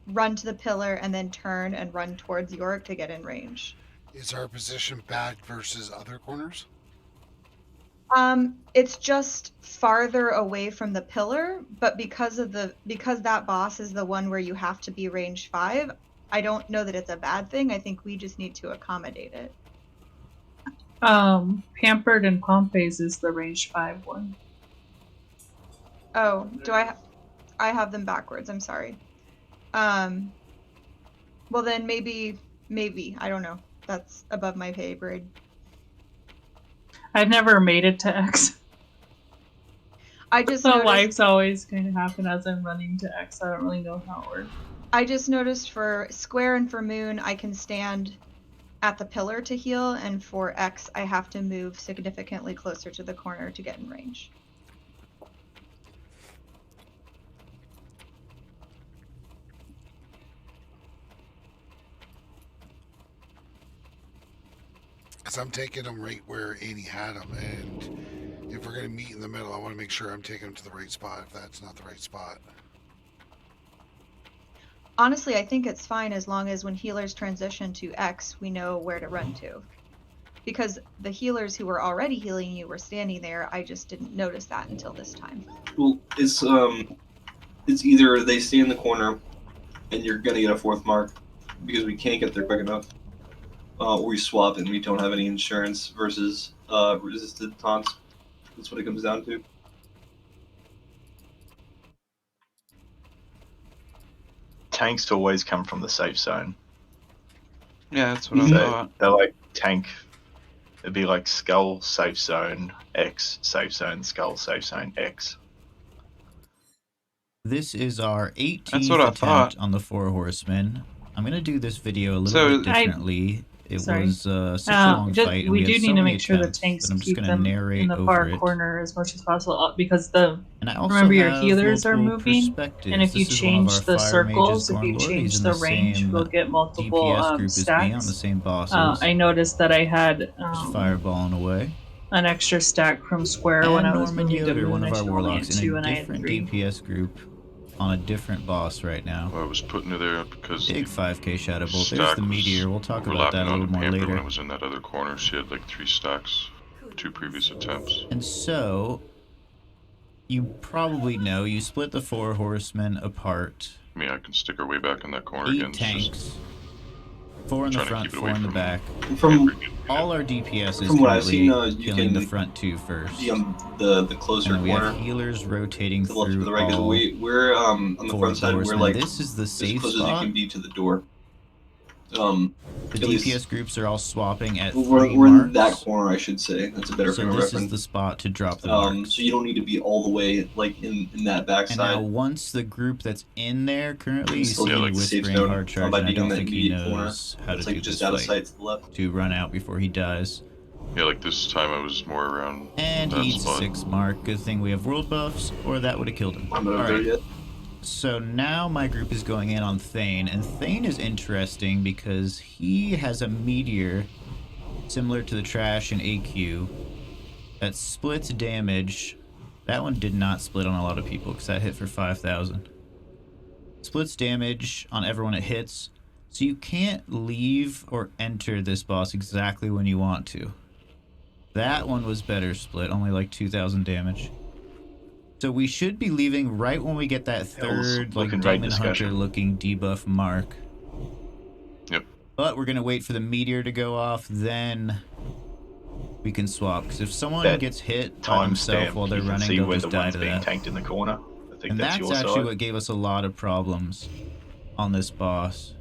run to the pillar and then turn and run towards Yorick to get in range. Is our position bad versus other corners? It's just farther away from the pillar, but because that boss is the one where you have to be range 5, I don't know that it's a bad thing. I think we just need to accommodate it. Pampered and Pompey's is the range 5 one. Oh, do I have them backwards? I'm sorry. Well then maybe I don't know. That's above my pay grade. I've never made it to X. I just the noticed, lives always kind of happen as I'm running to X. I don't really know how it works. I just noticed for square and for moon, I can stand at the pillar to heal, and for X, I have to move significantly closer to the corner to get in range. Because I'm taking them right where Annie had them, and if we're going to meet in the middle, I want to make sure I'm taking them to the right spot if that's not the right spot. Honestly, I think it's fine as long as when healers transition to X, we know where to run to. Because the healers who were already healing you were standing there, I just didn't notice that until this time. Well, it's either they stay in the corner and you're gonna get a 4th mark because we can't get there quick enough, or we swap and we don't have any insurance versus resisted taunts. That's what it comes down to. Tanks always come from the safe zone. Yeah, that's what I thought. They're like tank. It'd be like skull safe zone X, safe zone skull safe zone X. This is our 18th attempt on the 4 Horsemen. I'm gonna do this video a little bit differently. It was such a long fight. We and do had need so to many make sure the attempts tanks that I'm just keep gonna them narrate in the over far it. corner as much as possible because the And I also remember your have healers are multiple moving, perspectives. and if you This is one of change our the fire mages, circles, if you Gorn Lord. change He's in the the range, same we'll get multiple DPS group as me on the stacks. same bosses. I noticed that I had Just fireballing away. an extra stack from square And when I was Norman moving to Yoder, moon. one I of our should only warlocks, had 2 in a and I had different 3. DPS group on a different boss right now. Well, I was putting her there because Big 5k Shadow Bolt. stack There's the was meteor. We'll talk about that a overlapping little on more Pamper later. when I was in that other corner. She had like 3 stacks, 2 previous attempts. And so, you probably know, you split the 4 horsemen apart. I mean, I can stick her way back in that corner 8 again. It's tanks. just 4 in the trying to front, keep it 4 away in the from back. From all our DPS is from what I've currently seen, you killing can the front 2 first. The closer And then we corner. have healers rotating To the left or through the right, because all we're on the 4 front side. We're horsemen. like This is the as safe close as you spot. can be to the door. The at least- DPS groups are all swapping at We're 3 in marks. that corner, I should say. That's a better So frame of this reference. is the spot to drop the marks. So you don't need to be all the way like in that And backside. now once the group that's in there currently, you Still see get, me like, the safe whispering zone, hard charge, by and I being in don't that think he immediate corner. knows how It's to like do just this out of fight sight to the left. to run out before he dies. Yeah, like this time I was more around And that he eats spot. 6 mark. Good thing we have world buffs, or that would have killed him. I'm not there yet. So now my group is going in on Thane, and Thane is interesting because he has a meteor similar to the trash in AQ that splits damage. That one did not split on a lot of people because that hit for 5,000. Splits damage on everyone it hits, so you can't leave or enter this boss exactly when you want to. That one was better split, only like 2,000 damage. So we should be leaving right when we get that third, like, Demon Hunter looking debuff mark. Yep. But we're going to wait for the meteor to go off, then we can swap. Because if someone gets hit by themselves while they're running, they'll just die to that. Tanked in the corner. I think And that's your actually side. what gave us a lot of problems on this boss.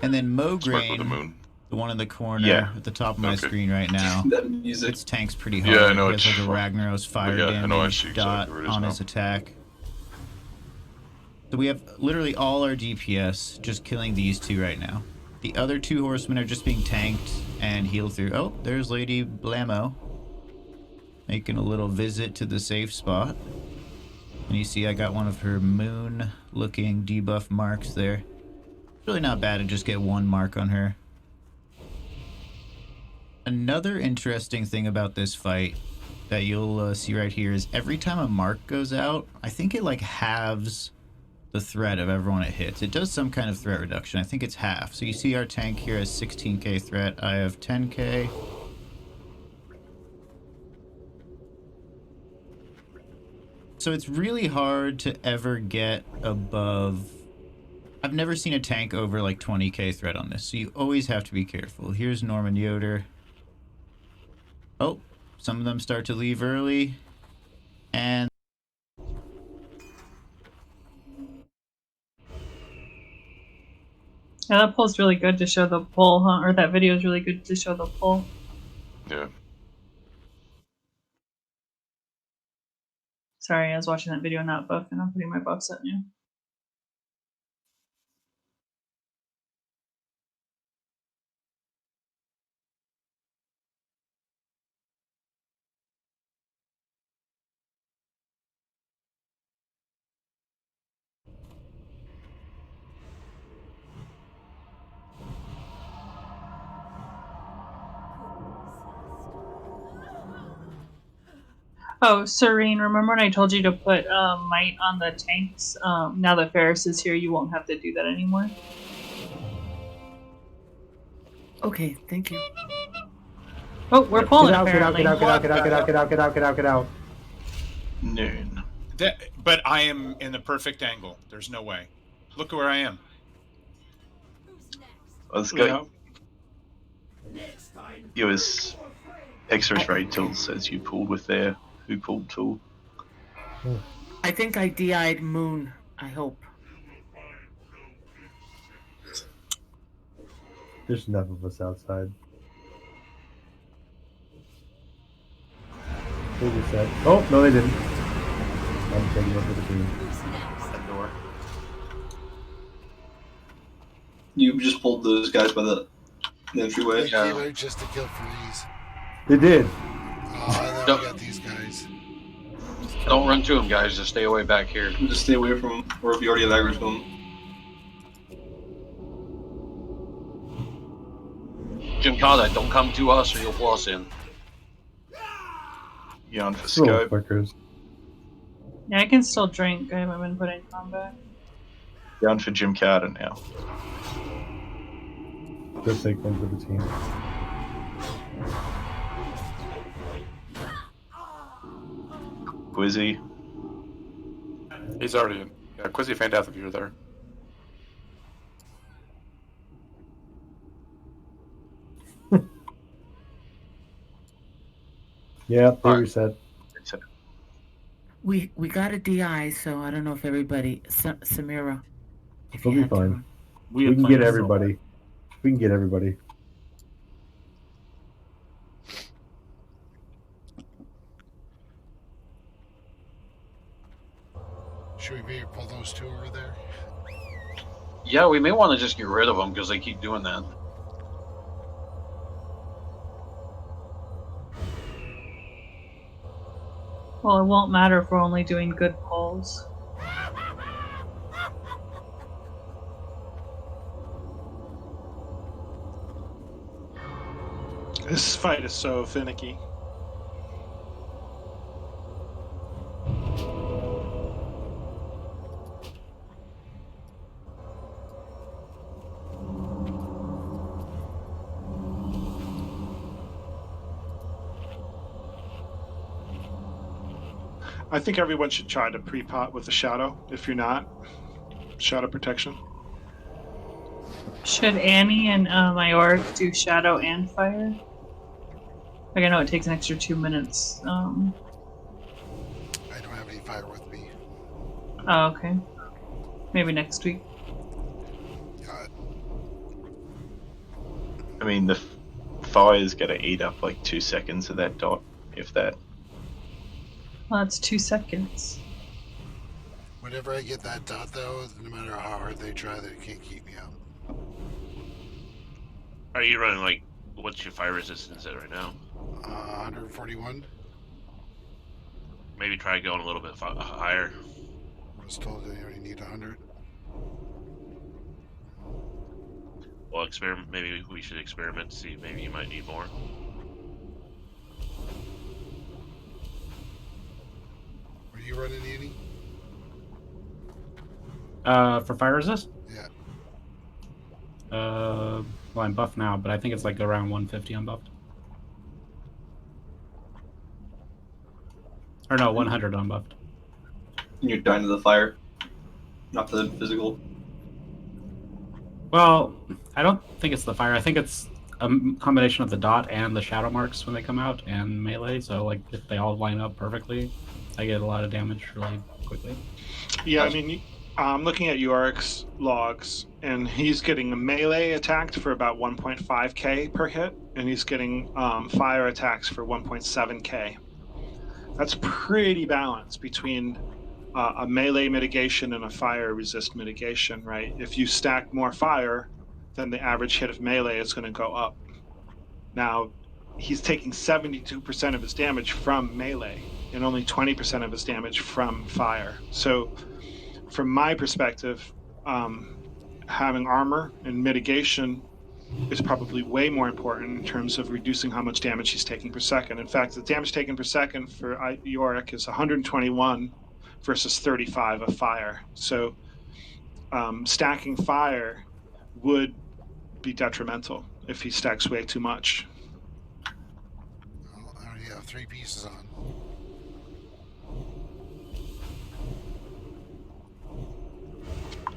And then Mograine, the one in the corner at the top of my screen right now, its tanks pretty hard. Yeah, I know he has like a Ragnaros fire damage dot on his attack. So we have literally all our DPS just killing these two right now. The other 2 horsemen are just being tanked and healed through. Oh, there's Lady Blammo making a little visit to the safe spot. And you see I got one of her moon looking debuff marks there. Really not bad to just get 1 mark on her. Another interesting thing about this fight that you'll see right here is every time a mark goes out, I think it like halves the threat of everyone it hits. It does some kind of threat reduction. I think it's half. So you see our tank here has 16k threat. I have 10k. So it's really hard to ever get above... I've never seen a tank over like 20k threat on this, so you always have to be careful. Here's Norman Yoder. Oh, some of them start to leave early. And... Yeah, that poll's really good to show the poll, huh? Or that video is really good to show the poll. Yeah. Sorry, I was watching that video, not buff, and I'm putting my buffs at you. Oh, Serene, remember when I told you to put might on the tanks? Now that Ferris is here, you won't have to do that anymore. Okay, thank you. Oh, we're pulling Get apparently. out. Noon. But I am in the perfect angle. There's no way. Look where I am. Let's go. Yours extra raid tool says you pulled with there. Who pulled tool? I think I DI'd Moon, I hope. There's enough of us outside. They just said, oh, no, they didn't. I'm taking over the team. That door. You just pulled those guys by the entryway. They came out just to kill Freeze. They did. Oh, then we got these guys. Don't run to them, guys. Just stay away back here. Just stay away from them, or if you already have aggro to them. Jim Carter, don't come to us or you'll pull us in. Yawn for scope. Yeah, I can still drink. I haven't been put in combat. Down for Jim Carter now. Just take one for the team. Quizzy. He's already in. Yeah, Quizzy faint death if you're there. Yeah, they reset. We got a DI, so I don't know if everybody... Samira. If We'll you be had to fine. run. We can get everybody. We can get everybody. Should we maybe pull those 2 over there? Yeah, we may want to just get rid of them because they keep doing that. Well, it won't matter if we're only doing good polls. This fight is so finicky. I think everyone should try to pre-pot with the shadow. If you're not, shadow protection. Should Annie and my orc do shadow and fire? Like, I know it takes an extra 2 minutes. I don't have any fire with me. Oh, okay. Maybe next week. I mean, the fire's going to eat up like 2 seconds of that dot, if that. Well, that's 2 seconds. Whenever I get that dot, though, no matter how hard they try, they can't keep me up. Are you running like, what's your fire resistance at right now? 141. Maybe try going a little bit higher. I was told they only need 100. Well, experiment. Maybe we should experiment to see. Maybe you might need more. Are you running, Annie? For fire resist? Yeah. Well, I'm buffed now, but I think it's like around 150 unbuffed. Or no, 100 unbuffed. And you're dying to the fire, not to the physical. Well, I don't think it's the fire. I think it's a combination of the dot and the shadow marks when they come out and melee. So, like, if they all line up perfectly, I get a lot of damage really quickly. Yeah, I mean, I'm looking at Yorick's logs, and he's getting a melee attacked for about 1.5k per hit, and he's getting fire attacks for 1.7k. That's pretty balanced between a melee mitigation and a fire resist mitigation, right? If you stack more fire, then the average hit of melee is going to go up. Now, he's taking 72% of his damage from melee and only 20% of his damage from fire. So, from my perspective, having armor and mitigation is probably way more important in terms of reducing how much damage he's taking per second. In fact, the damage taken per second for Yorick is 121 versus 35 of fire. So stacking fire would be detrimental if he stacks way too much. Well, I already have 3 pieces on.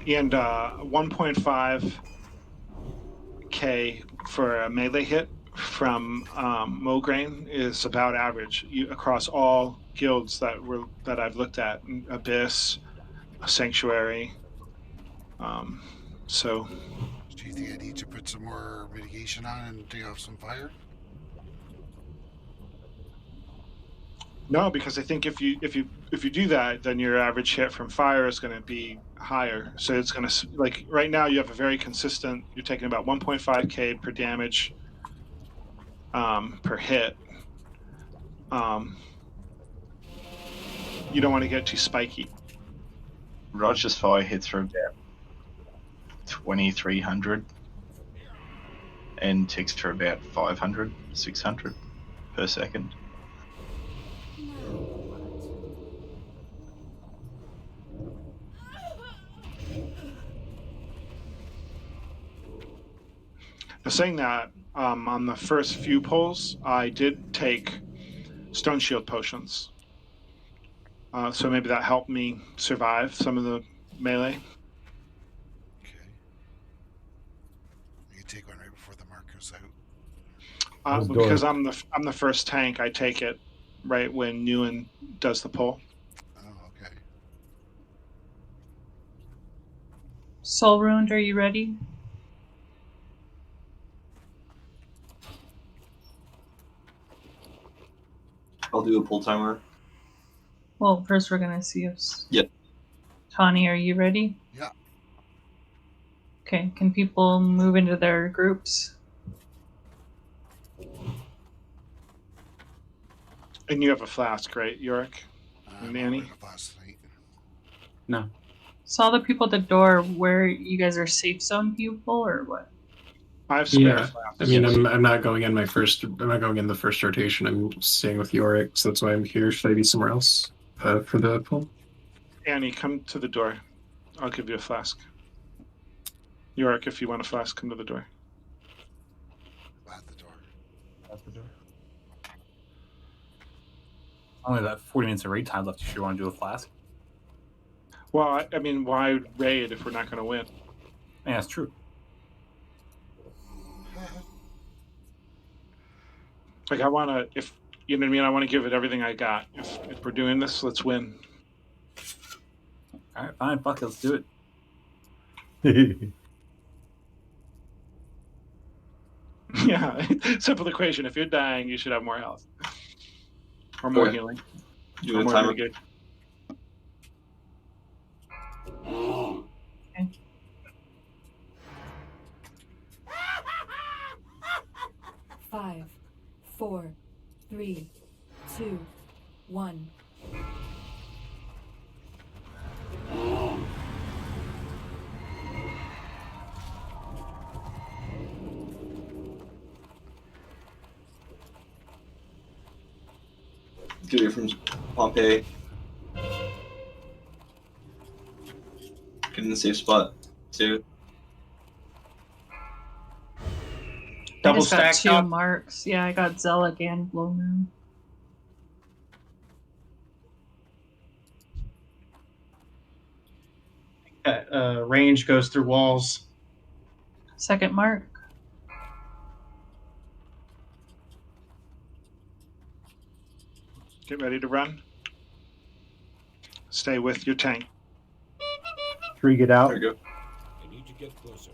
And 1.5k for a melee hit from Mograine is about average across all guilds that I've looked at. Abyss, Sanctuary. So. Do you think I need to put some more mitigation on and take off some fire? No, because I think if you do that, then your average hit from fire is going to be higher. So it's going to, like, right now you have a very consistent. You're taking about 1.5k per damage per hit. You don't want to get too spiky. Roger's fire hits for about 2,300 and ticks for about 500, 600 per second. Saying that, on the first few pulls, I did take Stone Shield potions. So maybe that helped me survive some of the melee. Okay. You can take one right before the mark goes out. Because I'm the first tank, I take it right when Newen does the pull. Oh, okay. Soul Ruined, are you ready? I'll do a pull timer. Well, first we're gonna see if. Yep. Tawny, are you ready? Yeah. Okay, can people move into their groups? And you have a flask, right, Yorick? Nanny? No. So all the people at the door, where you guys are safe zone people or what? I have spare Yeah, flasks. I mean, I'm not going in my first. I'm not going in the first rotation. I'm staying with Yorick, so that's why I'm here. Should I be somewhere else for the pull? Annie, come to the door. I'll give you a flask. Yorick, if you want a flask, come to the door. At the door. At the door. Only about 40 minutes of raid time left if you want to do a flask. Well, I mean, why raid if we're not going to win? Yeah, that's true. Like, I want to, if you know what I mean, I want to give it everything I got. If we're doing this, let's win. All right, fine, fuck it, let's do it. Yeah, simple equation. If you're dying, you should have more health or more Okay. healing. You Or want a more timer? mitigation. Five, 4, 3, 2, 1. Get away from Pompeii. Get in the safe spot. Save it. I just got 2 marks. Yeah, I got Zealot and Blow Moon. Range goes through walls. Second mark. Get ready to run. Stay with your tank. Tree, get out. There we go. I need to get closer.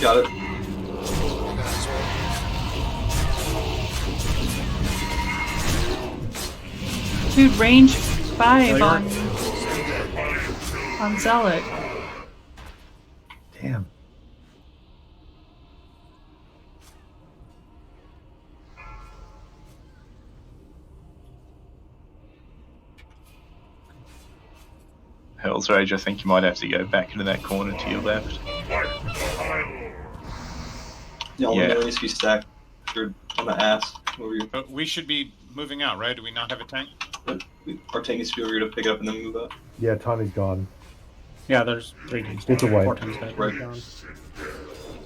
Got it. Dude, range 5 on Zealot. Damn. Hell's Rage, I think you might have to go back into that corner to your left. Yeah, all the melee needs to be stacked. You're on the ass over here. But we should be moving out, right? Do we not have a tank? But our tank needs to be over here to pick up and then move out. Yeah, Tawny's gone. Yeah, there's 3 teams. It's away. 4 teams back. Right.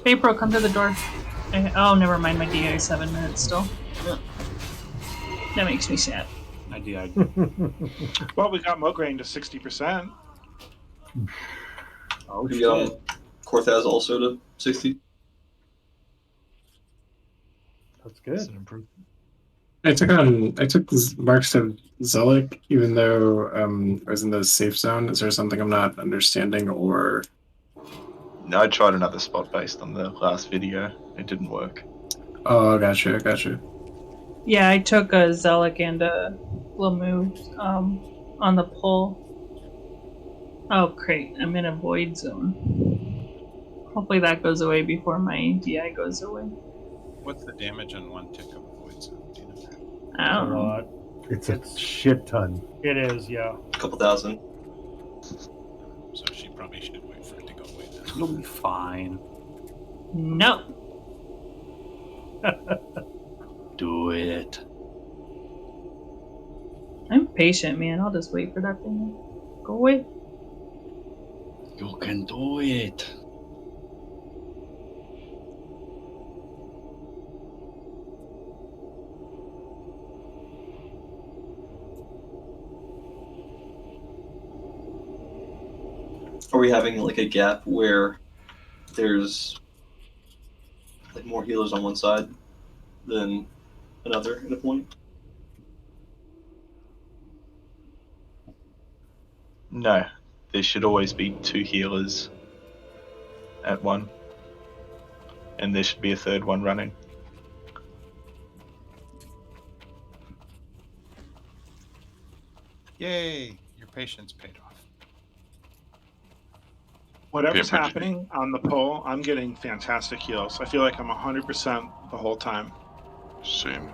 April, come to the door. Oh, never mind. My DI 7 minutes still. That makes me sad. I did. Well, we got Mograine to 60%. Oh, We shit. Korthaz also to 60. That's good. That's an improvement. I took marks to Zelik, even though I was in the safe zone. Is there something I'm not understanding, or? No, I tried another spot based on the last video. It didn't work. Oh, gotcha. Yeah, I took a Zealot and a Glamour on the pull. Oh, great. I'm in a void zone. Hopefully that goes away before my DI goes away. What's the damage on 1 tick of void zone? Do you know? I don't A know. lot. It's a shit ton. It is, yeah. A couple thousand. So she probably should wait for it to go away then. You'll be fine. No. Do it. I'm patient, man. I'll just wait for that thing to go away. You can do it. Are we having like a gap where there's like more healers on one side than another at a point? No, there should always be 2 healers at one, and there should be a third one running. Yay! Your patience paid off. Whatever's Pampered. happening on the pole, I'm getting fantastic heals. I feel like I'm 100% the whole time. Same.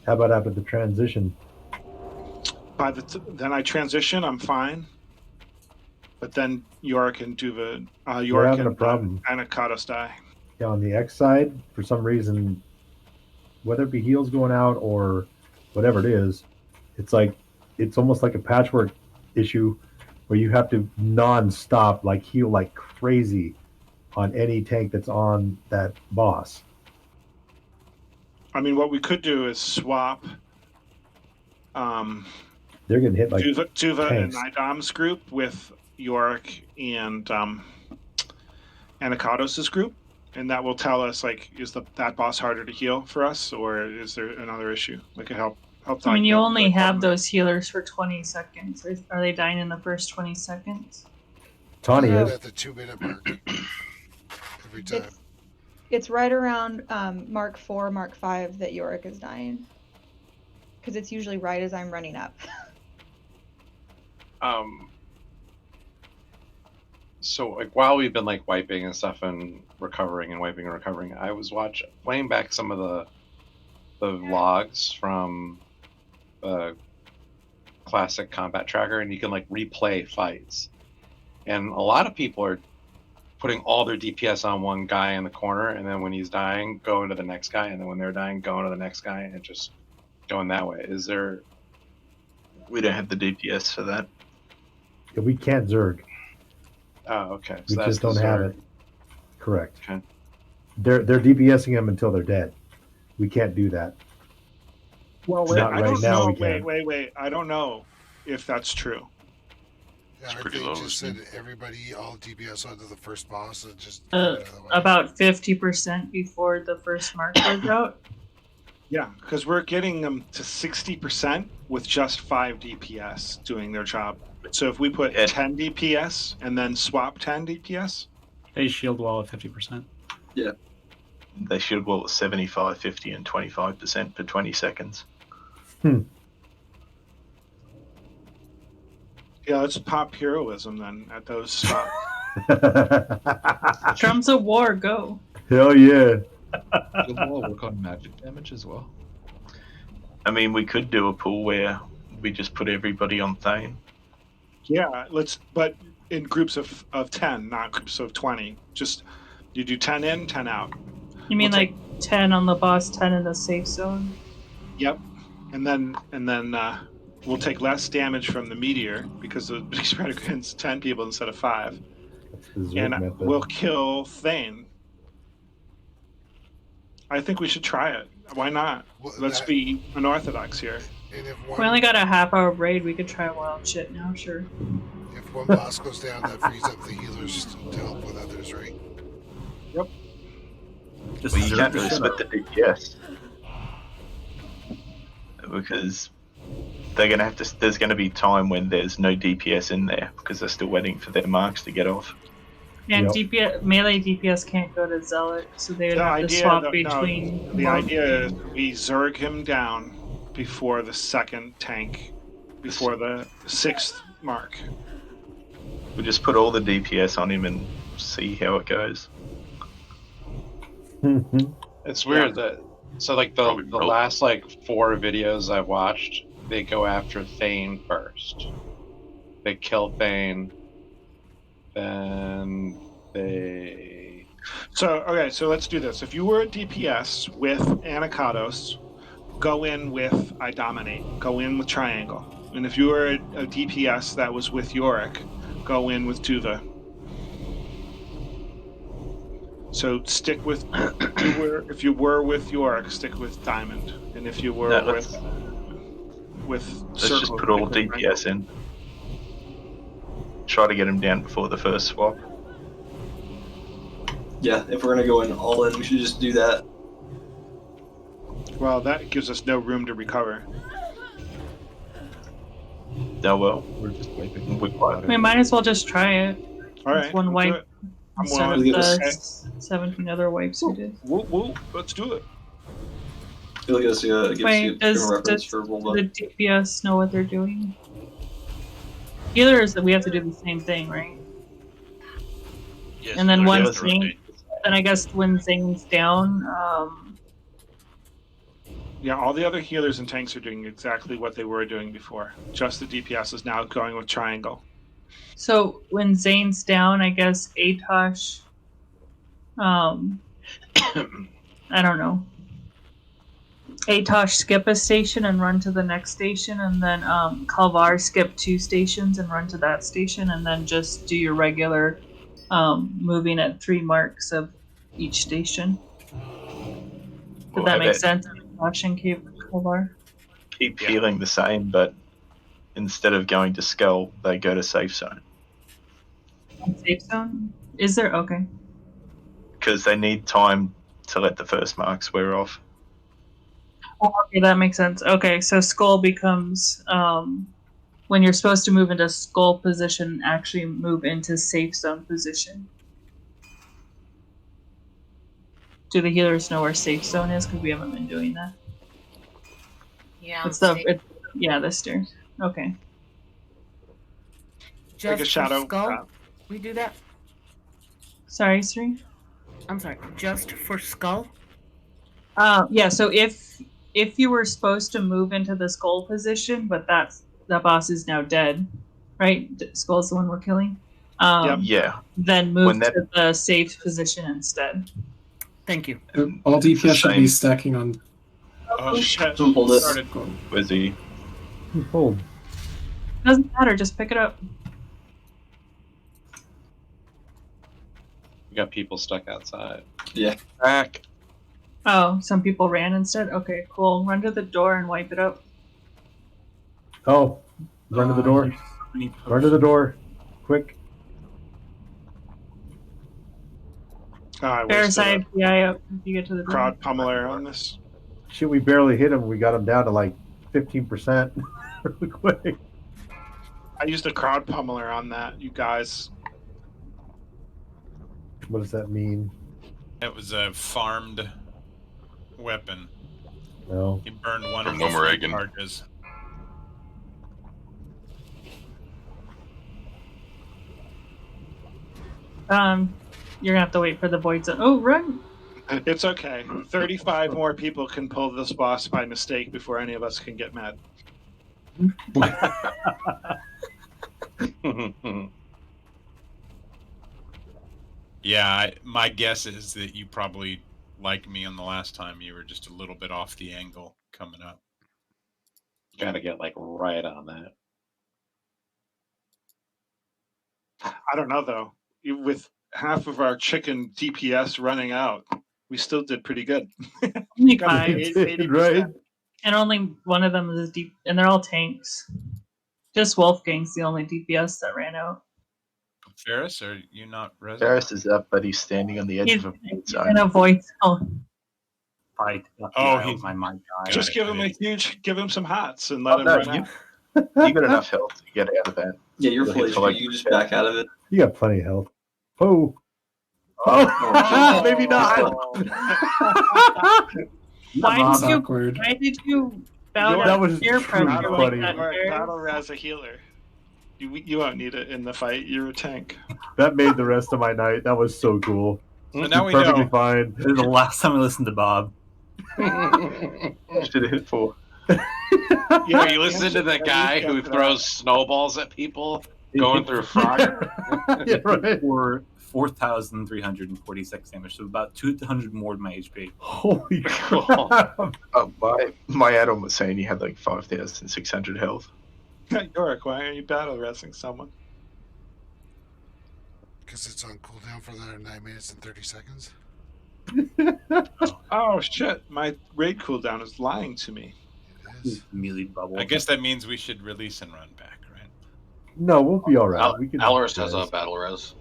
How about after the transition? Then I transition, I'm fine. But then Yorick and Duva, We're Yorick having a and problem. Anacados die. Yeah, on the X side, for some reason, whether it be heals going out or whatever it is, it's like it's almost like a patchwork issue where you have to non-stop like heal like crazy on any tank that's on that boss. I mean, what we could do is swap They're getting hit like Duva and tanks. Idam's group with Yorick and Anacados' group, and that will tell us like, is that boss harder to heal for us, or is there another issue? Like, help. I mean, you only have those healers for 20 seconds. Are they dying in the first 20 seconds? Tawny is. At the 2-minute mark. Every time. It's right around Mark 4, Mark 5 that Yorick is dying. Because it's usually right as I'm running up. So like while we've been like wiping and stuff and recovering and wiping and recovering, I was playing back some of the logs from the classic combat tracker, and you can like replay fights. And a lot of people are putting all their DPS on one guy in the corner, and then when he's dying, going to the next guy, and then when they're dying, going to the next guy, and just going that way. Is there? We don't have the DPS for that. Yeah, we can't Zerg. Oh, okay. We So that's just don't the have Zerg. it. Correct. Okay. They're DPSing them until they're dead. We can't do that. Well, Not I right don't now. know. We can. Wait. I don't know if that's true. Yeah, It's I pretty think low, just isn't said everybody all DPS onto the first boss and just About 50% before the first mark goes out. Yeah, because we're getting them to 60% with just 5 DPS doing their job. So if we put 10 DPS and then swap 10 DPS, They shield wall at 50%. Yeah. They shield wall at 75, 50, and 25% for 20 seconds. yeah, let's pop heroism then at those spots. Drums of War, go. Hell yeah. Shield wall work on magic damage as well. I mean, we could do a pool where we just put everybody on Thane. Yeah, but in groups of 10, not groups of 20. Just you do 10 in, 10 out. You mean like 10 on the boss, 10 in the safe zone? Yep, and then we'll take less damage from the meteor because the big spread against 10 people instead of 5, The Zerg and method. we'll kill Thane. I think we should try it. Why not? Let's be unorthodox here. And if We only got a half-hour raid. We could try wild shit now, sure. If one boss goes down, that frees up the healers to help with others, right? Yep. Well, you can't really split the DPS because they're gonna have to. There's gonna be time when there's no DPS in there because they're still waiting for their marks to get off. And DPS, melee DPS can't go to Zealot, so they would have to swap between. The idea is we Zerg him down before the second tank, before the 6th mark. We just put all the DPS on him and see how it goes. It's weird that so like the last like 4 videos I've watched, they go after Thane first. They kill Thane, then they. So let's do this. If you were a DPS with Anacados, go in with I Dominate. Go in with Triangle. And if you were a DPS that was with Yorick, go in with Duva. So stick with if you were with Yorick, stick with Diamond, and if you were with Let's just put all DPS in. Try to get him down before the first swap. Yeah, if we're gonna go in all in, we should just do that. Well, that gives us no room to recover. Oh well, we're just wiping. We might as well just try it. All right, It's one let's do wipe it. instead of the 17 other wipes we did. Woo, let's do it. It'll give us a Wait, give us does a reference for roll the DPS know what they're doing? Healers that we have to do the same thing, right? Yes, And then healers once have to Zane, rotate. then I guess when Zane's down, Yeah, all the other healers and tanks are doing exactly what they were doing before. Just the DPS is now going with triangle. so when Zane's down, I guess Atosh, I don't know. Atosh skip a station and run to the next station, and then Kalvar skip 2 stations and run to that station, and then just do your regular moving at 3 marks of each station. Did Well, that have make it sense? Atosh and Kalvar. keep feeling the same, but instead of going to skull, they go to safe zone Safe zone? Is there? Okay. because they need time to let the first marks wear off. Oh, okay, that makes sense. Okay, so skull becomes when you're supposed to move into skull position, actually move into safe zone position. Do the healers know where safe zone is? Because we haven't been doing that. Yeah. Yeah, the stairs. Okay. Take a Just shadow. for skull? We do that? Sorry, Sri. I'm sorry. Just for skull? Yeah. So if you were supposed to move into the skull position, but that boss is now dead, right? Skull's the one we're killing. Yeah. Then move When that- to the safe position instead. Thank you. All DPS should be same. stacking on. Oh shit! Hold it. Started. Where's he? Hold. Doesn't matter. Just pick it up. You got people stuck outside. Yeah. Back. Oh, some people ran instead. Okay, cool. Run to the door and wipe it up. Oh, run to the door. Run to the door. Quick. I wasted Parasite a PI up if you get to the door. crowd pummeler on this. Shit, we barely hit him. We got him down to like 15% really quick. I used a crowd pummeler on that, you guys. What does that mean? It was a farmed weapon. No. He burned one From of the when we're 3 egging. charges. You're gonna have to wait for the void zone. Oh, run! It's okay. 35 more people can pull this boss by mistake before any of us can get mad. Yeah, my guess is that you probably, like me on the last time, you were just a little bit off the angle coming up. Gotta get like right on that. I don't know though. With half of our chicken DPS running out, we still did pretty good. Only Got 5. 80%. Right? And only one of them is deep, and they're all tanks. Just Wolfgang's the only DPS that ran out. Ferris, are you not resident? Ferris is up, but he's standing on the edge He's of a void in zone. a void zone. Fight. Oh, he's he's my mind guy. Just give him a huge, give him some hots and let him no, run you, out. you got enough health to get out of that. Yeah, you're You'll full hit for HP. like You can just back out of it. You got plenty of health. Oh. Oh, maybe not. That's awkward. Why did you bow You're- down that was peer truly pressure funny. like that, Ferris? Battle as a healer. You won't need it in the fight. You're a tank. That made the rest of my night. That was so cool. So now we Perfectly know. fine. This is the last time I listened to Bob. Should have hit 4. Yeah, you listen to the guy who throws snowballs at people going through frog. Yeah, right. For 4,346 damage, so about 200 more than my HP. Holy crap. My add-on was saying he had like 5,600 health. Yorick, why are you battle resing someone? Because it's on cooldown for another 9 minutes and 30 seconds. Oh shit! My raid cooldown is lying to me. It is. Melee bubble. I guess that means we should release and run back, right? No, we'll be all right. We can. Alorus has a battle res.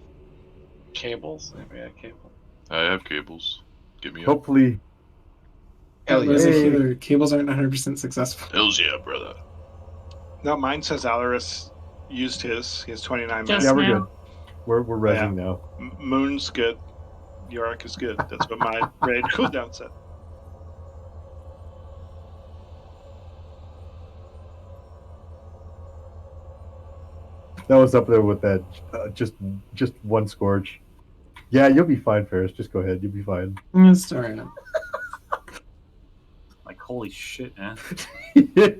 Cables? Maybe I cable. I have cables. Get me up. Hopefully. Hell As a Hey. healer, cables aren't 100% successful. Hells yeah, brother. No, mine says Alaris used his. He has 29 Just minutes. Yeah, we're now. good. We're resing now. Moon's good. Yorick is good. That's what my raid cooldown said. That was up there with that. Just one scorch. Yeah, you'll be fine, Ferris. Just go ahead. You'll be fine. It's all right. Like, holy shit, man.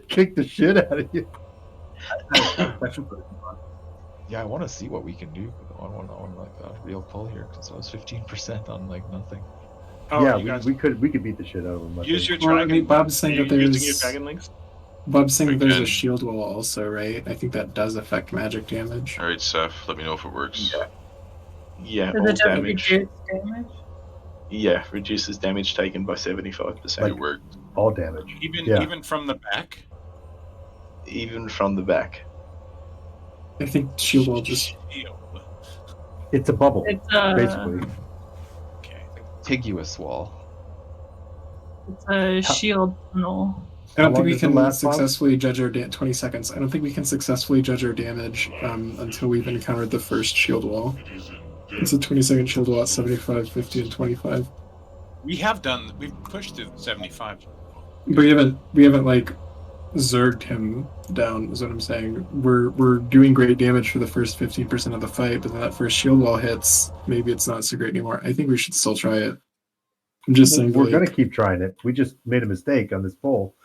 Kick the shit out of you. Yeah, I want to see what we can do on like a real pull here, because I was 15% on like nothing. Oh, yeah, you guys we could beat the shit out of him. I use think. your dragon. I mean, Bob's saying Are that you using your there's dragon links. Bob's saying that there's a Again. shield wall also, right? I think that does affect magic damage. All right, Seth, let me know if it works. Yeah, Does all it just damage. reduce damage? Yeah, reduces damage taken by 75%. It worked. All damage. Even from the back. Even from the back. I think shield wall just. It's a bubble, It's basically. Contiguous wall. It's a shield tunnel. I don't How think long we does the can last Bob? successfully judge our 20 seconds. I don't think we can successfully judge our damage until we've encountered the first shield wall. It's a 20-second shield wall at 75, 50, and 25. We've pushed to 75. But we haven't like zerged him down, is what I'm saying. We're doing great damage for the first 15% of the fight, but then that first shield wall hits, maybe it's not so great anymore. I think we should still try it. I'm just saying We're like, gonna keep trying it. We just made a mistake on this poll.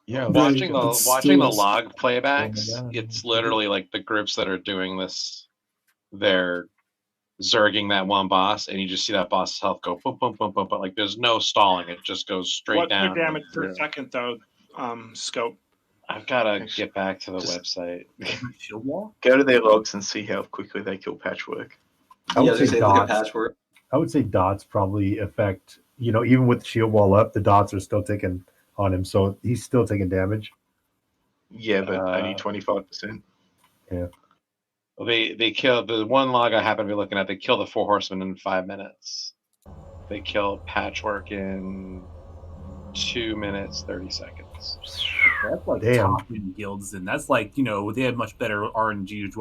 Yeah, Watching but the still is- log playbacks, it's literally like the groups that are doing this, they're zerging that one boss, and you just see that boss's health go boom, boom, boom, boom, but like there's no stalling. It just goes straight What's down. your damage per Yeah. second, though? Scope. I've got to get back to the Just- website. Shield wall? Go to their logs and see how quickly they kill Patchwork. I Yeah, would they say say look at dots. patchwork. I would say dots probably affect. Even with the shield wall up, the dots are still ticking on him, so he's still taking damage. Yeah, but only 25%. Yeah. Well, they kill the one log I happen to be looking at. They kill the 4 horsemen in 5 minutes. They kill Patchwork in 2 minutes 30 seconds. That's like Damn. top in guilds, and that's like, they have much better RNG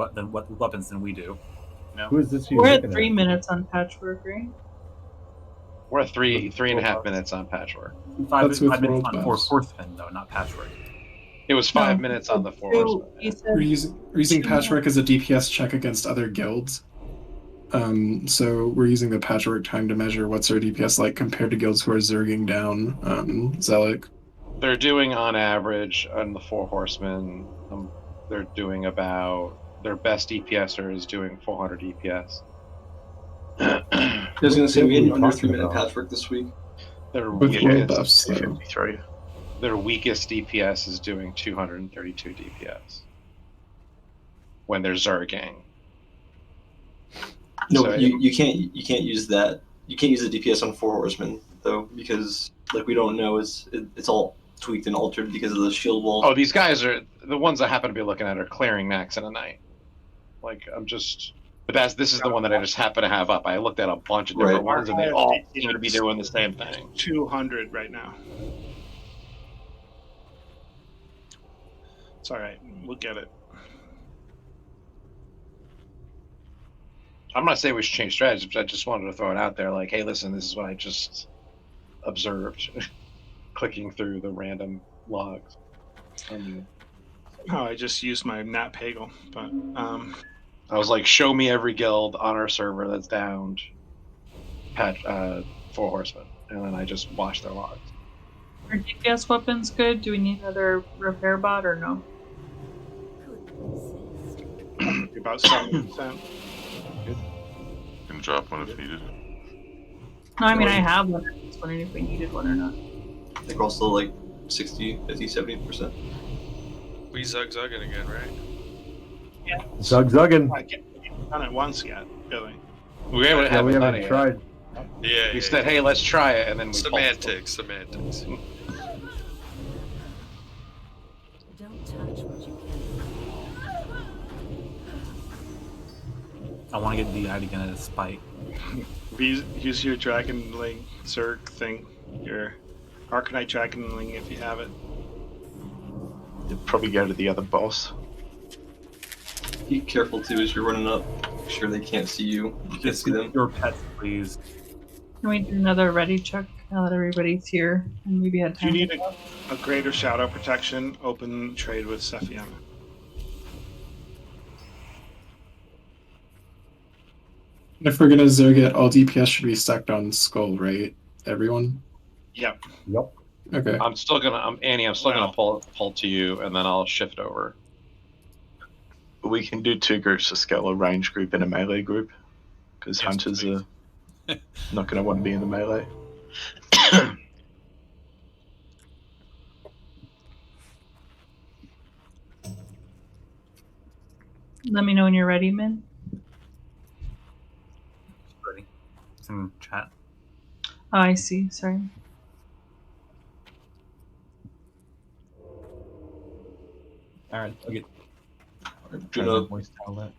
weapons than we do. Who is this? We're at 3 minutes on patchwork, right? We're at 3.5 minutes on Patchwork. Five That's with minutes World on Boss. Horsemen, though, not Patchwork. It was 5 No, minutes on the 4 two- horsemen. he said We're using 2 patchwork as a DPS check against other guilds. So we're using the patchwork time to measure what's our DPS like compared to guilds who are zerging down Zealot. They're doing on average on the 4 horsemen. They're doing about their best DPSer is doing 400 DPS. I was gonna say we had under 3 minute patchwork this week. Their With world weakest, buffs, though. 53. their weakest DPS is doing 232 DPS when they're zerging. No, So you can't use that. You can't use the DPS on 4 horsemen though, because like we don't know it's all tweaked and altered because of the shield wall. Oh, these guys are the ones I happen to be looking at are clearing Naxx in a night. Like but this is the one that I just happen to have up. I looked at a bunch of different Right. ones and they all seem to be doing the same thing. 200 right now. It's all right. We'll get it. I'm not saying we should change strategies, but I just wanted to throw it out there. Like, hey, listen, this is what I just observed, clicking through the random logs. Oh, I just used my Nat Pagel, but I was like, show me every guild on our server that's downed 4 horsemen, and then I just watched their logs. Are DPS weapons good? Do we need another repair bot or no? about 70%. Can drop one if needed. No, I mean I have one. I was wondering if we needed one or not. I think we're also like 60, 50, 70%. We zug-zugging again, right? Yeah. Zug-zugging. I can't done it once yet, really. We haven't done it yet. tried. Yeah. We said, hey, let's try it, and then we Semantics. Don't touch what you I want to get DI'd again at a spike. Use your Dragon Link Zerg thing, your Arcanite Dragon Link if you have it. You'd probably go to the other boss. Be careful too as you're running up. Make sure they can't see you. You can't Just see them. your pets, please. Can we do another ready check now that everybody's here and maybe had If you time? need a greater shadow protection, open trade with Sephiana. If we're gonna Zerg it, all DPS should be stacked on Skull, right? Everyone? Yep. Yep. Okay. I'm still gonna, Annie. I'm still gonna pull to you, and then I'll shift over. We can do 2 groups of scale, a range group and a melee group, because Yes, hunters please. are not going to want to be in the melee. Let me know when you're ready, Min. Ready. Some chat. Oh, I see. Sorry. All right. Okay. Do voice outlet.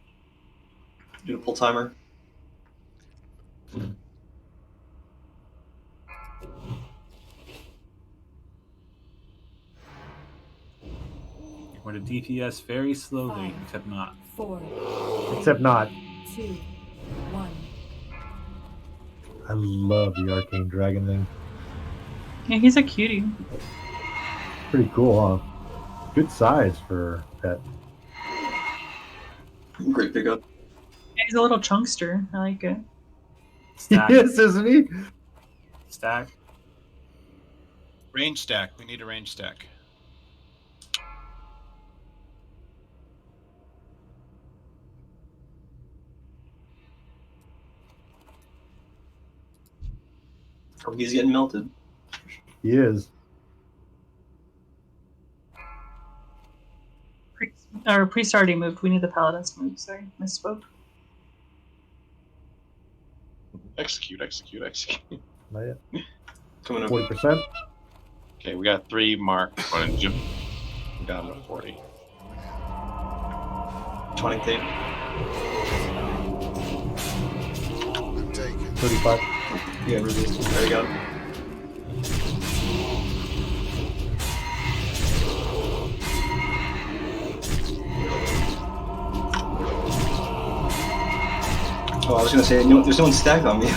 a pull timer. You're going to DPS very slowly, except not. 4. Except not. 2. 1. I love the arcane dragon thing. Yeah, he's a cutie. Pretty cool, huh? Good size for pet. Great pickup. Yeah, he's a little chunkster. I like it. Stack. Yes, isn't he? Stack. Range stack. We need a range stack. Oh, he's getting melted. He is. Priest already moved. We need the paladins to move. Sorry, misspoke. Execute. Not yet. Coming up. 40%. Okay, we got 3 marks. Fine, Jim. We got him at 40. 20 tape. I'm taking. 35. Yeah, resist. There you go. Oh, I was gonna say, there's no one stacked on me.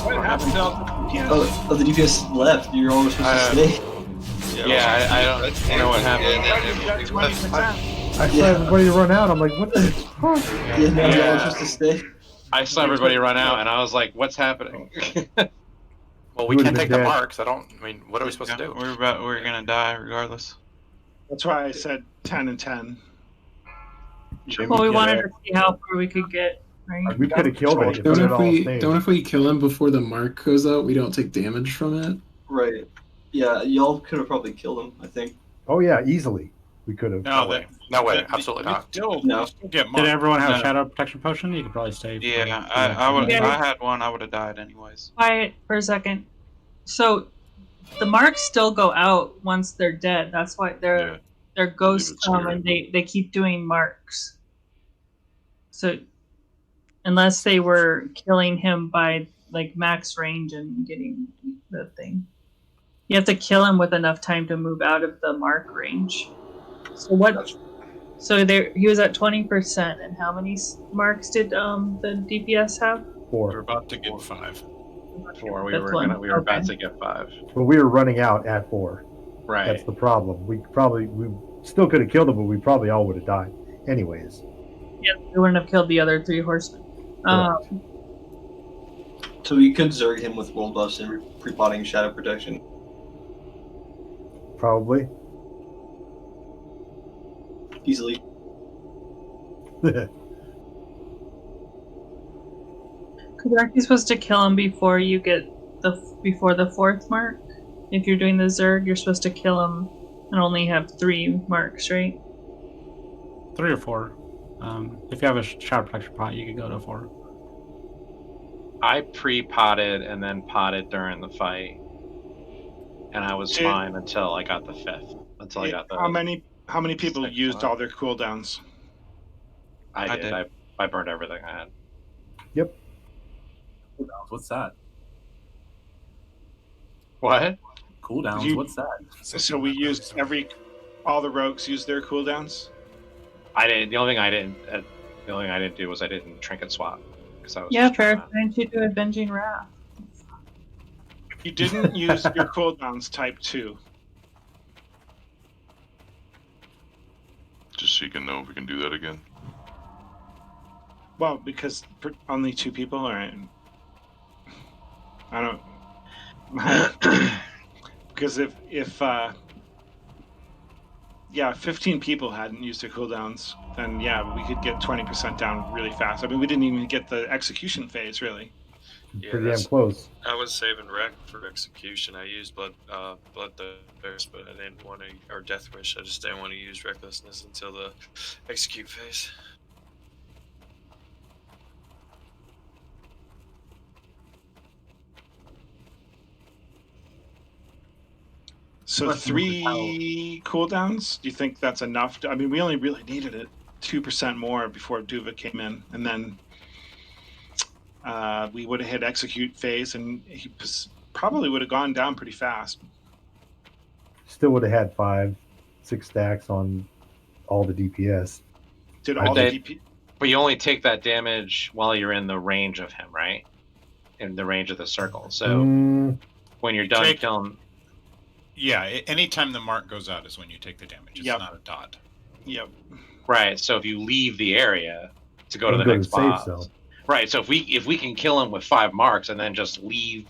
What happened to all the DPS? Oh, the DPS left. You're all supposed to stay. Yeah, I don't know what happened. I saw everybody run out. I'm like, what the fuck? Yeah, no, you're all supposed to stay. I saw everybody run out, and I was like, "What's happening?" Well, we can't take the marks. I mean, what are we supposed to do? We're gonna die regardless. That's why I said 10 and 10. Well, we wanted to see how far we could get. Right? We could have killed it. If Don't it if all we stayed. don't if we kill him before the mark goes out, we don't take damage from it. Right. Yeah, y'all could have probably killed him, I think. Oh yeah, easily. We could have. No way. No way. Absolutely not. Still get Did everyone have No. a shadow protection potion? You could probably stay. Yeah, I would. Yeah. I had one. I would have died anyways. Quiet for a second. So, the marks still go out once they're dead. That's why they're ghosts it come spirit. and they keep doing marks. So, unless they were killing him by like max range and getting the thing, you have to kill him with enough time to move out of the mark range. So what? So there, he was at 20%, and how many marks did the DPS have? 4. We're about to get 5. 4. We That's were one. about Okay. to get 5. But we were running out at 4. Right. That's the problem. We still could have killed him, but we probably all would have died. Anyways. Yeah, we wouldn't have killed the other 3 horsemen. So we could Zerg him with world buffs and pre-potting shadow protection. Probably. Easily. Because aren't you supposed to kill him before you get before the 4th mark? If you're doing the Zerg, you're supposed to kill him and only have 3 marks, right? 3 or 4. If you have a shadow protection pot, you could go to 4. I pre-potted and then potted during the fight, and I was Did- fine until I got the 5th. Until I got the. How many people used all their cooldowns? I did. did. I burned everything I had. Yep. What's that? What? Cooldowns. You- What's that? So we used all the rogues used their cooldowns. I didn't. The only thing I didn't do was I didn't trinket swap because I was. Yeah, just fair. trying to- Didn't you do Avenging Wrath? You didn't use your cooldowns type 2. Just so you can know if we can do that again. Well, because only 2 people, all right. I don't. Because if 15 people hadn't used their cooldowns, then yeah, we could get 20% down really fast. I mean, we didn't even get the execution phase really. Yeah, Pretty damn close. I was saving wreck for execution. I used bloodthirst, but I didn't want to, or death wish. I just didn't want to use recklessness until the execute phase. So 3 cooldowns. Do you think that's enough? I mean, we only really needed it 2% more before Duva came in, and then we would have hit execute phase, and he probably would have gone down pretty fast. Still would have had 5-6 stacks on all the DPS. Did all the DP? But you only take that damage while you're in the range of him, right? In the range of the circle. So when you're done killing. Yeah, anytime the mark goes out is when you take the damage. It's not a dot. Yep. Right. So if you leave the area to go to the next boss. Zone. Right. So if we can kill him with 5 marks and then just leave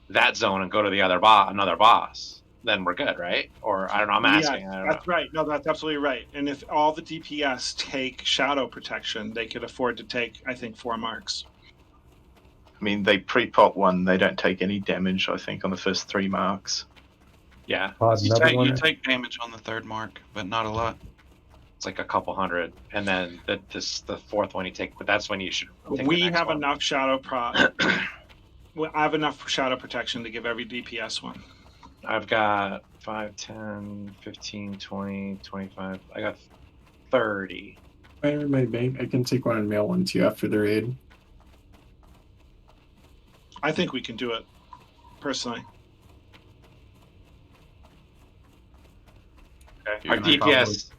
that zone and go to the other another boss, then we're good, right? Or I don't know. I'm asking. Yeah, I don't that's right. No, that's absolutely right. And if all the DPS take shadow protection, they could afford to take, I think, 4 marks. I mean, they pre-pop 1. They don't take any damage, I think, on the first 3 marks. Yeah. You take damage on the 3rd mark, but not a lot. It's like a couple hundred, and then the 4th one you take, but that's when you should. Take We have enough shadow I have enough shadow protection to give every DPS 1. I've got 5, 10, 15, 20, 25. I got 30. I have my bank. I can take 1 and mail 1 to you after the raid. I think we can do it, personally. Okay. Our DPS,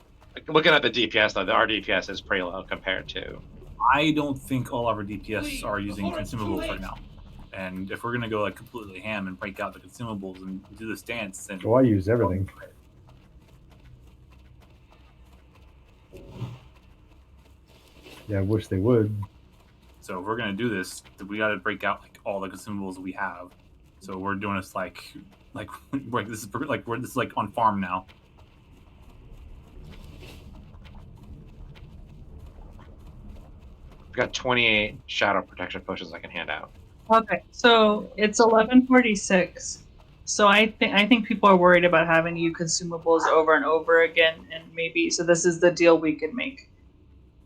looking at the DPS though, our DPS is pretty low compared to. I don't think all of our DPS are using consumables right now. And if we're gonna go like completely ham and break out the consumables and do this dance, then I use everything. Yeah, I wish they would. So if we're gonna do this, we got to break out like all the consumables we have. So we're doing this like this is like on farm now. I've got 28 shadow protection potions I can hand out. Okay, so it's 11:46. So I think people are worried about having to use consumables over and over again, and maybe so this is the deal we could make.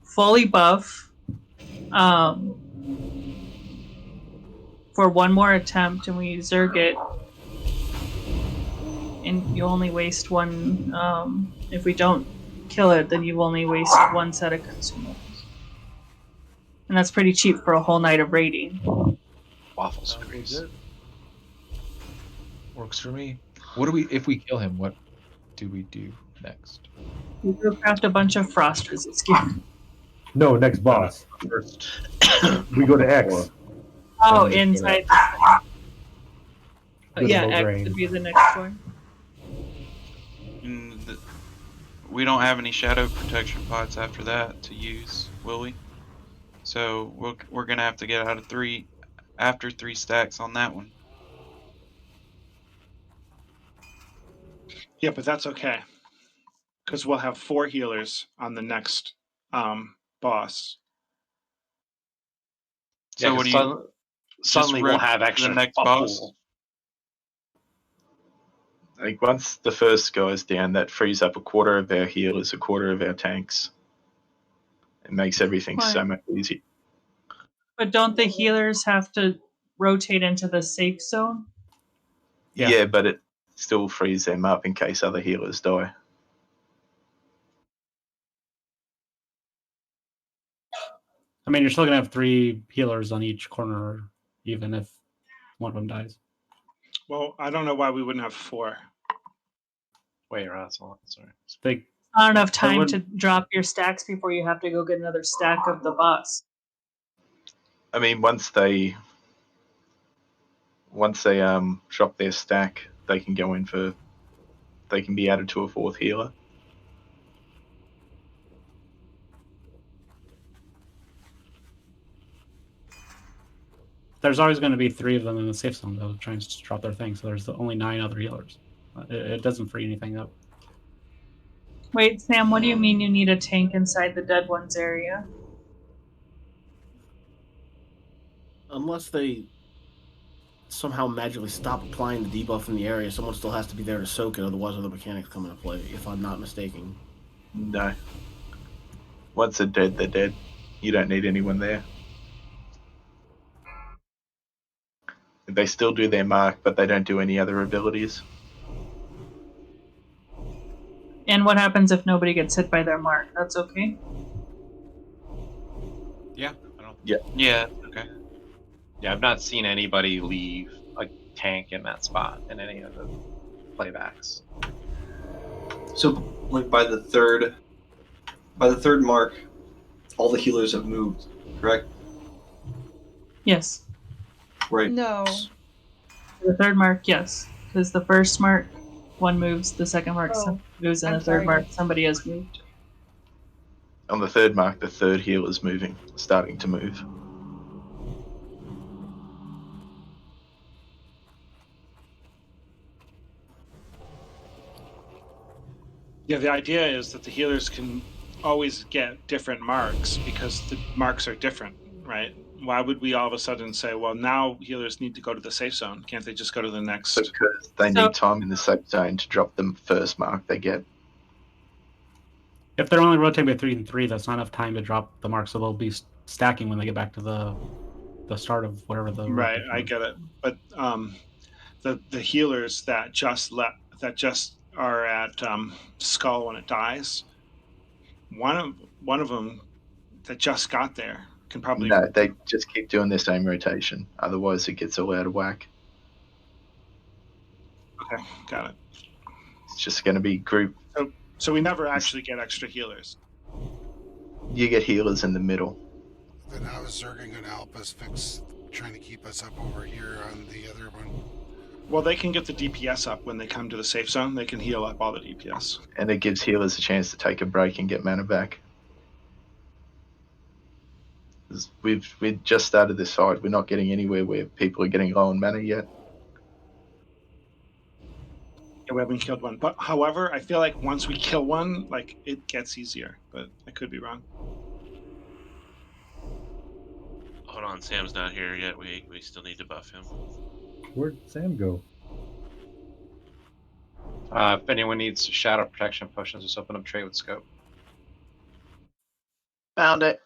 Fully buff, for 1 more attempt, and we zerg it, and you only waste 1. If we don't kill it, then you've only wasted 1 set of consumables, and that's pretty cheap for a whole night of raiding. Waffle screws. Works for me. What do we? If we kill him, what do we do next? We go craft a bunch of frost resist gear. No, next boss. First, we go to X. Oh, inside. Yeah, X would be the next one. We don't have any shadow protection pots after that to use, will we? So we're gonna have to get out of 3 after 3 stacks on that one. Yeah, but that's okay, because we'll have 4 healers on the next boss. Yeah, so what do you? Suddenly we'll have extra the next boss. Pool. Like once the first goes down, that frees up a quarter of our healers, a quarter of our tanks. It makes everything so much easier. But don't the healers have to rotate into the safe zone? Yeah, but it still frees them up in case other healers die. I mean, you're still gonna have 3 healers on each corner, even if one of them dies. Well, I don't know why we wouldn't have 4. Wait, that's all. Sorry. Not enough time to drop your stacks before you have to go get another stack of the boss. I mean, once they drop their stack, they can go in for. They can be added to a 4th healer. there's always going to be 3 of them in the safe zone though, trying to drop their thing. So there's only 9 other healers. It doesn't free anything up. Wait, Sam, what do you mean you need a tank inside the dead ones area? Unless they somehow magically stop applying the debuff in the area, someone still has to be there to soak it, otherwise other mechanics come into play, if I'm not mistaken. No. Once they're dead, they're dead. You don't need anyone there. They still do their mark, but they don't do any other abilities. And what happens if nobody gets hit by their mark? That's okay? Yeah, I don't. Yeah. Yeah, okay. Yeah, I've not seen anybody leave a tank in that spot in any of the playbacks. So, like by the third mark, all the healers have moved, correct? Yes. Right. No. The third mark, yes. Because the first mark, one moves, the second mark moves, and I'm the third sorry, mark, guys. somebody has moved. On the third mark, the third healer's moving, starting to move. Yeah, the idea is that the healers can always get different marks because the marks are different, right? Why would we all of a sudden say, well, now healers need to go to the safe zone? Can't they just go to the next? Because they need time in the safe zone to drop the first mark they get. If they're only rotating by 3 and 3, that's not enough time to drop the mark, so they'll be stacking when they get back to the start of whatever the Right, I get it. But the healers that just are at skull when it dies, one of them that just got there can probably No, they just keep doing their same rotation. Otherwise, it gets all out of whack. Okay, got it. It's just going to be group. So we never actually get extra healers. You get healers in the middle. Then how is Zergan going to help us fix trying to keep us up over here on the other one? Well, they can get the DPS up when they come to the safe zone. They can heal up all the DPS. And it gives healers a chance to take a break and get mana back. We've just started this fight. We're not getting anywhere where people are getting low on mana yet. Yeah, we haven't killed one. But however, I feel like once we kill one, like it gets easier. But I could be wrong. Hold on, Sam's not here yet. We still need to buff him. Where'd Sam go? If anyone needs shadow protection potions, just open up tray with scope. Found it.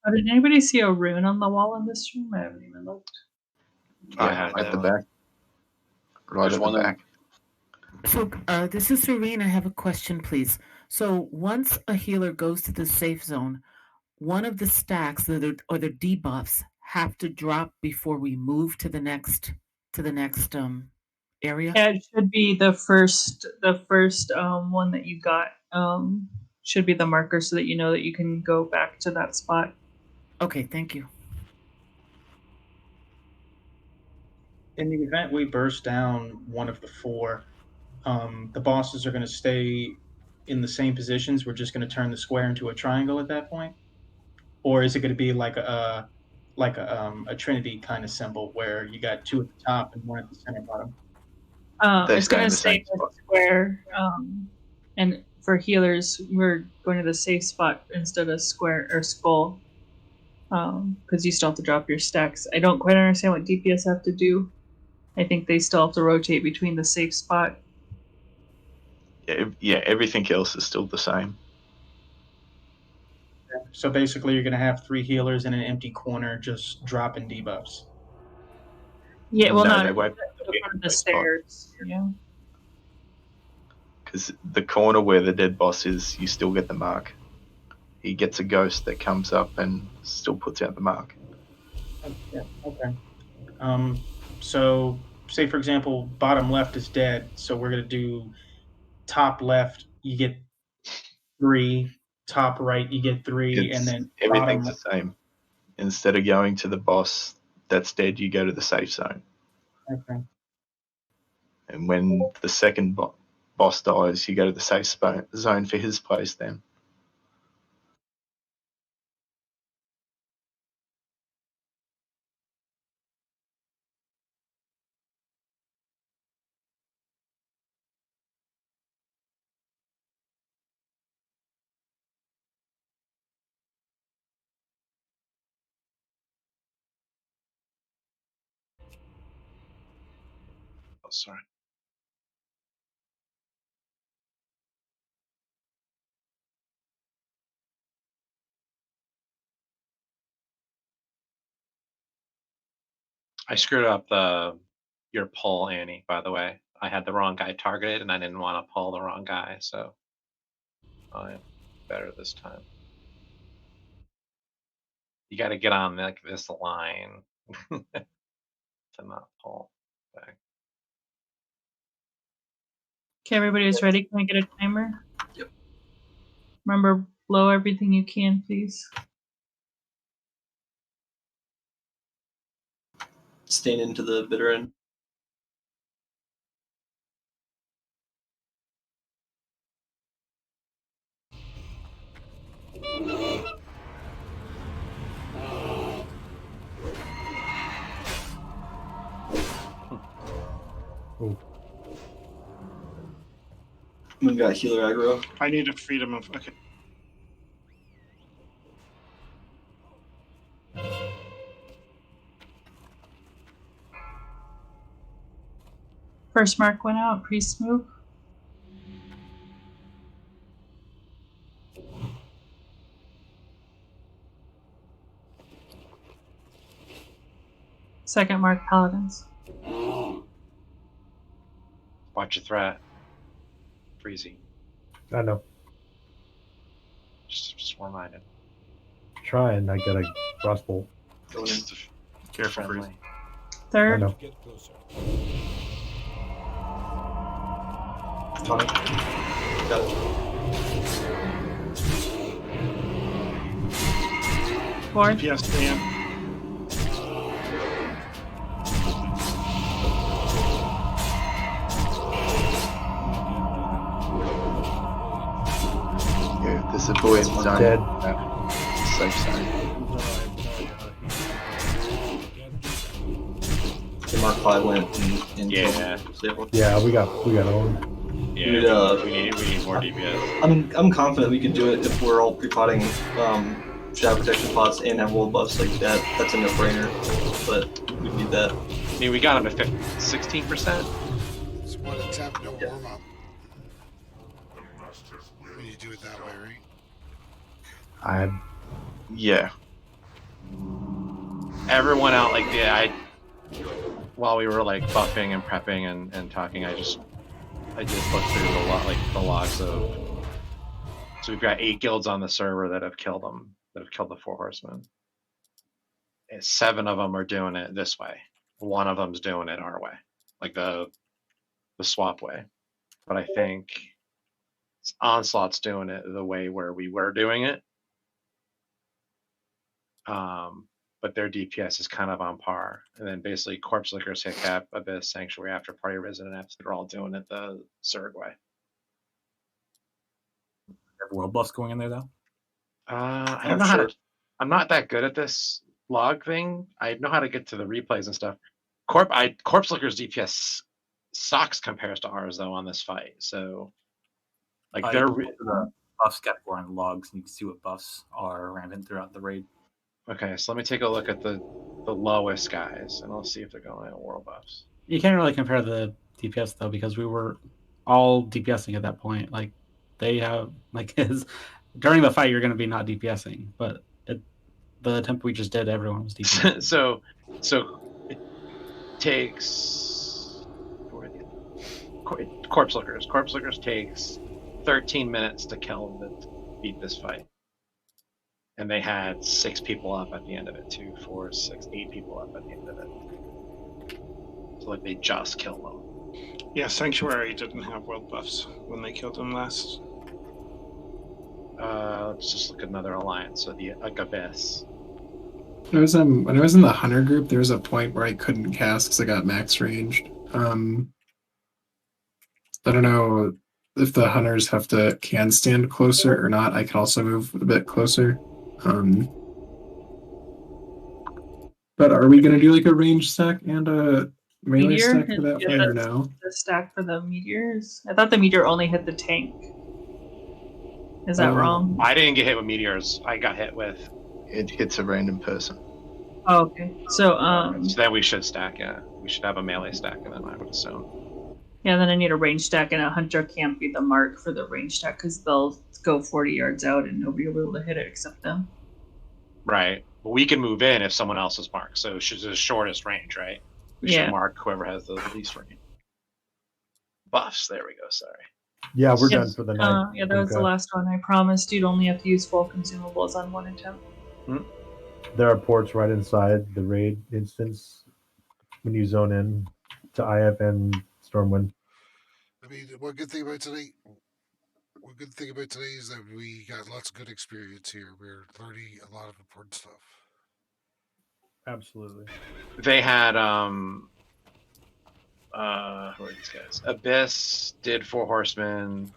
Oh, did anybody see a rune on the wall in this room? I haven't even looked. Yeah, at the back. Right at the back. So, this is Serene. I have a question, please. So, once a healer goes to the safe zone, one of the stacks or the debuffs have to drop before we move to the next area. Yeah, it should be the first one that you got. Should be the marker so that you know that you can go back to that spot. Okay, thank you. In the event we burst down one of the 4, the bosses are going to stay in the same positions. We're just going to turn the square into a triangle at that point, or is it going to be like a Trinity kind of symbol where you got 2 at the top and 1 at the center bottom? It's going to stay in the square. And for healers, we're going to the safe spot instead of square or skull. Because you still have to drop your stacks. I don't quite understand what DPS have to do. I think they still have to rotate between the safe spot. Yeah, everything else is still the same. So basically, you're going to have 3 healers in an empty corner just dropping debuffs. Yeah, well, No, not they at won't. the stairs. Yeah. Because the corner where the dead boss is, you still get the mark. He gets a ghost that comes up and still puts out the mark. Yeah, okay. So, say for example, bottom left is dead. So we're going to do top left, you get 3. Top right, you get 3. And then Everything's bottom the same. Instead of going to the boss that's dead, you go to the safe zone. Okay. And when the second boss dies, you go to the safe zone for his place then. Oh, sorry. I screwed up your pull, Annie, by the way. I had the wrong guy targeted and I didn't want to pull the wrong guy, so I'm better this time. You got to get on like this line to not pull back. Okay, everybody is ready. Can I get a timer? Yep. Remember, blow everything you can, please. Staying into the bitter end. Oh. Moon got healer aggro. I need a freedom of. Okay. First mark went out. Priest move. Second mark paladins. Watch your threat. Freezy. I know. Just reminded. Trying, I got a crossbow. Going in. Careful, Friendly. Freeze. Third. I know. Get closer. Tonic. Got it. Fourth. Yes, Dan. Yeah, there's a buoy in the zone. Dead. Safe zone. The Mark 5 went and Yeah. Yeah, we got owned. Yeah, Dude, we need more DPS. I'm confident we could do it if we're all pre-potting shadow protection pots and have world buffs like that. That's a no-brainer, but we need that. I mean, we got him at 16%. It's one attempt, no warm up. When you do it that way, right? Yeah. Everyone out like while we were like buffing and prepping and talking, I just looked through the logs of. So we've got 8 guilds on the server that have killed them, that have killed the 4 horsemen. And 7 of them are doing it this way. 1 of them's doing it our way, like the swap way. But I think Onslaught's doing it the way where we were doing it. But their DPS is kind of on par. And then basically Corpse Lickers, Hit Cap, Abyss, Sanctuary, After Party, Resident Absolute are all doing it the Zerg way. Have world buffs going in there though? I don't know how to. I'm not that good at this log thing. I know how to get to the replays and stuff. Corpse Lickers DPS sucks compares to ours though on this fight. So like they're the buffs category on the logs, and you can see what buffs are rampant throughout the raid. okay. So let me take a look at the lowest guys, and I'll see if they're going at world buffs. You can't really compare the DPS though, because we were all DPSing at that point. Like they have during the fight you're going to be not DPSing, but the attempt we just did, everyone was DPSing. so it takes Corpse Lickers. Corpse Lickers takes 13 minutes to kill to beat this fight. And they had 6 people up at the end of it. 2, 4, 6, 8 people up at the end of it. So like they just killed them. Yeah, Sanctuary didn't have world buffs when they killed him last. Let's just look at another alliance. So the Abyss. When I was in the hunter group, there was a point where I couldn't cast because I got max ranged. I don't know. if the hunters can stand closer or not, I can also move a bit closer. But are we gonna do like a range stack and a melee Meteor? stack for that fight or no? The stack for the meteors? I thought the meteor only hit the tank. Is that wrong? I didn't get hit with meteors. I got hit with. It hits a random person. Oh, okay. So So then we should stack. Yeah, we should have a melee stack, and then I would assume. yeah, then I need a range stack, and a hunter can't be the mark for the range stack because they'll go 40 yards out and nobody will be able to hit it except them. Right. But we can move in if someone else is marked. So it's the shortest range, right? We should mark whoever has the least range. Buffs. There we go. Sorry. Yeah, we're done for the night. Yeah, that was the last one. I promised you'd only have to use full consumables on one attempt. There are ports right inside the raid instance when you zone in to IF and Stormwind. I mean, one good thing about today is that we got lots of good experience here. We're learning a lot of important stuff. Absolutely. They had who are these guys? Abyss did 4 Horsemen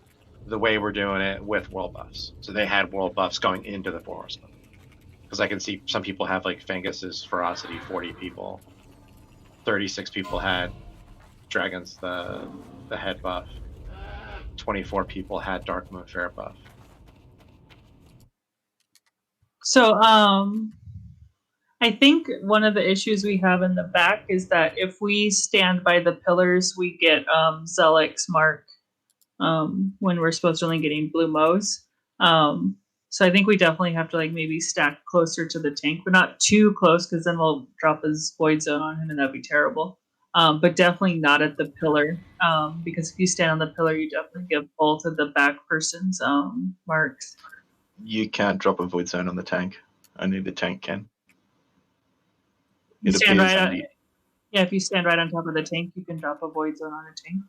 the way we're doing it with world buffs. So they had world buffs going into the 4 Horsemen. Because I can see some people have like Fengus's Ferocity, 40 people. 36 people had Dragons the head buff. 24 people had Dark Moon Fair buff. So I think one of the issues we have in the back is that if we stand by the pillars, we get Zelix mark when we're supposed to only getting blue Moes. So I think we definitely have to like maybe stack closer to the tank, but not too close because then we'll drop his void zone on him and that'd be terrible. But definitely not at the pillar because if you stand on the pillar, you definitely get both of the back person's marks. You can't drop a void zone on the tank. Only the tank can. You stand right on, yeah, if you stand right on top of the tank, you can drop a void zone on a tank.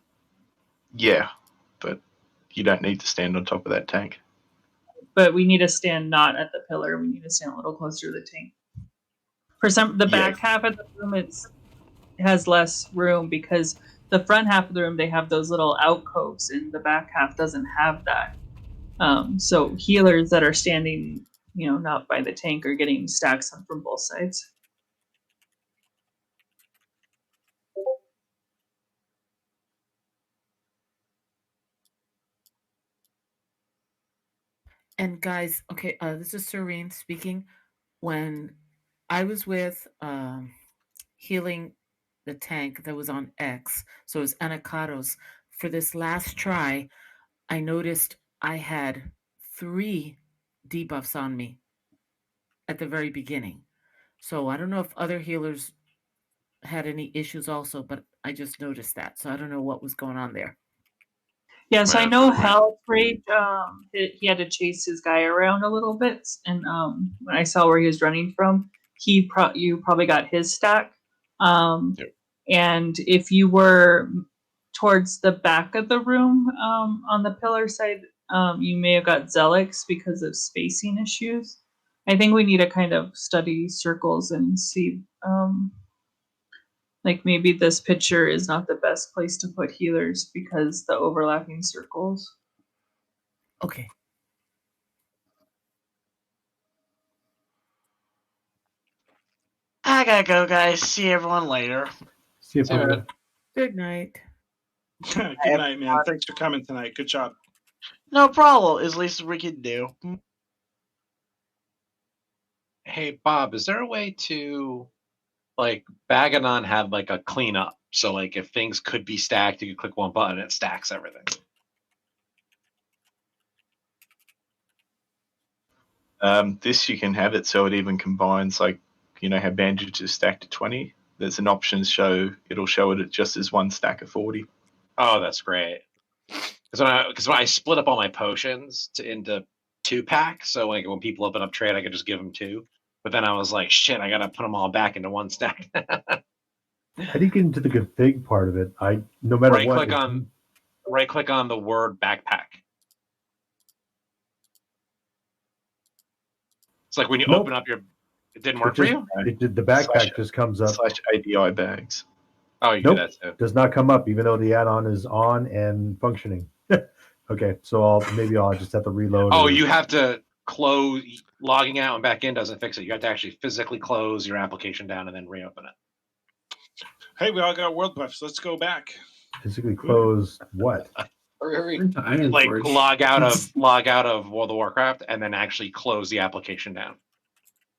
Yeah, but you don't need to stand on top of that tank. But we need to stand not at the pillar. We need to stand a little closer to the tank. For the back half of the room, it has less room because the front half of the room, they have those little alcoves and the back half doesn't have that. So healers that are standing, not by the tank are getting stacks on from both sides. And guys, okay, this is Serene speaking. When I was with healing the tank that was on X, so it was Anacados, for this last try, I noticed I had 3 debuffs on me at the very beginning. So I don't know if other healers had any issues also, but I just noticed that. So I don't know what was going on there. Yeah, so I know Hell Rage, he had to chase his guy around a little bit, and when I saw where he was running from, you probably got his stack. And if you were towards the back of the room on the pillar side, you may have got Zelix because of spacing issues. I think we need to kind of study circles and see like maybe this picture is not the best place to put healers because the overlapping circles. Okay. I gotta go, guys. See everyone later. See you later. Good night. Good night, man. Thanks for coming tonight. Good job. No problem. It's the least we can do. Hey, Bob, is there a way to, like, Baganon had like a cleanup? So, like, if things could be stacked, you could click one button and it stacks everything. This you can have it so it even combines, like, how bandage is stacked to 20. There's an options show. It'll show it just as one stack of 40. Oh, that's great. Because when I split up all my potions into 2-pack, so like when people open up trade, I could just give them 2. But then I was like, shit, I gotta put them all back into 1 stack. How do you get into the config part of it? No matter right what. click on the word backpack. It's like when you open up it didn't work for you? The backpack just comes up. /ADI bags. Oh, you Nope, do that too. does not come up even though the add-on is on and functioning. Okay, so maybe I'll just have to reload. Oh, or- you have to close. Logging out and back in doesn't fix it. You have to actually physically close your application down and then reopen it. Hey, we all got world buffs. Let's go back. physically close what? Hurry, Into Iron like Forge. log out of World of Warcraft and then actually close the application down.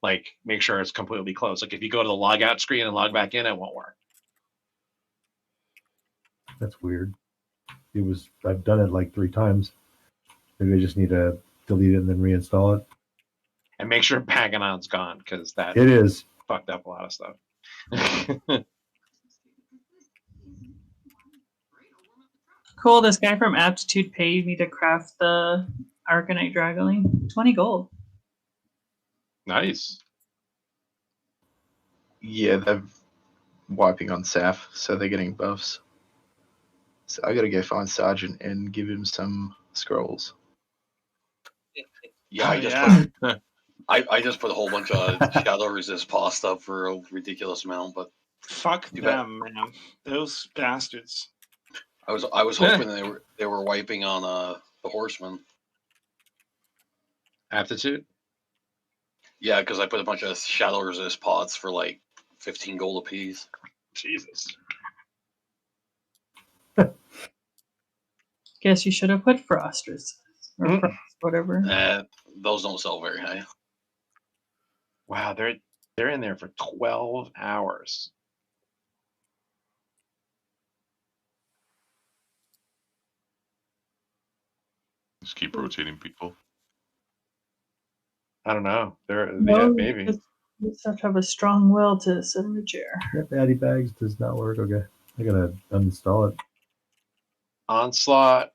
Like make sure it's completely closed. Like if you go to the log out screen and log back in, it won't work. That's weird. I've done it like 3 times. Maybe I just need to delete it and then reinstall it. And make sure Paganon's gone because that It is. fucked up a lot of stuff. Cool. This guy from Aptitude paid me to craft the Arcanite Dragoling. 20 gold. Nice. Yeah, they're wiping on Saf, so they're getting buffs. So I gotta go find Sergeant and give him some scrolls. Yeah, I just put a whole bunch of shadow resist pasta up for a ridiculous amount, but Fuck too bad. them, man. Those bastards. I was hoping they were wiping on the horsemen. Aptitude? Yeah, because I put a bunch of shadow resist pots for like 15 gold apiece. Jesus. Guess you should have put frost resist or frost, whatever. Those don't sell very high. Wow, they're in there for 12 hours. Just keep rotating people. I don't know. Yeah, No, maybe. You just have to have a strong will to sit in the chair. Yep, Addy Bags does not work. Okay. I gotta uninstall it. Onslaught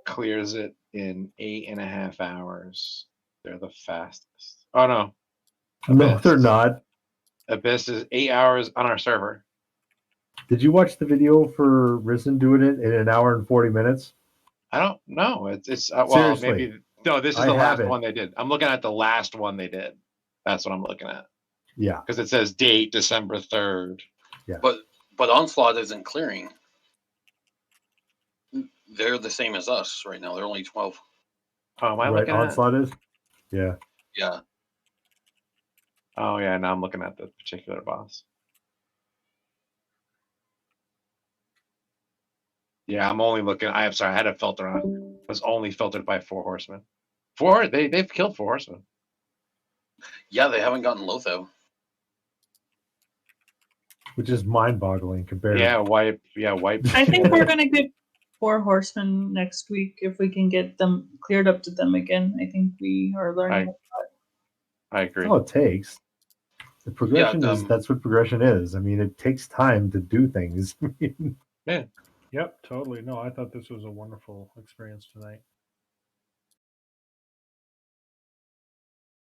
clears it in 8.5 hours. They're the fastest. Oh no. No, they're not. Abyss is 8 hours on our server. Did you watch the video for Risen doing it in 1 hour and 40 minutes? I don't know. It's well, Seriously. maybe no. This is I the have last it. one they did. I'm looking at the last one they did. That's what I'm looking at Yeah. because it says date December 3rd. Yeah. But Onslaught isn't clearing. They're the same as us right now. They're only 12. Oh, am I Right, looking at? Onslaught is? Yeah. Yeah. Oh yeah, now I'm looking at the particular boss. Yeah, I'm only looking. I'm sorry, I had a filter on. It was only filtered by 4 horsemen. They've killed 4 horsemen. Yeah, they haven't gotten Lotho. Which is mind-boggling compared. Yeah, wipe. I think we're gonna get 4 horsemen next week if we can get them cleared up to them again. I think we are learning a lot. I agree. That's all it takes. The progression is that's what progression is. I mean, it takes time to do things. Yeah. Yep, totally. No, I thought this was a wonderful experience tonight.